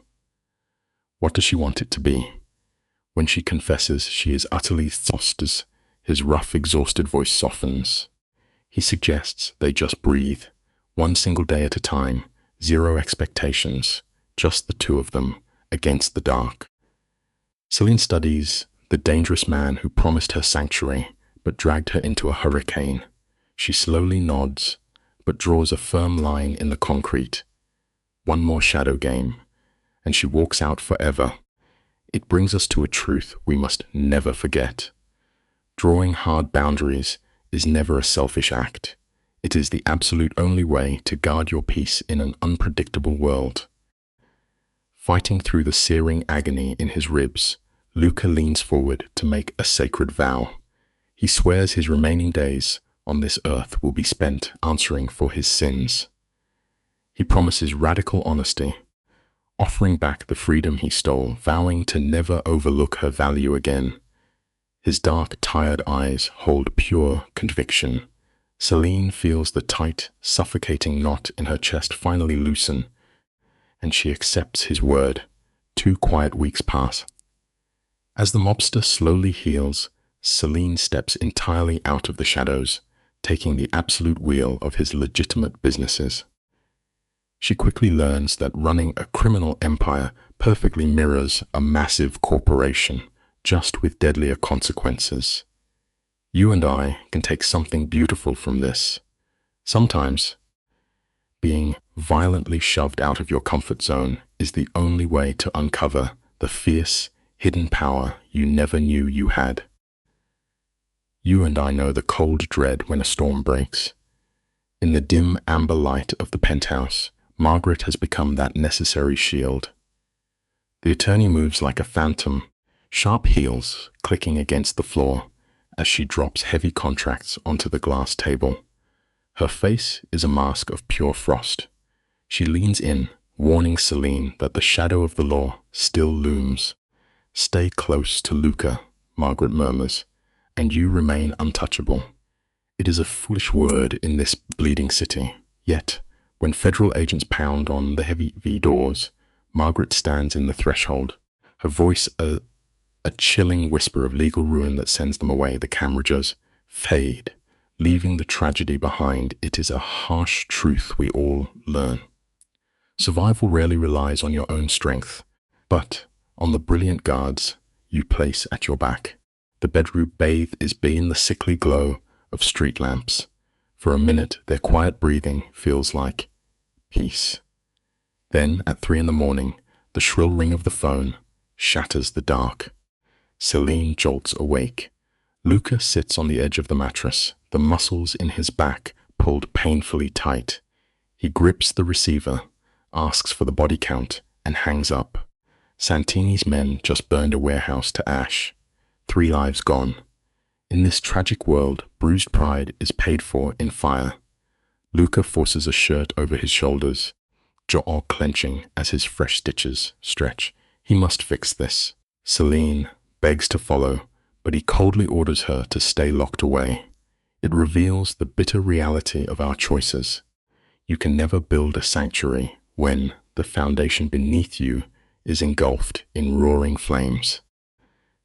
What does she want it to be? When she confesses she is utterly exhausted, his rough, exhausted voice softens. He suggests they just breathe, one single day at a time, zero expectations, just the two of them against the dark. Celine studies the dangerous man who promised her sanctuary but dragged her into a hurricane. She slowly nods, but draws a firm line in the concrete. One more shadow game, and she walks out forever. It brings us to a truth we must never forget. Drawing hard boundaries is never a selfish act. It is the absolute only way to guard your peace in an unpredictable world. Fighting through the searing agony in his ribs, Luca leans forward to make a sacred vow. He swears his remaining days on this earth will be spent answering for his sins. He promises radical honesty, offering back the freedom he stole, vowing to never overlook her value again. His dark, tired eyes hold pure conviction. Celine feels the tight, suffocating knot in her chest finally loosen, and she accepts his word. 2 quiet weeks pass. As the mobster slowly heals, Celine steps entirely out of the shadows, taking the absolute wheel of his legitimate businesses. She quickly learns that running a criminal empire perfectly mirrors a massive corporation, just with deadlier consequences. You and I can take something beautiful from this. Sometimes, being violently shoved out of your comfort zone is the only way to uncover the fierce, hidden power you never knew you had. You and I know the cold dread when a storm breaks. In the dim amber light of the penthouse, Margaret has become that necessary shield. The attorney moves like a phantom, sharp heels clicking against the floor as she drops heavy contracts onto the glass table. Her face is a mask of pure frost. She leans in, warning Celine that the shadow of the law still looms. "Stay close to Luca," Margaret murmurs, "and you remain untouchable." It is a foolish word in this bleeding city. Yet, when federal agents pound on the heavy doors, Margaret stands in the threshold, her voice a chilling whisper of legal ruin that sends them away. The camera just fade, leaving the tragedy behind. It is a harsh truth we all learn. Survival rarely relies on your own strength, but on the brilliant guards you place at your back. The bedroom bathed is in the sickly glow of street lamps. For a minute, their quiet breathing feels like peace. Then, at 3 a.m, the shrill ring of the phone shatters the dark. Celine jolts awake. Luca sits on the edge of the mattress, the muscles in his back pulled painfully tight. He grips the receiver, asks for the body count, and hangs up. Santini's men just burned a warehouse to ash. 3 lives gone. In this tragic world, bruised pride is paid for in fire. Luca forces a shirt over his shoulders, jaw clenching as his fresh stitches stretch. He must fix this. Celine begs to follow, but he coldly orders her to stay locked away. It reveals the bitter reality of our choices. You can never build a sanctuary when the foundation beneath you is engulfed in roaring flames.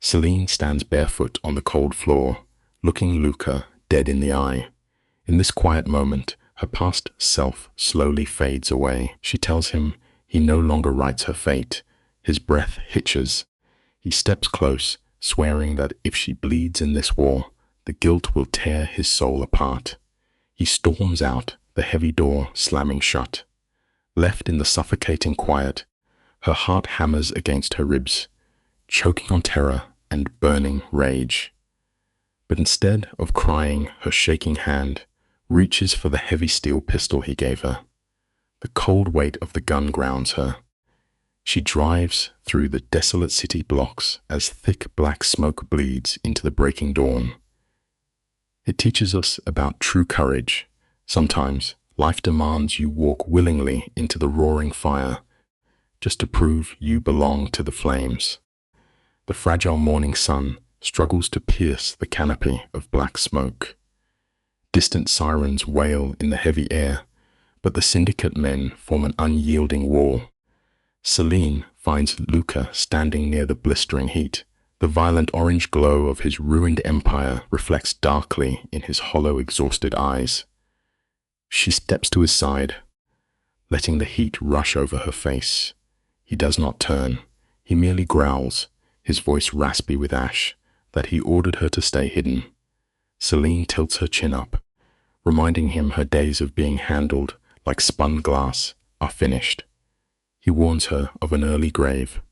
Celine stands barefoot on the cold floor, looking Luca dead in the eye. In this quiet moment, her past self slowly fades away. She tells him he no longer writes her fate. His breath hitches. He steps close, swearing that if she bleeds in this war, the guilt will tear his soul apart. He storms out, the heavy door slamming shut. Left in the suffocating quiet, her heart hammers against her ribs, choking on terror and burning rage. But instead of crying, her shaking hand reaches for the heavy steel pistol he gave her. The cold weight of the gun grounds her. She drives through the desolate city blocks as thick black smoke bleeds into the breaking dawn. It teaches us about true courage. Sometimes life demands you walk willingly into the roaring fire, just to prove you belong to the flames. The fragile morning sun struggles to pierce the canopy of black smoke. Distant sirens wail in the heavy air, but the syndicate men form an unyielding wall. Celine finds Luca standing near the blistering heat. The violent orange glow of his ruined empire reflects darkly in his hollow, exhausted eyes. She steps to his side, letting the heat rush over her face. He does not turn. He merely growls, his voice raspy with ash, that he ordered her to stay hidden. Celine tilts her chin up, reminding him her days of being handled like spun glass are finished. He warns her of an early grave.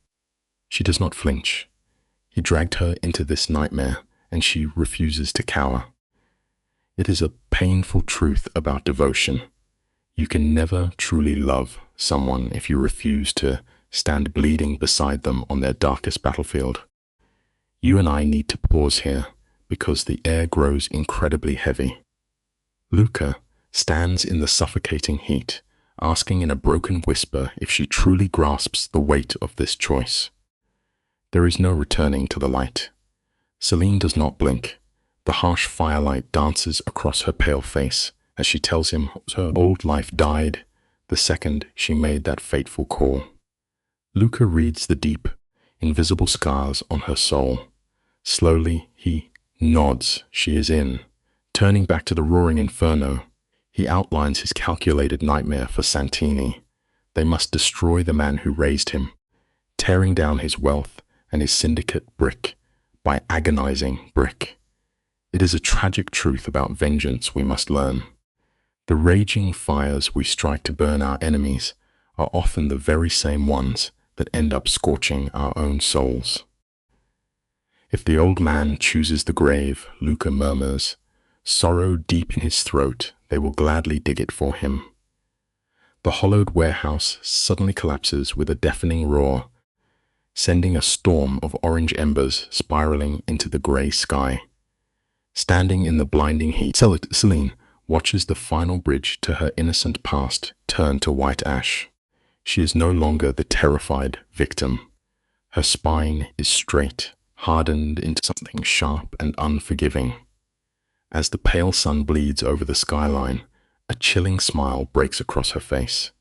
She does not flinch. He dragged her into this nightmare, and she refuses to cower. It is a painful truth about devotion. You can never truly love someone if you refuse to stand bleeding beside them on their darkest battlefield. You and I need to pause here, because the air grows incredibly heavy. Luca stands in the suffocating heat, asking in a broken whisper if she truly grasps the weight of this choice. There is no returning to the light. Celine does not blink. The harsh firelight dances across her pale face as she tells him her old life died the second she made that fateful call. Luca reads the deep, invisible scars on her soul. Slowly, he nods. She is in. Turning back to the roaring inferno, he outlines his calculated nightmare for Santini. They must destroy the man who raised him, tearing down his wealth and his syndicate brick by agonizing brick. It is a tragic truth about vengeance we must learn. The raging fires we strike to burn our enemies are often the very same ones that end up scorching our own souls. If the old man chooses the grave, Luca murmurs, sorrow deep in his throat, they will gladly dig it for him. The hollowed warehouse suddenly collapses with a deafening roar, sending a storm of orange embers spiraling into the gray sky. Standing in the blinding heat, Celine watches the final bridge to her innocent past turn to white ash. She is no longer the terrified victim. Her spine is straight, hardened into something sharp and unforgiving. As the pale sun bleeds over the skyline, a chilling smile breaks across her face.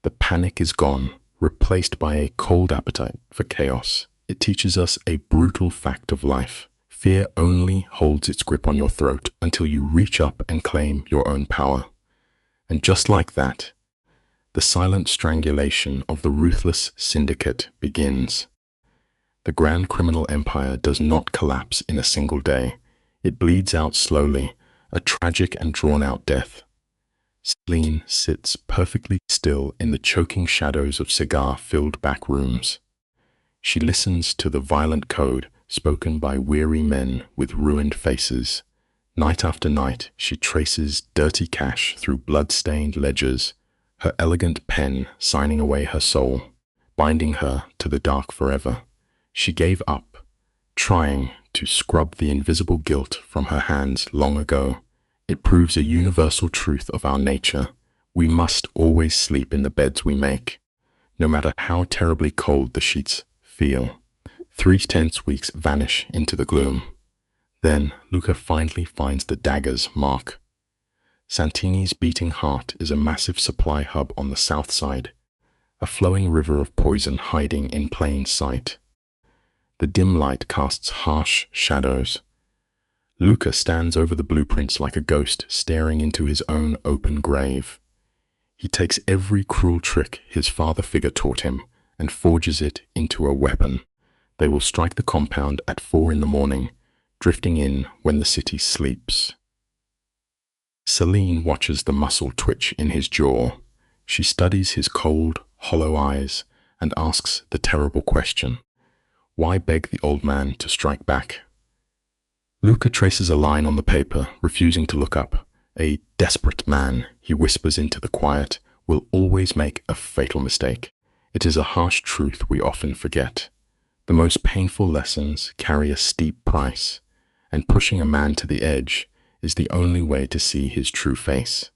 The panic is gone, replaced by a cold appetite for chaos. It teaches us a brutal fact of life. Fear only holds its grip on your throat until you reach up and claim your own power. And just like that, the silent strangulation of the ruthless syndicate begins. The grand criminal empire does not collapse in a single day. It bleeds out slowly, a tragic and drawn-out death. Celine sits perfectly still in the choking shadows of cigar-filled back rooms. She listens to the violent code spoken by weary men with ruined faces. Night after night, she traces dirty cash through blood-stained ledgers, her elegant pen signing away her soul, binding her to the dark forever. She gave up, trying to scrub the invisible guilt from her hands long ago. It proves a universal truth of our nature. We must always sleep in the beds we make, no matter how terribly cold the sheets feel. 3 tense weeks vanish into the gloom. Then Luca finally finds the dagger's mark. Santini's beating heart is a massive supply hub on the south side, a flowing river of poison hiding in plain sight. The dim light casts harsh shadows. Luca stands over the blueprints like a ghost staring into his own open grave. He takes every cruel trick his father figure taught him and forges it into a weapon. They will strike the compound at 4 in the morning, drifting in when the city sleeps. Celine watches the muscle twitch in his jaw. She studies his cold, hollow eyes and asks the terrible question: why beg the old man to strike back? Luca traces a line on the paper, refusing to look up. A desperate man, he whispers into the quiet, will always make a fatal mistake. It is a harsh truth we often forget. The most painful lessons carry a steep price, and pushing a man to the edge is the only way to see his true face.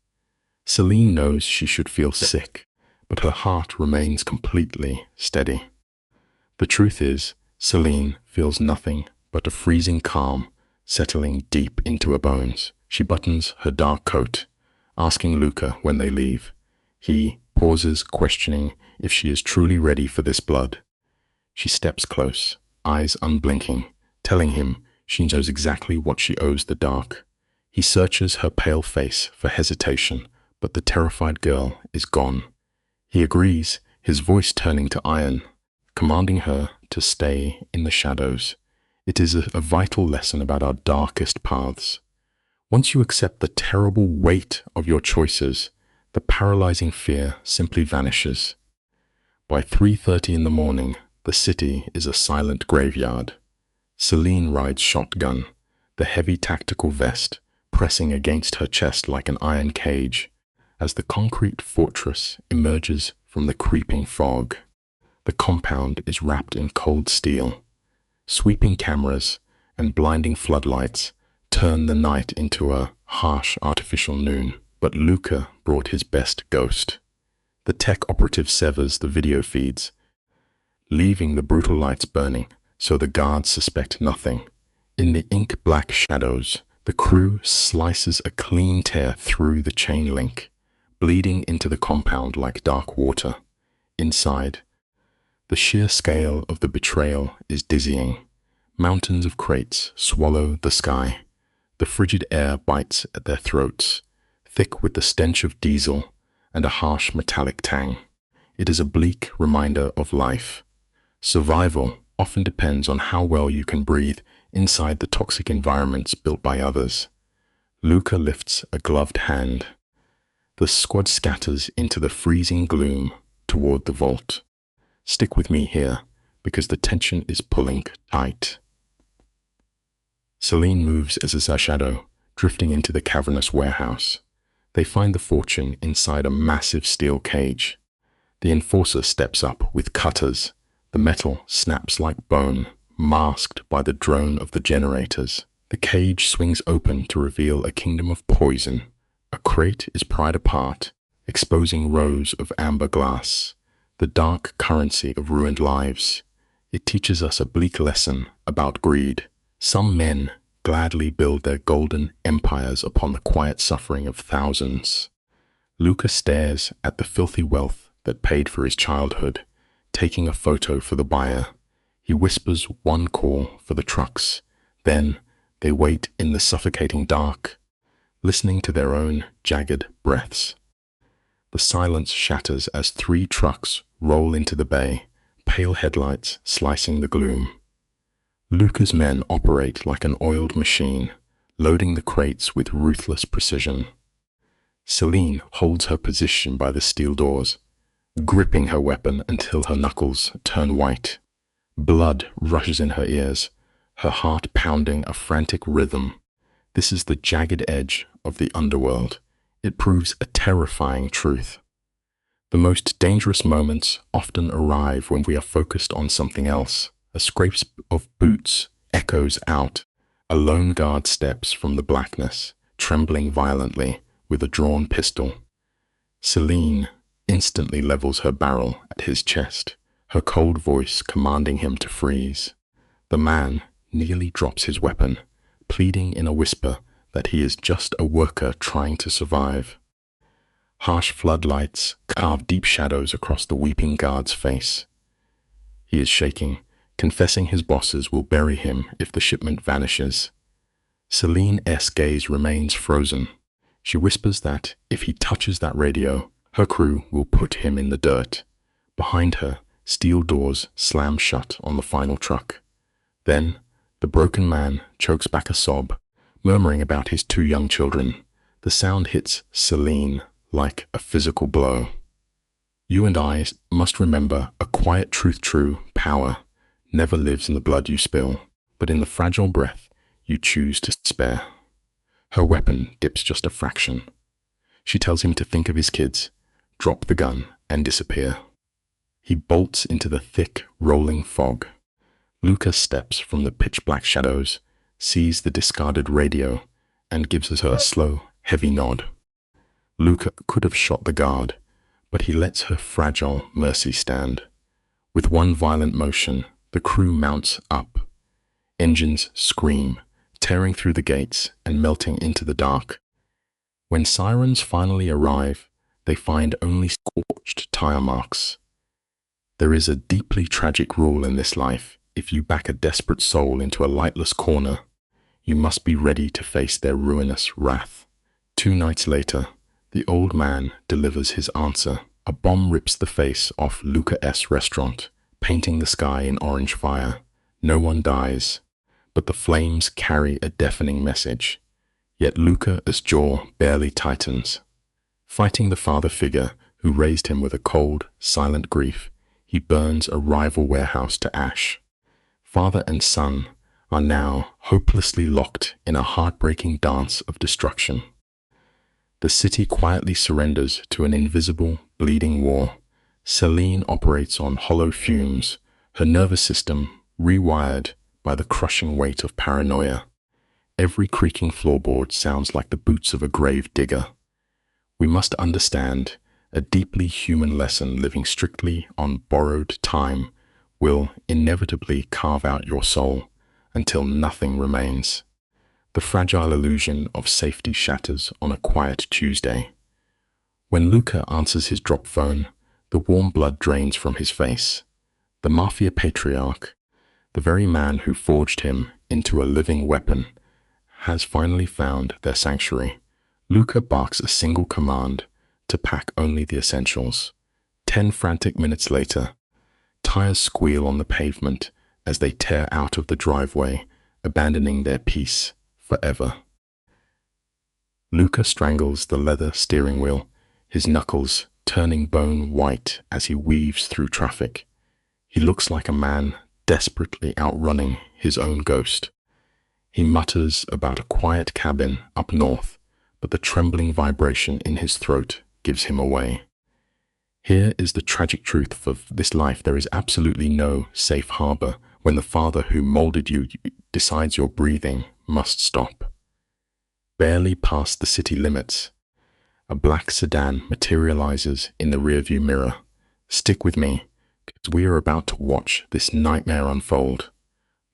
Celine knows she should feel sick, but her heart remains completely steady. The truth is, Celine feels nothing but a freezing calm settling deep into her bones. She buttons her dark coat, asking Luca when they leave. He pauses, questioning if she is truly ready for this blood. She steps close, eyes unblinking, telling him she knows exactly what she owes the dark. He searches her pale face for hesitation, but the terrified girl is gone. He agrees, his voice turning to iron, commanding her to stay in the shadows. It is a vital lesson about our darkest paths. Once you accept the terrible weight of your choices, the paralyzing fear simply vanishes. By 3:30 in the morning, the city is a silent graveyard. Celine rides shotgun, the heavy tactical vest pressing against her chest like an iron cage, as the concrete fortress emerges from the creeping fog. The compound is wrapped in cold steel. Sweeping cameras and blinding floodlights turn the night into a harsh artificial noon. But Luca brought his best ghost. The tech operative severs the video feeds, leaving the brutal lights burning so the guards suspect nothing. In the ink-black shadows, the crew slices a clean tear through the chain link, bleeding into the compound like dark water. Inside, the sheer scale of the betrayal is dizzying. Mountains of crates swallow the sky. The frigid air bites at their throats, thick with the stench of diesel and a harsh metallic tang. It is a bleak reminder of life. Survival often depends on how well you can breathe inside the toxic environments built by others. Luca lifts a gloved hand. The squad scatters into the freezing gloom toward the vault. Stick with me here, because the tension is pulling tight. Celine moves as a shadow, drifting into the cavernous warehouse. They find the fortune inside a massive steel cage. The enforcer steps up with cutters. The metal snaps like bone, masked by the drone of the generators. The cage swings open to reveal a kingdom of poison. A crate is pried apart, exposing rows of amber glass, the dark currency of ruined lives. It teaches us a bleak lesson about greed. Some men gladly build their golden empires upon the quiet suffering of thousands. Luca stares at the filthy wealth that paid for his childhood, taking a photo for the buyer. He whispers one call for the trucks. Then they wait in the suffocating dark, listening to their own jagged breaths. The silence shatters as 3 trucks roll into the bay, pale headlights slicing the gloom. Luca's men operate like an oiled machine, loading the crates with ruthless precision. Celine holds her position by the steel doors, gripping her weapon until her knuckles turn white. Blood rushes in her ears, her heart pounding a frantic rhythm. This is the jagged edge of the underworld. It proves a terrifying truth. The most dangerous moments often arrive when we are focused on something else. A scrape of boots echoes out. A lone guard steps from the blackness, trembling violently with a drawn pistol. Celine instantly levels her barrel at his chest, her cold voice commanding him to freeze. The man nearly drops his weapon, pleading in a whisper that he is just a worker trying to survive. Harsh floodlights carve deep shadows across the weeping guard's face. He is shaking, confessing his bosses will bury him if the shipment vanishes. Celine's gaze remains frozen. She whispers that if he touches that radio, her crew will put him in the dirt. Behind her, Steel doors slam shut on the final truck. Then, the broken man chokes back a sob, murmuring about his two young children. The sound hits Celine like a physical blow. You and I must remember a quiet truth: true power never lives in the blood you spill, but in the fragile breath you choose to spare. Her weapon dips just a fraction. She tells him to think of his kids, drop the gun, and disappear. He bolts into the thick, rolling fog. Luca steps from the pitch-black shadows, sees the discarded radio, and gives her a slow, heavy nod. Luca could have shot the guard, but he lets her fragile mercy stand. With one violent motion, the crew mounts up. Engines scream, tearing through the gates and melting into the dark. When sirens finally arrive, they find only scorched tire marks. There is a deeply tragic rule in this life: if you back a desperate soul into a lightless corner, you must be ready to face their ruinous wrath. 2 nights later, the old man delivers his answer. A bomb rips the face off Luca's restaurant, painting the sky in orange fire. No one dies, but the flames carry a deafening message. Yet Luca's jaw barely tightens. Fighting the father figure who raised him with a cold, silent grief, he burns a rival warehouse to ash. Father and son are now hopelessly locked in a heartbreaking dance of destruction. The city quietly surrenders to an invisible, bleeding war. Celine operates on hollow fumes, her nervous system rewired by the crushing weight of paranoia. Every creaking floorboard sounds like the boots of a grave digger. We must understand a deeply human lesson: living strictly on borrowed time will inevitably carve out your soul until nothing remains. The fragile illusion of safety shatters on a quiet Tuesday. When Luca answers his drop phone, the warm blood drains from his face. The Mafia patriarch, the very man who forged him into a living weapon, has finally found their sanctuary. Luca barks a single command: to pack only the essentials. 10 frantic minutes later, tires squeal on the pavement as they tear out of the driveway, abandoning their peace forever. Luca strangles the leather steering wheel, his knuckles turning bone white as he weaves through traffic. He looks like a man desperately outrunning his own ghost. He mutters about a quiet cabin up north, but the trembling vibration in his throat gives him away. Here is the tragic truth of this life: there is absolutely no safe harbor when the father who molded you decides your breathing must stop. Barely past the city limits, a black sedan materializes in the rearview mirror. Stick with me, because we are about to watch this nightmare unfold.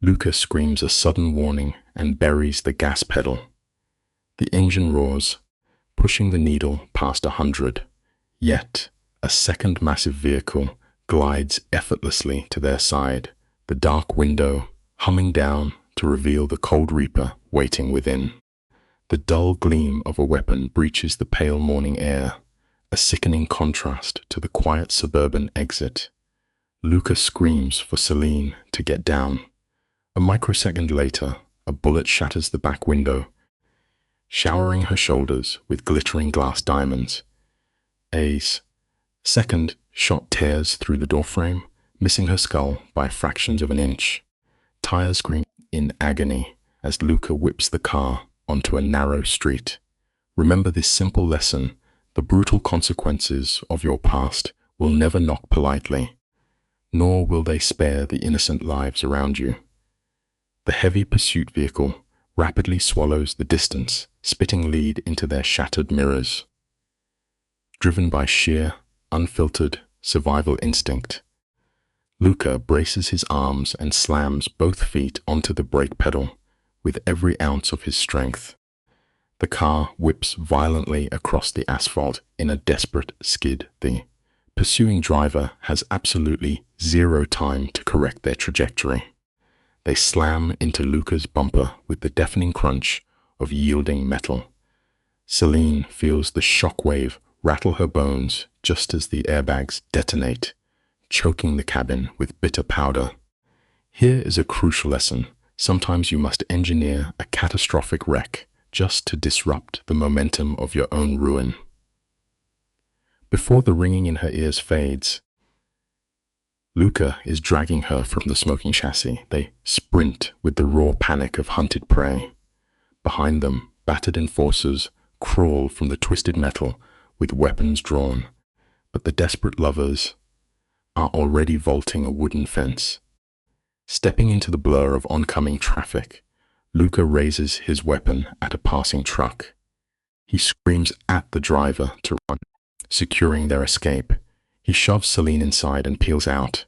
Luca screams a sudden warning and buries the gas pedal. The engine roars, pushing the needle past 100. Yet, a second massive vehicle glides effortlessly to their side, the dark window humming down to reveal the cold reaper waiting within. The dull gleam of a weapon breaches the pale morning air, a sickening contrast to the quiet suburban exit. Luca screams for Celine to get down. A microsecond later, a bullet shatters the back window, showering her shoulders with glittering glass diamonds. A second shot tears through the doorframe, missing her skull by fractions of an inch. Tires scream in agony as Luca whips the car onto a narrow street. Remember this simple lesson: the brutal consequences of your past will never knock politely, nor will they spare the innocent lives around you. The heavy pursuit vehicle rapidly swallows the distance, spitting lead into their shattered mirrors. Driven by sheer, unfiltered survival instinct, Luca braces his arms and slams both feet onto the brake pedal with every ounce of his strength. The car whips violently across the asphalt in a desperate skid. The pursuing driver has absolutely zero time to correct their trajectory. They slam into Luca's bumper with the deafening crunch of yielding metal. Celine feels the shock wave rattle her bones just as the airbags detonate, choking the cabin with bitter powder. Here is a crucial lesson. Sometimes you must engineer a catastrophic wreck just to disrupt the momentum of your own ruin. Before the ringing in her ears fades, Luca is dragging her from the smoking chassis. They sprint with the raw panic of hunted prey. Behind them, battered enforcers crawl from the twisted metal with weapons drawn, but the desperate lovers are already vaulting a wooden fence. Stepping into the blur of oncoming traffic, Luca raises his weapon at a passing truck. He screams at the driver to run, securing their escape. He shoves Celine inside and peels out,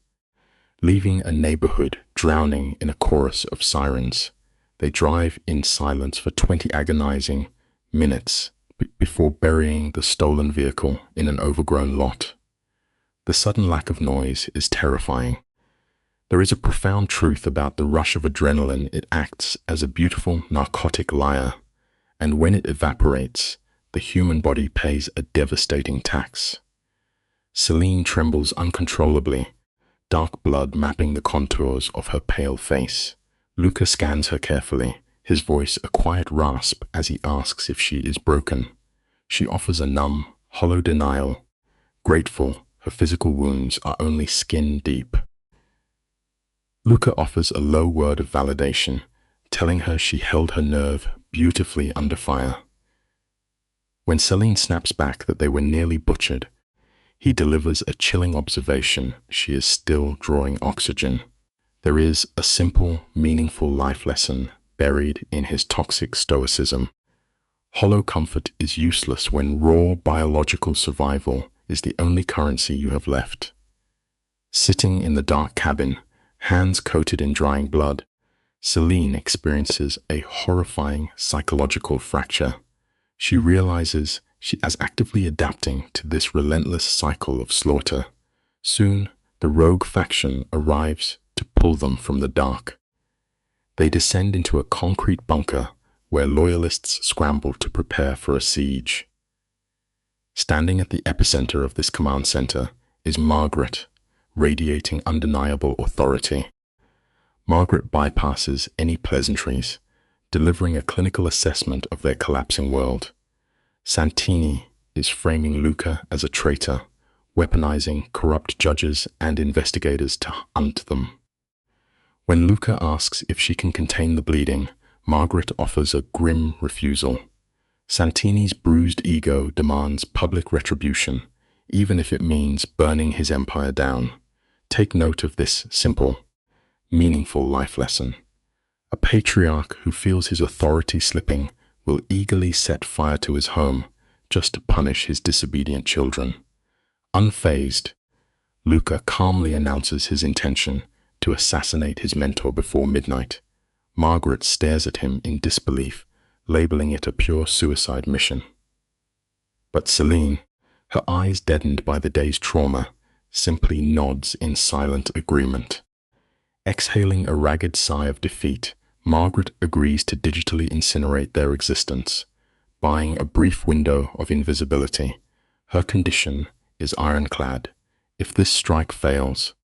leaving a neighborhood drowning in a chorus of sirens. They drive in silence for 20 agonizing minutes before burying the stolen vehicle in an overgrown lot. The sudden lack of noise is terrifying. There is a profound truth about the rush of adrenaline. It acts as a beautiful narcotic liar, and when it evaporates, the human body pays a devastating tax. Celine trembles uncontrollably, dark blood mapping the contours of her pale face. Luca scans her carefully, his voice a quiet rasp as he asks if she is broken. She offers a numb, hollow denial, grateful her physical wounds are only skin deep. Luca offers a low word of validation, telling her she held her nerve beautifully under fire. When Celine snaps back that they were nearly butchered, he delivers a chilling observation: she is still drawing oxygen. There is a simple, meaningful life lesson buried in his toxic stoicism. Hollow comfort is useless when raw biological survival is the only currency you have left. Sitting in the dark cabin, hands coated in drying blood, Celine experiences a horrifying psychological fracture. She realizes she is actively adapting to this relentless cycle of slaughter. Soon, the rogue faction arrives to pull them from the dark. They descend into a concrete bunker where loyalists scramble to prepare for a siege. Standing at the epicenter of this command center is Margaret, radiating undeniable authority. Margaret bypasses any pleasantries, delivering a clinical assessment of their collapsing world. Santini is framing Luca as a traitor, weaponizing corrupt judges and investigators to hunt them. When Luca asks if she can contain the bleeding, Margaret offers a grim refusal. Santini's bruised ego demands public retribution, even if it means burning his empire down. Take note of this simple, meaningful life lesson. A patriarch who feels his authority slipping will eagerly set fire to his home just to punish his disobedient children. Unfazed, Luca calmly announces his intention to assassinate his mentor before midnight. Margaret stares at him in disbelief, labeling it a pure suicide mission. But Celine, her eyes deadened by the day's trauma, simply nods in silent agreement. Exhaling a ragged sigh of defeat, Margaret agrees to digitally incinerate their existence, buying a brief window of invisibility. Her condition is ironclad. If this strike fails,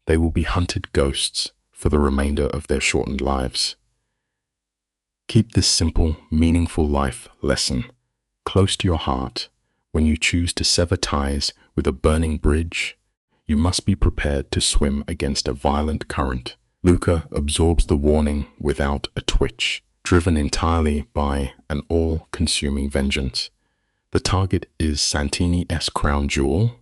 they will be hunted ghosts for the remainder of their shortened lives. Keep this simple, meaningful life lesson close to your heart. When you choose to sever ties with a burning bridge, you must be prepared to swim against a violent current. Luca absorbs the warning without a twitch, driven entirely by an all-consuming vengeance. The target is Santini's crown jewel,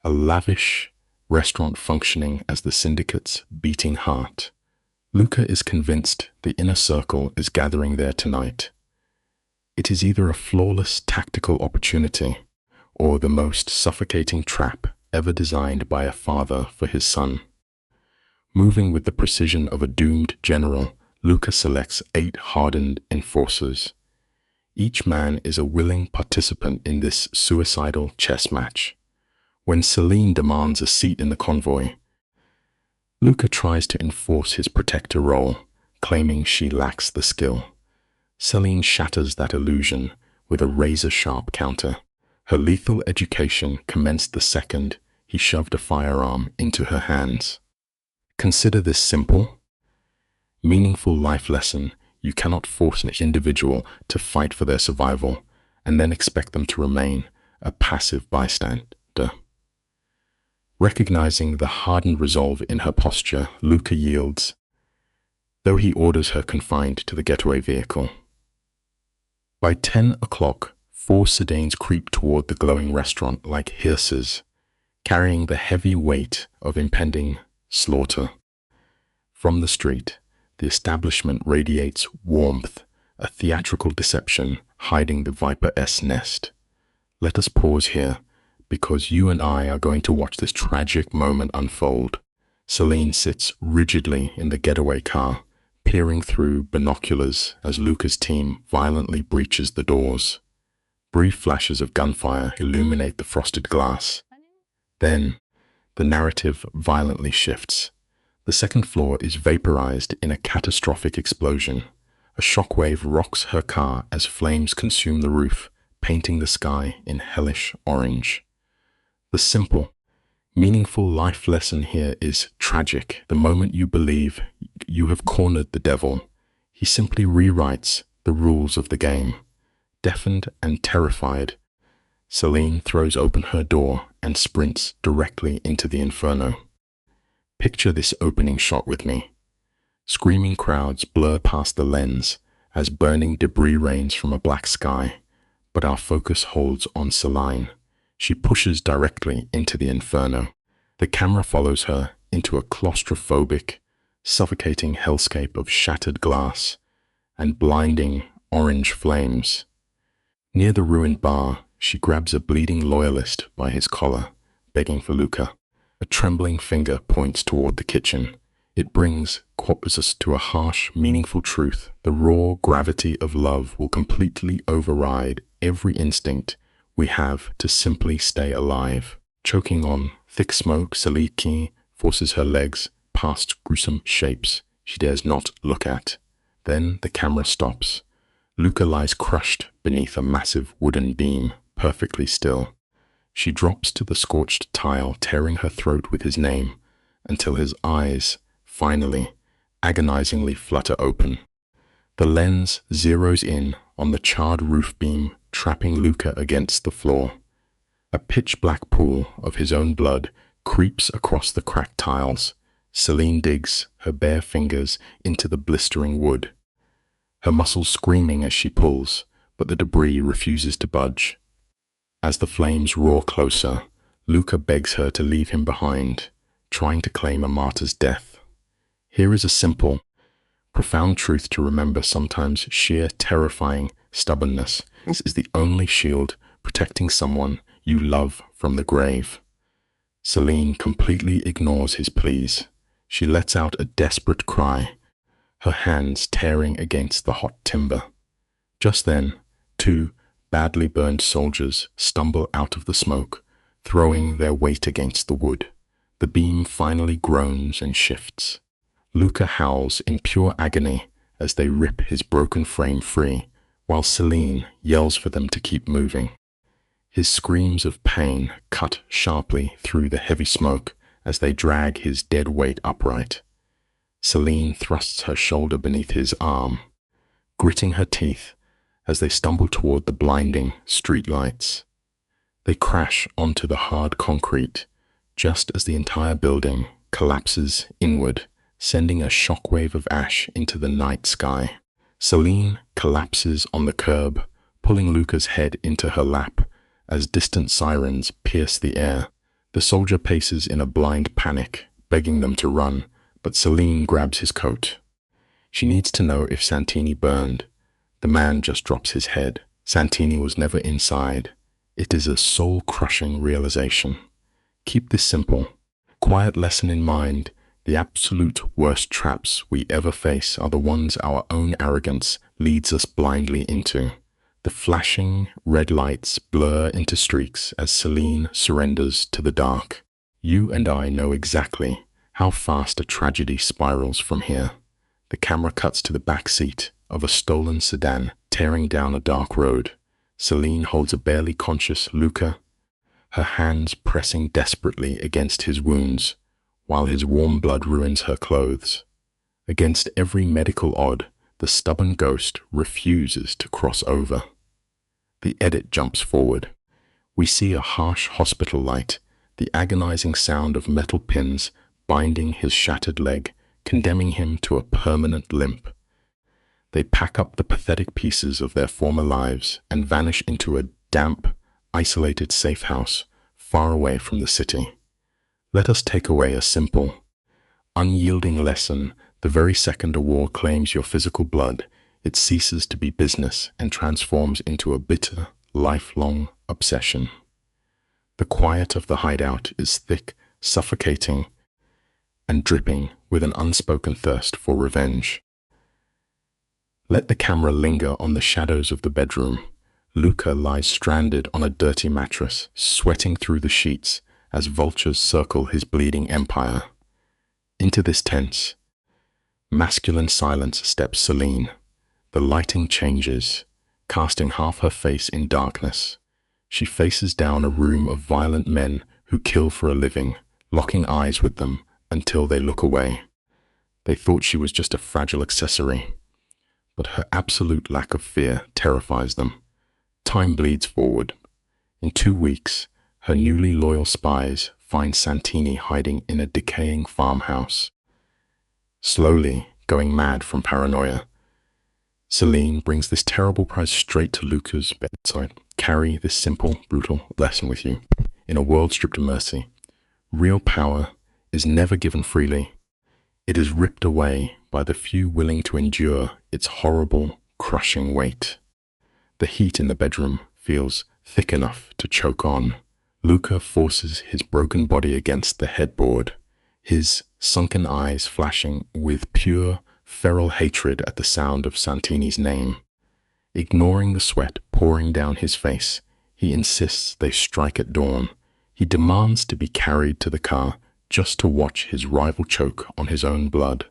a lavish restaurant functioning as the syndicate's beating heart. Luca is convinced the inner circle is gathering there tonight. It is either a flawless tactical opportunity or the most suffocating trap ever designed by a father for his son. Moving with the precision of a doomed general, Luca selects 8 hardened enforcers. Each man is a willing participant in this suicidal chess match. When Celine demands a seat in the convoy, Luca tries to enforce his protector role, claiming she lacks the skill. Celine shatters that illusion with a razor-sharp counter. Her lethal education commenced the second he shoved a firearm into her hands. Consider this simple, meaningful life lesson. You cannot force an individual to fight for their survival and then expect them to remain a passive bystander. Recognizing the hardened resolve in her posture, Luca yields, though he orders her confined to the getaway vehicle. By 10 o'clock, 4 sedans creep toward the glowing restaurant like hearses, carrying the heavy weight of impending slaughter. From the street, the establishment radiates warmth, a theatrical deception hiding the viper's nest. Let us pause here, because you and I are going to watch this tragic moment unfold. Celine sits rigidly in the getaway car, peering through binoculars as Luca's team violently breaches the doors. Brief flashes of gunfire illuminate the frosted glass. Then, the narrative violently shifts. The second floor is vaporized in a catastrophic explosion. A shockwave rocks her car as flames consume the roof, painting the sky in hellish orange. The simple, meaningful life lesson here is tragic. The moment you believe you have cornered the devil, he simply rewrites the rules of the game. Deafened and terrified, Celine throws open her door and sprints directly into the inferno. Picture this opening shot with me. Screaming crowds blur past the lens as burning debris rains from a black sky, but our focus holds on Celine. She pushes directly into the inferno. The camera follows her into a claustrophobic, suffocating hellscape of shattered glass and blinding orange flames. Near the ruined bar, she grabs a bleeding loyalist by his collar, begging for Luca. A trembling finger points toward the kitchen. It brings us to a harsh, meaningful truth. The raw gravity of love will completely override every instinct we have to simply stay alive. Choking on thick smoke, Celine forces her legs past gruesome shapes she dares not look at. Then the camera stops. Luca lies crushed beneath a massive wooden beam, perfectly still. She drops to the scorched tile, tearing her throat with his name, until his eyes, finally, agonizingly flutter open. The lens zeroes in on the charred roof beam, trapping Luca against the floor. A pitch-black pool of his own blood creeps across the cracked tiles. Celine digs her bare fingers into the blistering wood, her muscles screaming as she pulls, but the debris refuses to budge. As the flames roar closer, Luca begs her to leave him behind, trying to claim a martyr's death. Here is a simple, profound truth to remember. Sometimes sheer, terrifying stubbornness is the only shield protecting someone you love from the grave. Celine completely ignores his pleas. She lets out a desperate cry, her hands tearing against the hot timber. Just then, 2 badly burned soldiers stumble out of the smoke, throwing their weight against the wood. The beam finally groans and shifts. Luca howls in pure agony as they rip his broken frame free, while Celine yells for them to keep moving. His screams of pain cut sharply through the heavy smoke as they drag his dead weight upright. Celine thrusts her shoulder beneath his arm, gritting her teeth as they stumble toward the blinding streetlights. They crash onto the hard concrete just as the entire building collapses inward, sending a shockwave of ash into the night sky. Celine collapses on the curb, pulling Luca's head into her lap as distant sirens pierce the air. The soldier paces in a blind panic, begging them to run, but Celine grabs his coat. She needs to know if Santini burned. The man just drops his head. Santini was never inside. It is a soul-crushing realization. Keep this simple, quiet lesson in mind. The absolute worst traps we ever face are the ones our own arrogance leads us blindly into. The flashing red lights blur into streaks as Celine surrenders to the dark. You and I know exactly how fast a tragedy spirals from here. The camera cuts to the back seat of a stolen sedan tearing down a dark road. Celine holds a barely conscious Luca, her hands pressing desperately against his wounds, while his warm blood ruins her clothes. Against every medical odd, the stubborn ghost refuses to cross over. The edit jumps forward. We see a harsh hospital light, the agonizing sound of metal pins binding his shattered leg, condemning him to a permanent limp. They pack up the pathetic pieces of their former lives and vanish into a damp, isolated safe house far away from the city. Let us take away a simple, unyielding lesson. The very second a war claims your physical blood, it ceases to be business and transforms into a bitter, lifelong obsession. The quiet of the hideout is thick, suffocating, and dripping with an unspoken thirst for revenge. Let the camera linger on the shadows of the bedroom. Luca lies stranded on a dirty mattress, sweating through the sheets as vultures circle his bleeding empire. Into this tense, masculine silence steps Celine. The lighting changes, casting half her face in darkness. She faces down a room of violent men who kill for a living, locking eyes with them until they look away. They thought she was just a fragile accessory, but her absolute lack of fear terrifies them. Time bleeds forward. In 2 weeks, her newly loyal spies find Santini hiding in a decaying farmhouse. Slowly, going mad from paranoia, Celine brings this terrible prize straight to Luca's bedside. Carry this simple, brutal lesson with you. In a world stripped of mercy, real power is never given freely. It is ripped away by the few willing to endure its horrible, crushing weight. The heat in the bedroom feels thick enough to choke on. Luca forces his broken body against the headboard, his sunken eyes flashing with pure, feral hatred at the sound of Santini's name. Ignoring the sweat pouring down his face, he insists they strike at dawn. He demands to be carried to the car just to watch his rival choke on his own blood.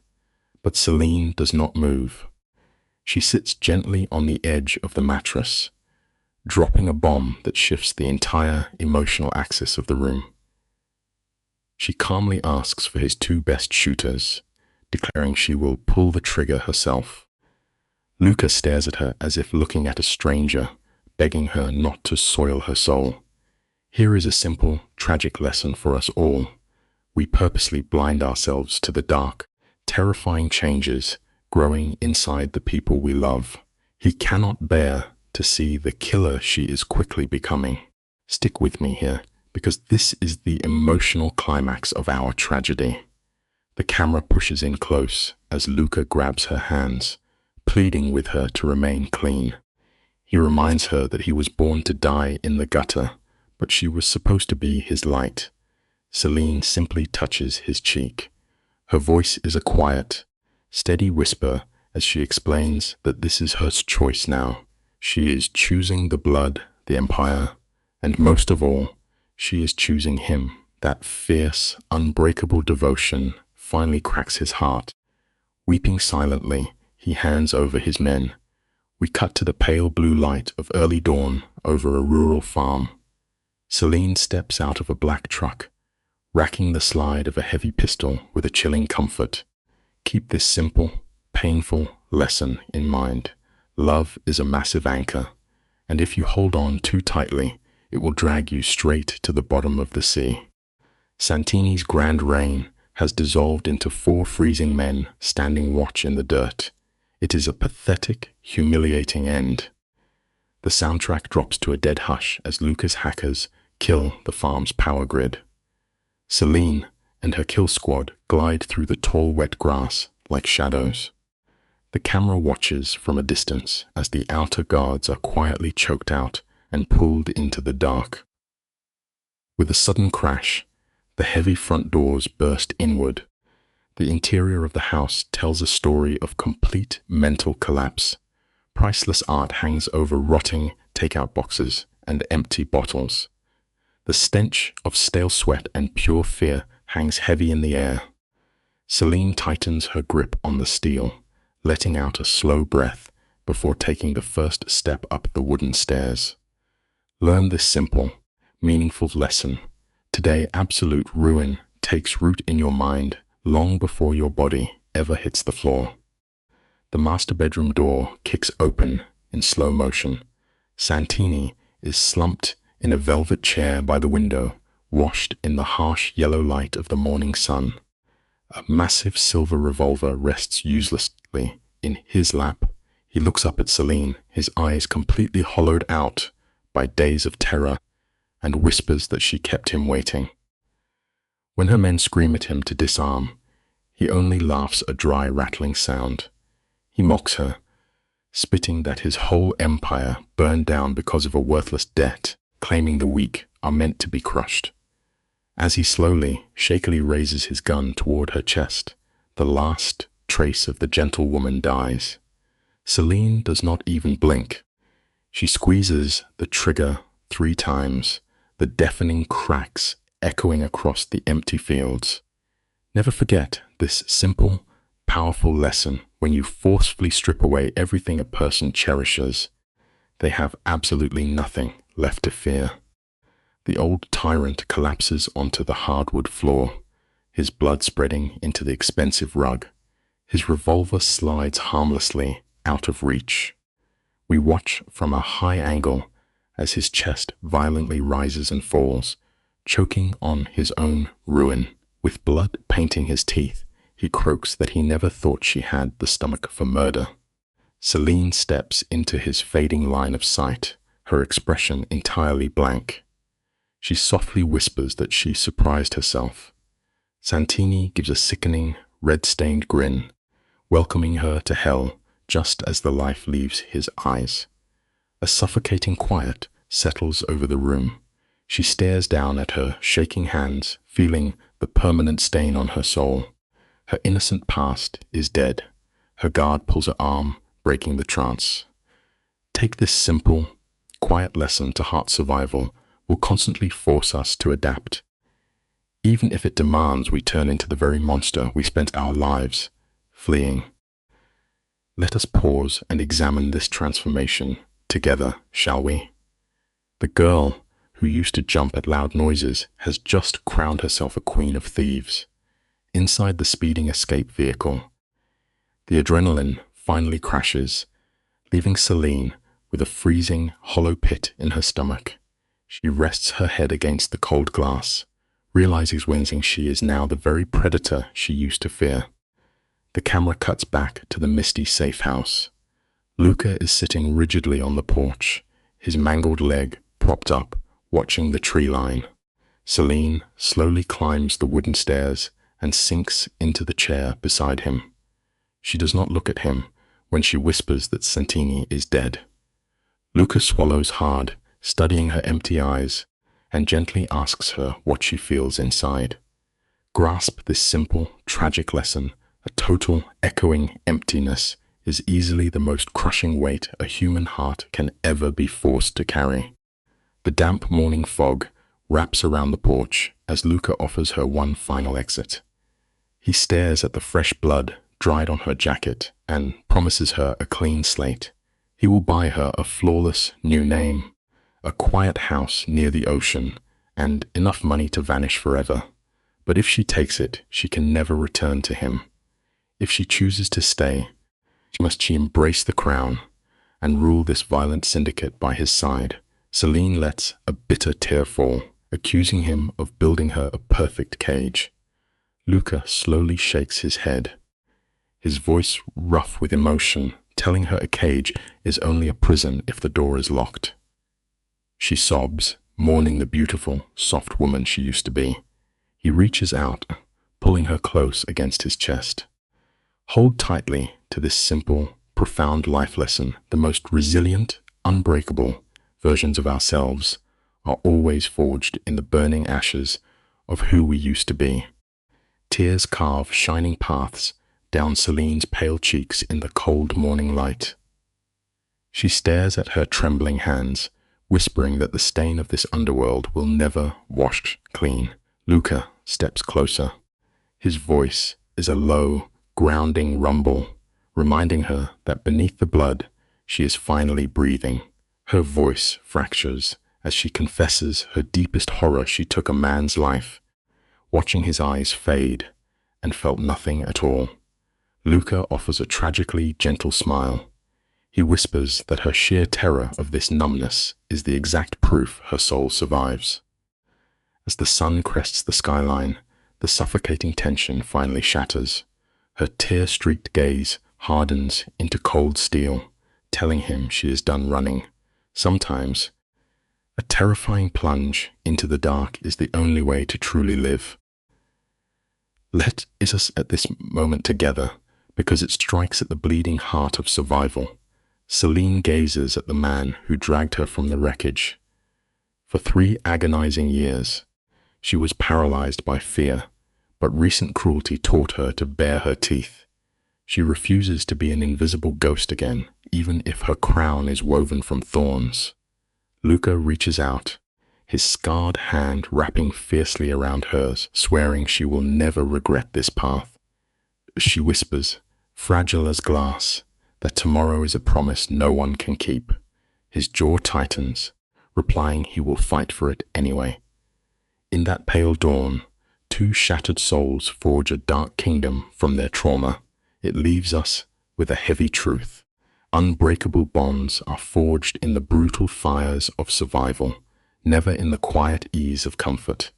But Celine does not move. She sits gently on the edge of the mattress, dropping a bomb that shifts the entire emotional axis of the room. She calmly asks for his 2 best shooters, declaring she will pull the trigger herself. Luca stares at her as if looking at a stranger, begging her not to soil her soul. Here is a simple, tragic lesson for us all. We purposely blind ourselves to the dark, terrifying changes growing inside the people we love. He cannot bear to see the killer she is quickly becoming. Stick with me here, because this is the emotional climax of our tragedy. The camera pushes in close as Luca grabs her hands, pleading with her to remain clean. He reminds her that he was born to die in the gutter, but she was supposed to be his light. Celine simply touches his cheek. Her voice is a quiet, steady whisper as she explains that this is her choice now. She is choosing the blood, the empire, and most of all, she is choosing him. That fierce, unbreakable devotion finally cracks his heart. Weeping silently, he hands over his men. We cut to the pale blue light of early dawn over a rural farm. Celine steps out of a black truck, racking the slide of a heavy pistol with a chilling comfort. Keep this simple, painful lesson in mind. Love is a massive anchor, and if you hold on too tightly, it will drag you straight to the bottom of the sea. Santini's grand reign has dissolved into 4 freezing men standing watch in the dirt. It is a pathetic, humiliating end. The soundtrack drops to a dead hush as Luca's hackers kill the farm's power grid. Celine and her kill squad glide through the tall, wet grass like shadows. The camera watches from a distance as the outer guards are quietly choked out and pulled into the dark. With a sudden crash, the heavy front doors burst inward. The interior of the house tells a story of complete mental collapse. Priceless art hangs over rotting takeout boxes and empty bottles. The stench of stale sweat and pure fear hangs heavy in the air. Celine tightens her grip on the steel, letting out a slow breath before taking the first step up the wooden stairs. Learn this simple. meaningful lesson. Today, absolute ruin takes root in your mind long before your body ever hits the floor. The master bedroom door kicks open in slow motion. Santini is slumped in a velvet chair by the window, washed in the harsh yellow light of the morning sun. A massive silver revolver rests uselessly in his lap. He looks up at Celine, his eyes completely hollowed out by days of terror, and whispers that she kept him waiting. When her men scream at him to disarm, he only laughs a dry, rattling sound. He mocks her, spitting that his whole empire burned down because of a worthless debt, claiming the weak are meant to be crushed. As he slowly, shakily raises his gun toward her chest, the last trace of the gentlewoman dies. Celine does not even blink. She squeezes the trigger 3 times, the deafening cracks echoing across the empty fields. Never forget this simple, powerful lesson. When you forcefully strip away everything a person cherishes, they have absolutely nothing left to fear. The old tyrant collapses onto the hardwood floor, his blood spreading into the expensive rug. His revolver slides harmlessly out of reach. We watch from a high angle as his chest violently rises and falls, choking on his own ruin. With blood painting his teeth, he croaks that he never thought she had the stomach for murder. Celine steps into his fading line of sight, her expression entirely blank. She softly whispers that she surprised herself. Santini gives a sickening, red-stained grin, welcoming her to hell just as the life leaves his eyes. A suffocating quiet settles over the room. She stares down at her shaking hands, feeling the permanent stain on her soul. Her innocent past is dead. Her guard pulls her arm, breaking the trance. Take this simple, quiet lesson to heart. Survival will constantly force us to adapt, even if it demands we turn into the very monster we spent our lives fleeing. Let us pause and examine this transformation together, shall we? The girl who used to jump at loud noises has just crowned herself a queen of thieves. Inside the speeding escape vehicle, the adrenaline finally crashes, leaving Celine with a freezing, hollow pit in her stomach. She rests her head against the cold glass, realizing she is now the very predator she used to fear. The camera cuts back to the misty safe house. Luca is sitting rigidly on the porch, his mangled leg propped up, watching the tree line. Celine slowly climbs the wooden stairs and sinks into the chair beside him. She does not look at him when she whispers that Santini is dead. Luca swallows hard, studying her empty eyes, and gently asks her what she feels inside. Grasp this simple, tragic lesson. A total, echoing emptiness is easily the most crushing weight a human heart can ever be forced to carry. The damp morning fog wraps around the porch as Luca offers her one final exit. He stares at the fresh blood dried on her jacket and promises her a clean slate. He will buy her a flawless new name, a quiet house near the ocean, and enough money to vanish forever. But if she takes it, she can never return to him. If she chooses to stay, must she embrace the crown and rule this violent syndicate by his side. Celine lets a bitter tear fall, accusing him of building her a perfect cage. Luca slowly shakes his head, his voice rough with emotion, telling her a cage is only a prison if the door is locked. She sobs, mourning the beautiful, soft woman she used to be. He reaches out, pulling her close against his chest. Hold tightly to this simple, profound life lesson. The most resilient, unbreakable versions of ourselves are always forged in the burning ashes of who we used to be. Tears carve shining paths down Celine's pale cheeks in the cold morning light. She stares at her trembling hands, whispering that the stain of this underworld will never wash clean. Luca steps closer. His voice is a low, grounding rumble, reminding her that beneath the blood, she is finally breathing. Her voice fractures as she confesses her deepest horror. She took a man's life, watching his eyes fade, and felt nothing at all. Luca offers a tragically gentle smile. He whispers that her sheer terror of this numbness is the exact proof her soul survives. As the sun crests the skyline, the suffocating tension finally shatters. Her tear-streaked gaze hardens into cold steel, telling him she is done running. Sometimes, a terrifying plunge into the dark is the only way to truly live. Let us at this moment together, because it strikes at the bleeding heart of survival. Celine gazes at the man who dragged her from the wreckage. For 3 agonizing years, she was paralyzed by fear, but recent cruelty taught her to bare her teeth. She refuses to be an invisible ghost again, even if her crown is woven from thorns. Luca reaches out, his scarred hand wrapping fiercely around hers, swearing she will never regret this path. She whispers, fragile as glass, that tomorrow is a promise no one can keep. His jaw tightens, replying he will fight for it anyway. In that pale dawn, 2 shattered souls forge a dark kingdom from their trauma. It leaves us with a heavy truth. Unbreakable bonds are forged in the brutal fires of survival, never in the quiet ease of comfort.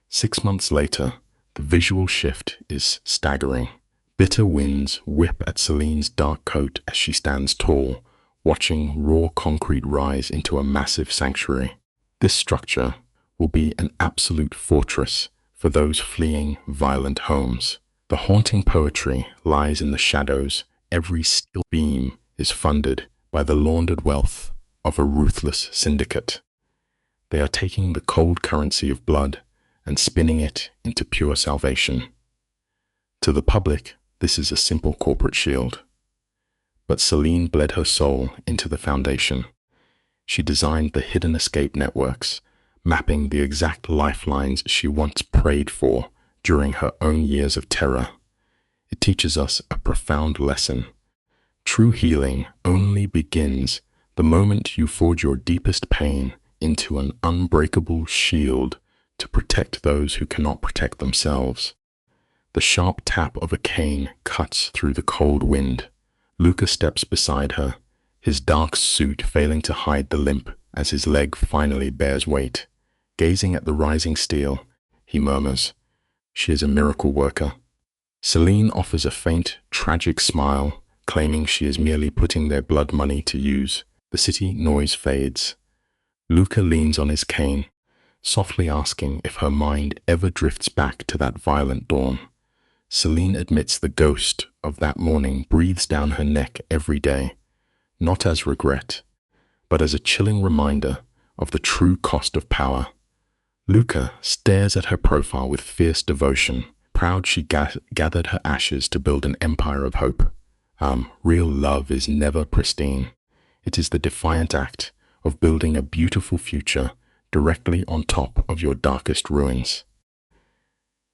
6 months later, the visual shift is staggering. Bitter winds whip at Celine's dark coat as she stands tall, watching raw concrete rise into a massive sanctuary. This structure will be an absolute fortress for those fleeing violent homes. The haunting poetry lies in the shadows. Every steel beam is funded by the laundered wealth of a ruthless syndicate. They are taking the cold currency of blood and spinning it into pure salvation. To the public, this is a simple corporate shield. But Celine bled her soul into the foundation. She designed the hidden escape networks, mapping the exact lifelines she once prayed for during her own years of terror. It teaches us a profound lesson. True healing only begins the moment you forge your deepest pain into an unbreakable shield to protect those who cannot protect themselves. The sharp tap of a cane cuts through the cold wind. Luca steps beside her, his dark suit failing to hide the limp as his leg finally bears weight. Gazing at the rising steel, he murmurs, "She is a miracle worker." Celine offers a faint, tragic smile, claiming she is merely putting their blood money to use. The city noise fades. Luca leans on his cane, softly asking if her mind ever drifts back to that violent dawn. Celine admits the ghost of that morning breathes down her neck every day, not as regret, but as a chilling reminder of the true cost of power. Luca stares at her profile with fierce devotion, proud she gathered her ashes to build an empire of hope. Real love is never pristine. It is the defiant act of building a beautiful future directly on top of your darkest ruins.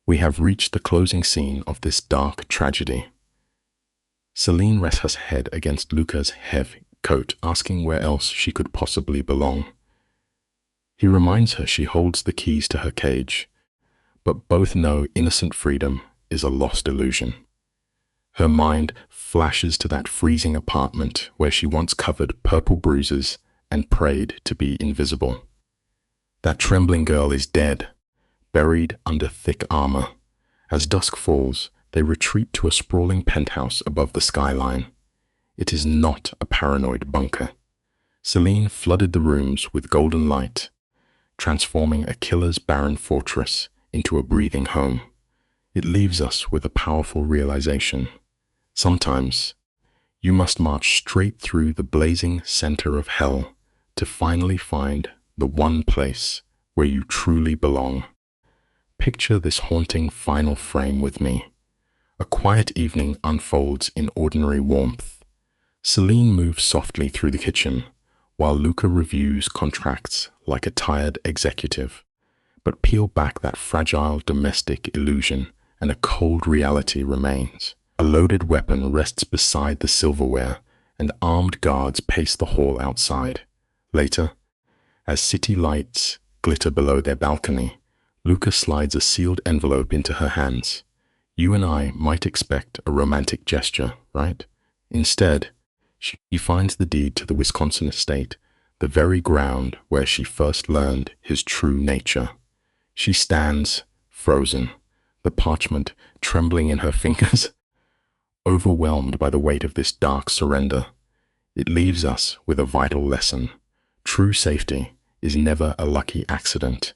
We have reached the closing scene of this dark tragedy. Celine rests her head against Luca's heavy coat, asking where else she could possibly belong. He reminds her she holds the keys to her cage, but both know innocent freedom is a lost illusion. Her mind flashes to that freezing apartment where she once covered purple bruises and prayed to be invisible. That trembling girl is dead, buried under thick armor. As dusk falls, they retreat to a sprawling penthouse above the skyline. It is not a paranoid bunker. Celine flooded the rooms with golden light, transforming a killer's barren fortress into a breathing home. It leaves us with a powerful realization. Sometimes, you must march straight through the blazing center of hell to finally find the one place where you truly belong. Picture this haunting final frame with me. A quiet evening unfolds in ordinary warmth. Celine moves softly through the kitchen, while Luca reviews contracts like a tired executive. But peel back that fragile domestic illusion and a cold reality remains. A loaded weapon rests beside the silverware, and armed guards pace the hall outside. Later, As city lights glitter below their balcony, Luca slides a sealed envelope into her hands. You and I might expect a romantic gesture, right? Instead, she finds the deed to the Wisconsin estate, the very ground where she first learned his true nature. She stands, frozen, the parchment trembling in her fingers, overwhelmed by the weight of this dark surrender. It leaves us with a vital lesson. True safety is never a lucky accident.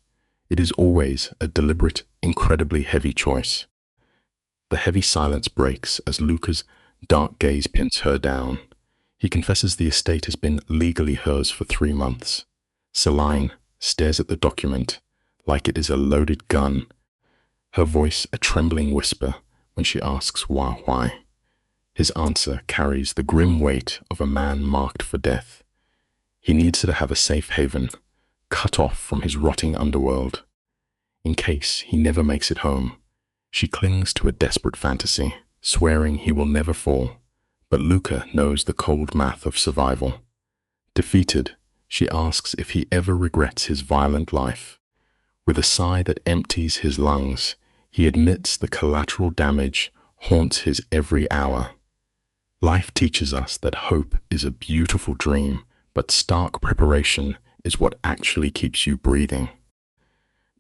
It is always a deliberate, incredibly heavy choice. The heavy silence breaks as Luca's dark gaze pins her down. He confesses the estate has been legally hers for 3 months. Celine stares at the document like it is a loaded gun, her voice a trembling whisper when she asks why. His answer carries the grim weight of a man marked for death. He needs her to have a safe haven, cut off from his rotting underworld. In case he never makes it home, she clings to a desperate fantasy, swearing he will never fall. But Luca knows the cold math of survival. Defeated, she asks if he ever regrets his violent life. With a sigh that empties his lungs, he admits the collateral damage haunts his every hour. Life teaches us that hope is a beautiful dream, but stark preparation is what actually keeps you breathing.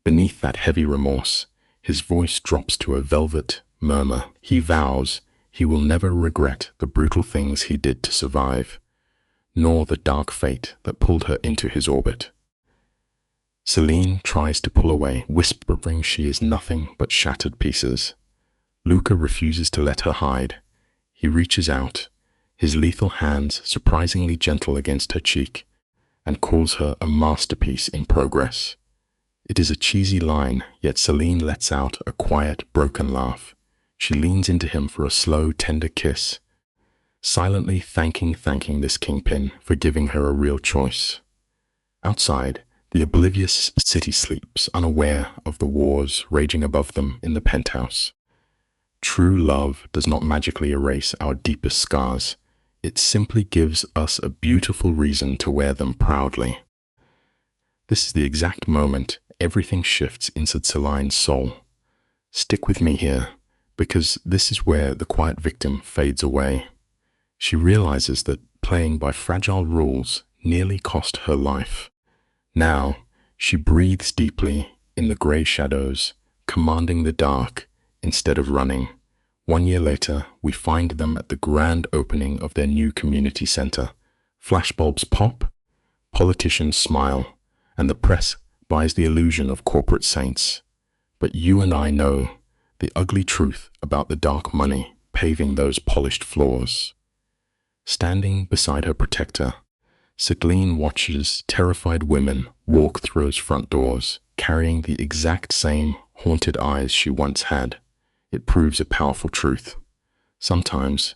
Beneath that heavy remorse, his voice drops to a velvet murmur. He vows he will never regret the brutal things he did to survive, nor the dark fate that pulled her into his orbit. Celine tries to pull away, whispering she is nothing but shattered pieces. Luca refuses to let her hide. He reaches out, his lethal hands surprisingly gentle against her cheek, and calls her a masterpiece in progress. It is a cheesy line, yet Celine lets out a quiet, broken laugh. She leans into him for a slow, tender kiss, silently thanking this kingpin for giving her a real choice. Outside, the oblivious city sleeps, unaware of the wars raging above them in the penthouse. True love does not magically erase our deepest scars. It simply gives us a beautiful reason to wear them proudly. This is the exact moment everything shifts inside Celine's soul. Stick with me here, because this is where the quiet victim fades away. She realizes that playing by fragile rules nearly cost her life. Now, she breathes deeply in the gray shadows, commanding the dark instead of running. 1 year later, we find them at the grand opening of their new community center. Flashbulbs pop, politicians smile, and the press buys the illusion of corporate saints. But you and I know the ugly truth about the dark money paving those polished floors. Standing beside her protector, Celine watches terrified women walk through those front doors, carrying the exact same haunted eyes she once had. It proves a powerful truth. Sometimes,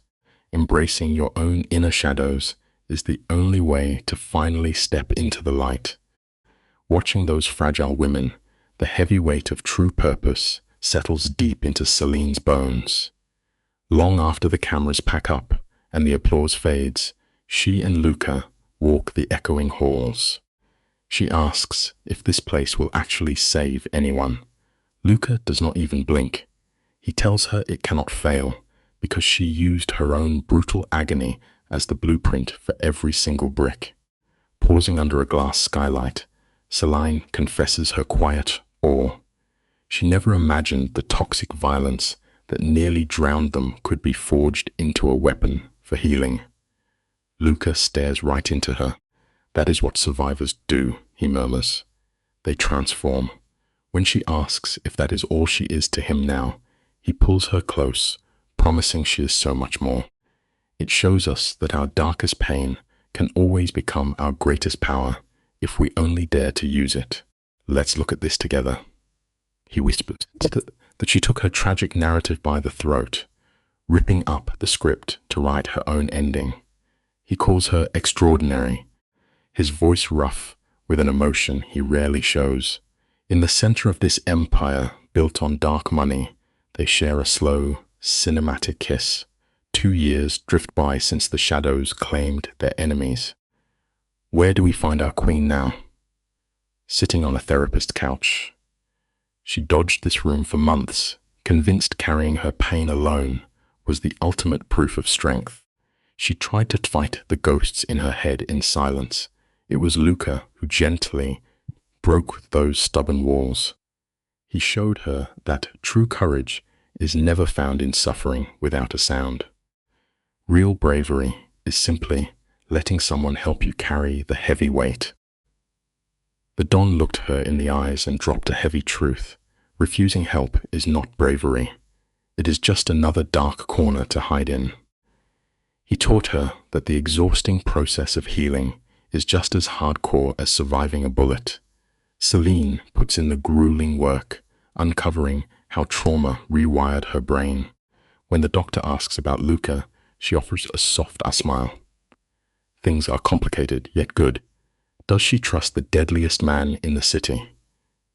embracing your own inner shadows is the only way to finally step into the light. Watching those fragile women, the heavy weight of true purpose settles deep into Celine's bones. Long after the cameras pack up and the applause fades, she and Luca walk the echoing halls. She asks if this place will actually save anyone. Luca does not even blink. He tells her it cannot fail because she used her own brutal agony as the blueprint for every single brick. Pausing under a glass skylight, Celine confesses her quiet awe. She never imagined the toxic violence that nearly drowned them could be forged into a weapon for healing. Luca stares right into her. That is what survivors do, he murmurs. They transform. When she asks if that is all she is to him now, he pulls her close, promising she is so much more. It shows us that our darkest pain can always become our greatest power if we only dare to use it. Let's look at this together. He whispers that she took her tragic narrative by the throat, ripping up the script to write her own ending. He calls her extraordinary, his voice rough with an emotion he rarely shows. In the center of this empire built on dark money, they share a slow, cinematic kiss. 2 years drift by since the shadows claimed their enemies. Where do we find our queen now? sitting on a therapist's couch. She dodged this room for months, convinced carrying her pain alone was the ultimate proof of strength. She tried to fight the ghosts in her head in silence. It was Luca who gently broke those stubborn walls. He showed her that true courage is never found in suffering without a sound. Real bravery is simply letting someone help you carry the heavy weight. The Don looked her in the eyes and dropped a heavy truth. Refusing help is not bravery. It is just another dark corner to hide in. He taught her that the exhausting process of healing is just as hardcore as surviving a bullet. Celine puts in the grueling work, uncovering how trauma rewired her brain. When the doctor asks about Luca, she offers a soft smile. Things are complicated, yet good. Does she trust the deadliest man in the city?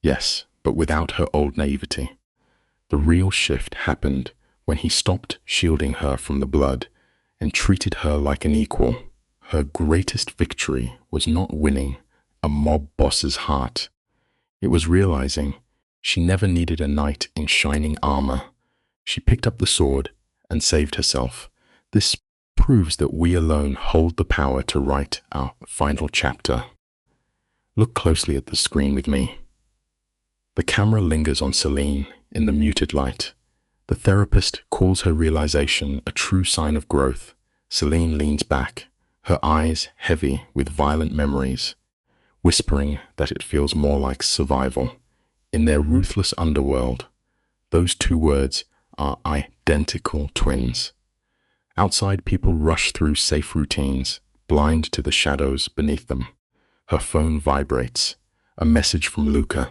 Yes, but without her old naivety. The real shift happened when he stopped shielding her from the blood and treated her like an equal. Her greatest victory was not winning a mob boss's heart. It was realizing she never needed a knight in shining armor. She picked up the sword and saved herself. This proves that we alone hold the power to write our final chapter. Look closely at the screen with me. The camera lingers on Celine in the muted light. The therapist calls her realization a true sign of growth. Celine leans back, her eyes heavy with violent memories, whispering that it feels more like survival. In their ruthless underworld, those two words are identical twins. Outside, people rush through safe routines, blind to the shadows beneath them. Her phone vibrates. A message from Luca.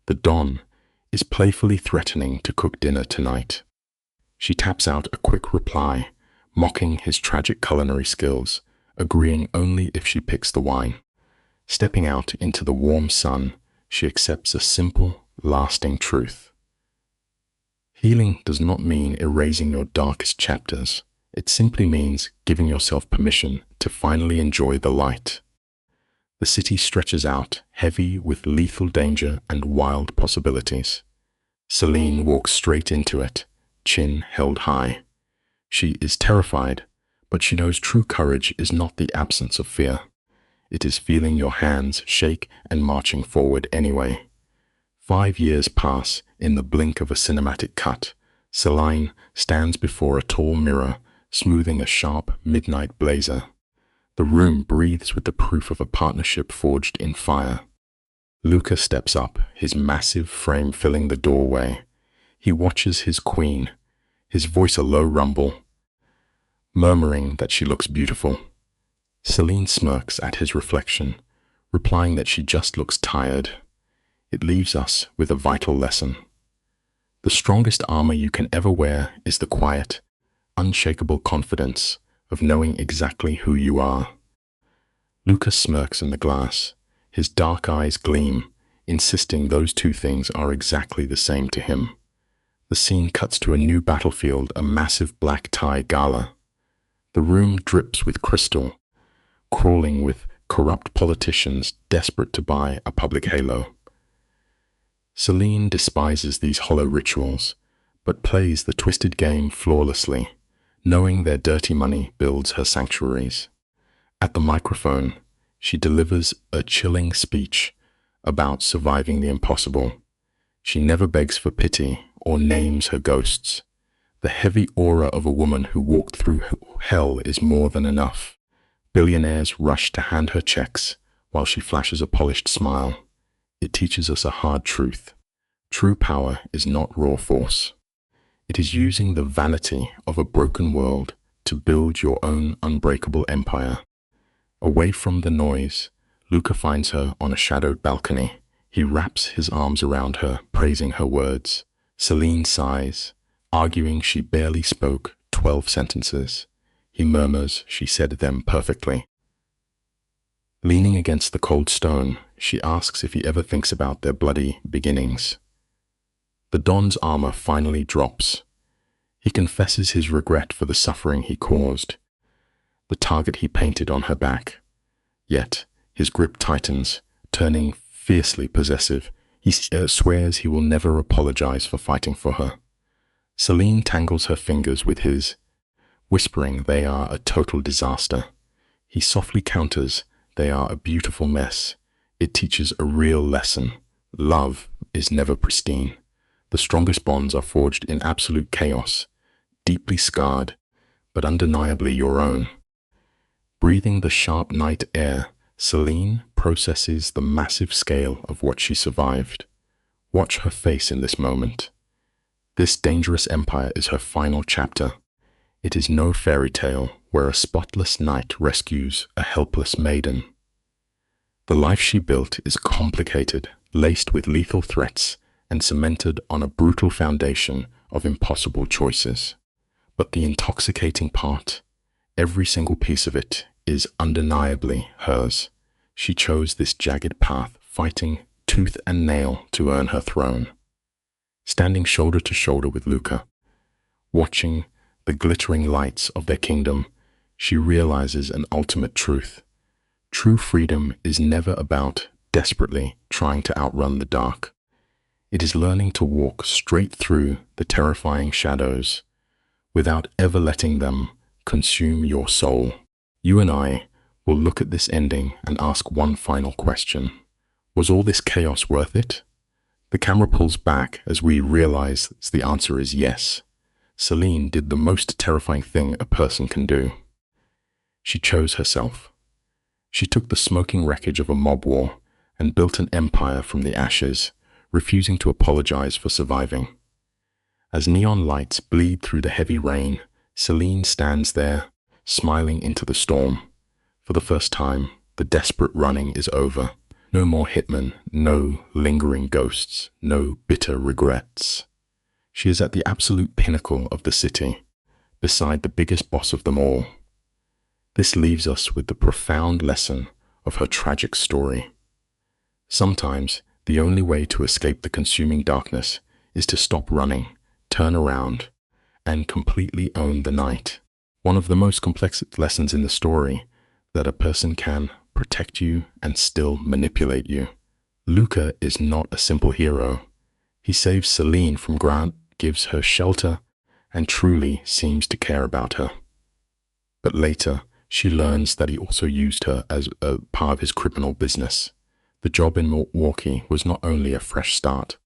The Don is playfully threatening to cook dinner tonight. She taps out a quick reply, mocking his tragic culinary skills, agreeing only if she picks the wine. Stepping out into the warm sun, she accepts a simple, lasting truth. Healing does not mean erasing your darkest chapters. It simply means giving yourself permission to finally enjoy the light. The city stretches out, heavy with lethal danger and wild possibilities. Celine walks straight into it, chin held high. She is terrified, but she knows true courage is not the absence of fear. It is feeling your hands shake and marching forward anyway. 5 years pass in the blink of a cinematic cut. Celine stands before a tall mirror, smoothing a sharp midnight blazer. The room breathes with the proof of a partnership forged in fire. Luca steps up, his massive frame filling the doorway. He watches his queen, his voice a low rumble, murmuring that she looks beautiful. Celine smirks at his reflection, replying that she just looks tired. It leaves us with a vital lesson. The strongest armor you can ever wear is the quiet, unshakable confidence of knowing exactly who you are. Luca smirks in the glass. His dark eyes gleam, insisting those two things are exactly the same to him. The scene cuts to a new battlefield, a massive black tie gala. The room drips with crystal, crawling with corrupt politicians desperate to buy a public halo. Celine despises these hollow rituals, but plays the twisted game flawlessly, knowing their dirty money builds her sanctuaries. At the microphone, she delivers a chilling speech about surviving the impossible. She never begs for pity or names her ghosts. The heavy aura of a woman who walked through hell is more than enough. Billionaires rush to hand her checks while she flashes a polished smile. It teaches us a hard truth. True power is not raw force. It is using the vanity of a broken world to build your own unbreakable empire. Away from the noise, Luca finds her on a shadowed balcony. He wraps his arms around her, praising her words. Celine sighs, arguing she barely spoke 12 sentences. He murmurs she said them perfectly. Leaning against the cold stone, she asks if he ever thinks about their bloody beginnings. The Don's armor finally drops. He confesses his regret for the suffering he caused, the target he painted on her back. Yet his grip tightens, turning fiercely possessive. He swears he will never apologize for fighting for her. Celine tangles her fingers with his, whispering they are a total disaster. He softly counters, they are a beautiful mess. It teaches a real lesson. Love is never pristine. The strongest bonds are forged in absolute chaos, deeply scarred, but undeniably your own. Breathing the sharp night air, Celine processes the massive scale of what she survived. Watch her face in this moment. This dangerous empire is her final chapter. It is no fairy tale where a spotless knight rescues a helpless maiden. The life she built is complicated, laced with lethal threats, and cemented on a brutal foundation of impossible choices. But the intoxicating part, every single piece of it, is undeniably hers. She chose this jagged path, fighting tooth and nail to earn her throne. Standing shoulder to shoulder with Luca, watching the glittering lights of their kingdom, she realizes an ultimate truth. True freedom is never about desperately trying to outrun the dark. It is learning to walk straight through the terrifying shadows without ever letting them consume your soul. You and I will look at this ending and ask one final question. Was all this chaos worth it? The camera pulls back as we realize the answer is yes. Celine did the most terrifying thing a person can do. She chose herself. She took the smoking wreckage of a mob war and built an empire from the ashes, refusing to apologize for surviving. As neon lights bleed through the heavy rain, Celine stands there, smiling into the storm. For the first time, the desperate running is over. No more hitmen, no lingering ghosts, no bitter regrets. She is at the absolute pinnacle of the city, beside the biggest boss of them all. This leaves us with the profound lesson of her tragic story. Sometimes, the only way to escape the consuming darkness is to stop running, turn around, and completely own the night. One of the most complex lessons in the story, that a person can protect you and still manipulate you. Luca is not a simple hero. He saves Celine from Grant, gives her shelter, and truly seems to care about her. But later, she learns that he also used her as a part of his criminal business. The job in Milwaukee was not only a fresh start,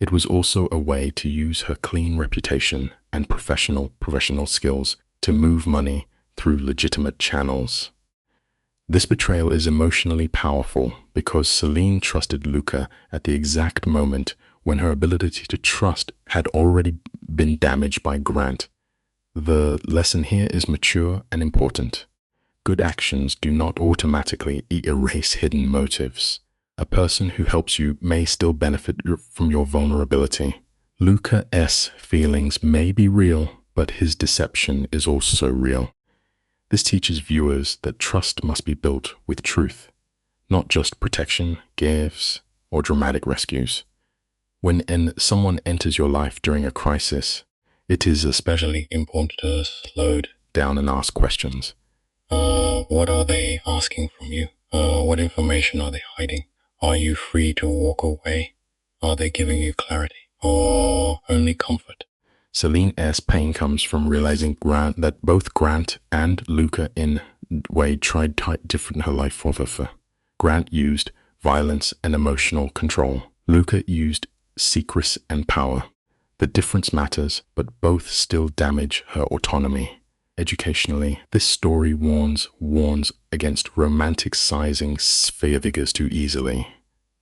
it was also a way to use her clean reputation and professional skills to move money through legitimate channels. This betrayal is emotionally powerful because Celine trusted Luca at the exact moment when her ability to trust had already been damaged by Grant. The lesson here is mature and important. Good actions do not automatically erase hidden motives. A person who helps you may still benefit from your vulnerability. Luca's feelings may be real, but his deception is also real. This teaches viewers that trust must be built with truth, not just protection, gifts, or dramatic rescues. When someone enters your life during a crisis, it is especially important to slow down and ask questions. What are they asking from you? What information are they hiding? Are you free to walk away? Are they giving you clarity or only comfort? Celine's pain comes from realizing that both Grant and Luca in way tried to different her life for. Grant used violence and emotional control. Luca used secrecy and power. The difference matters, but both still damage her autonomy. Educationally, this story warns against romanticizing figures too easily.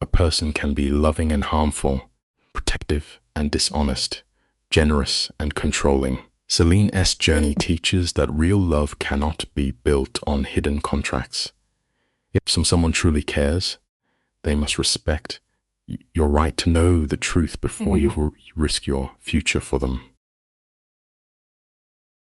A person can be loving and harmful, protective and dishonest, generous and controlling. Celine's journey teaches that real love cannot be built on hidden contracts. If someone truly cares, they must respect your right to know the truth before you risk your future for them.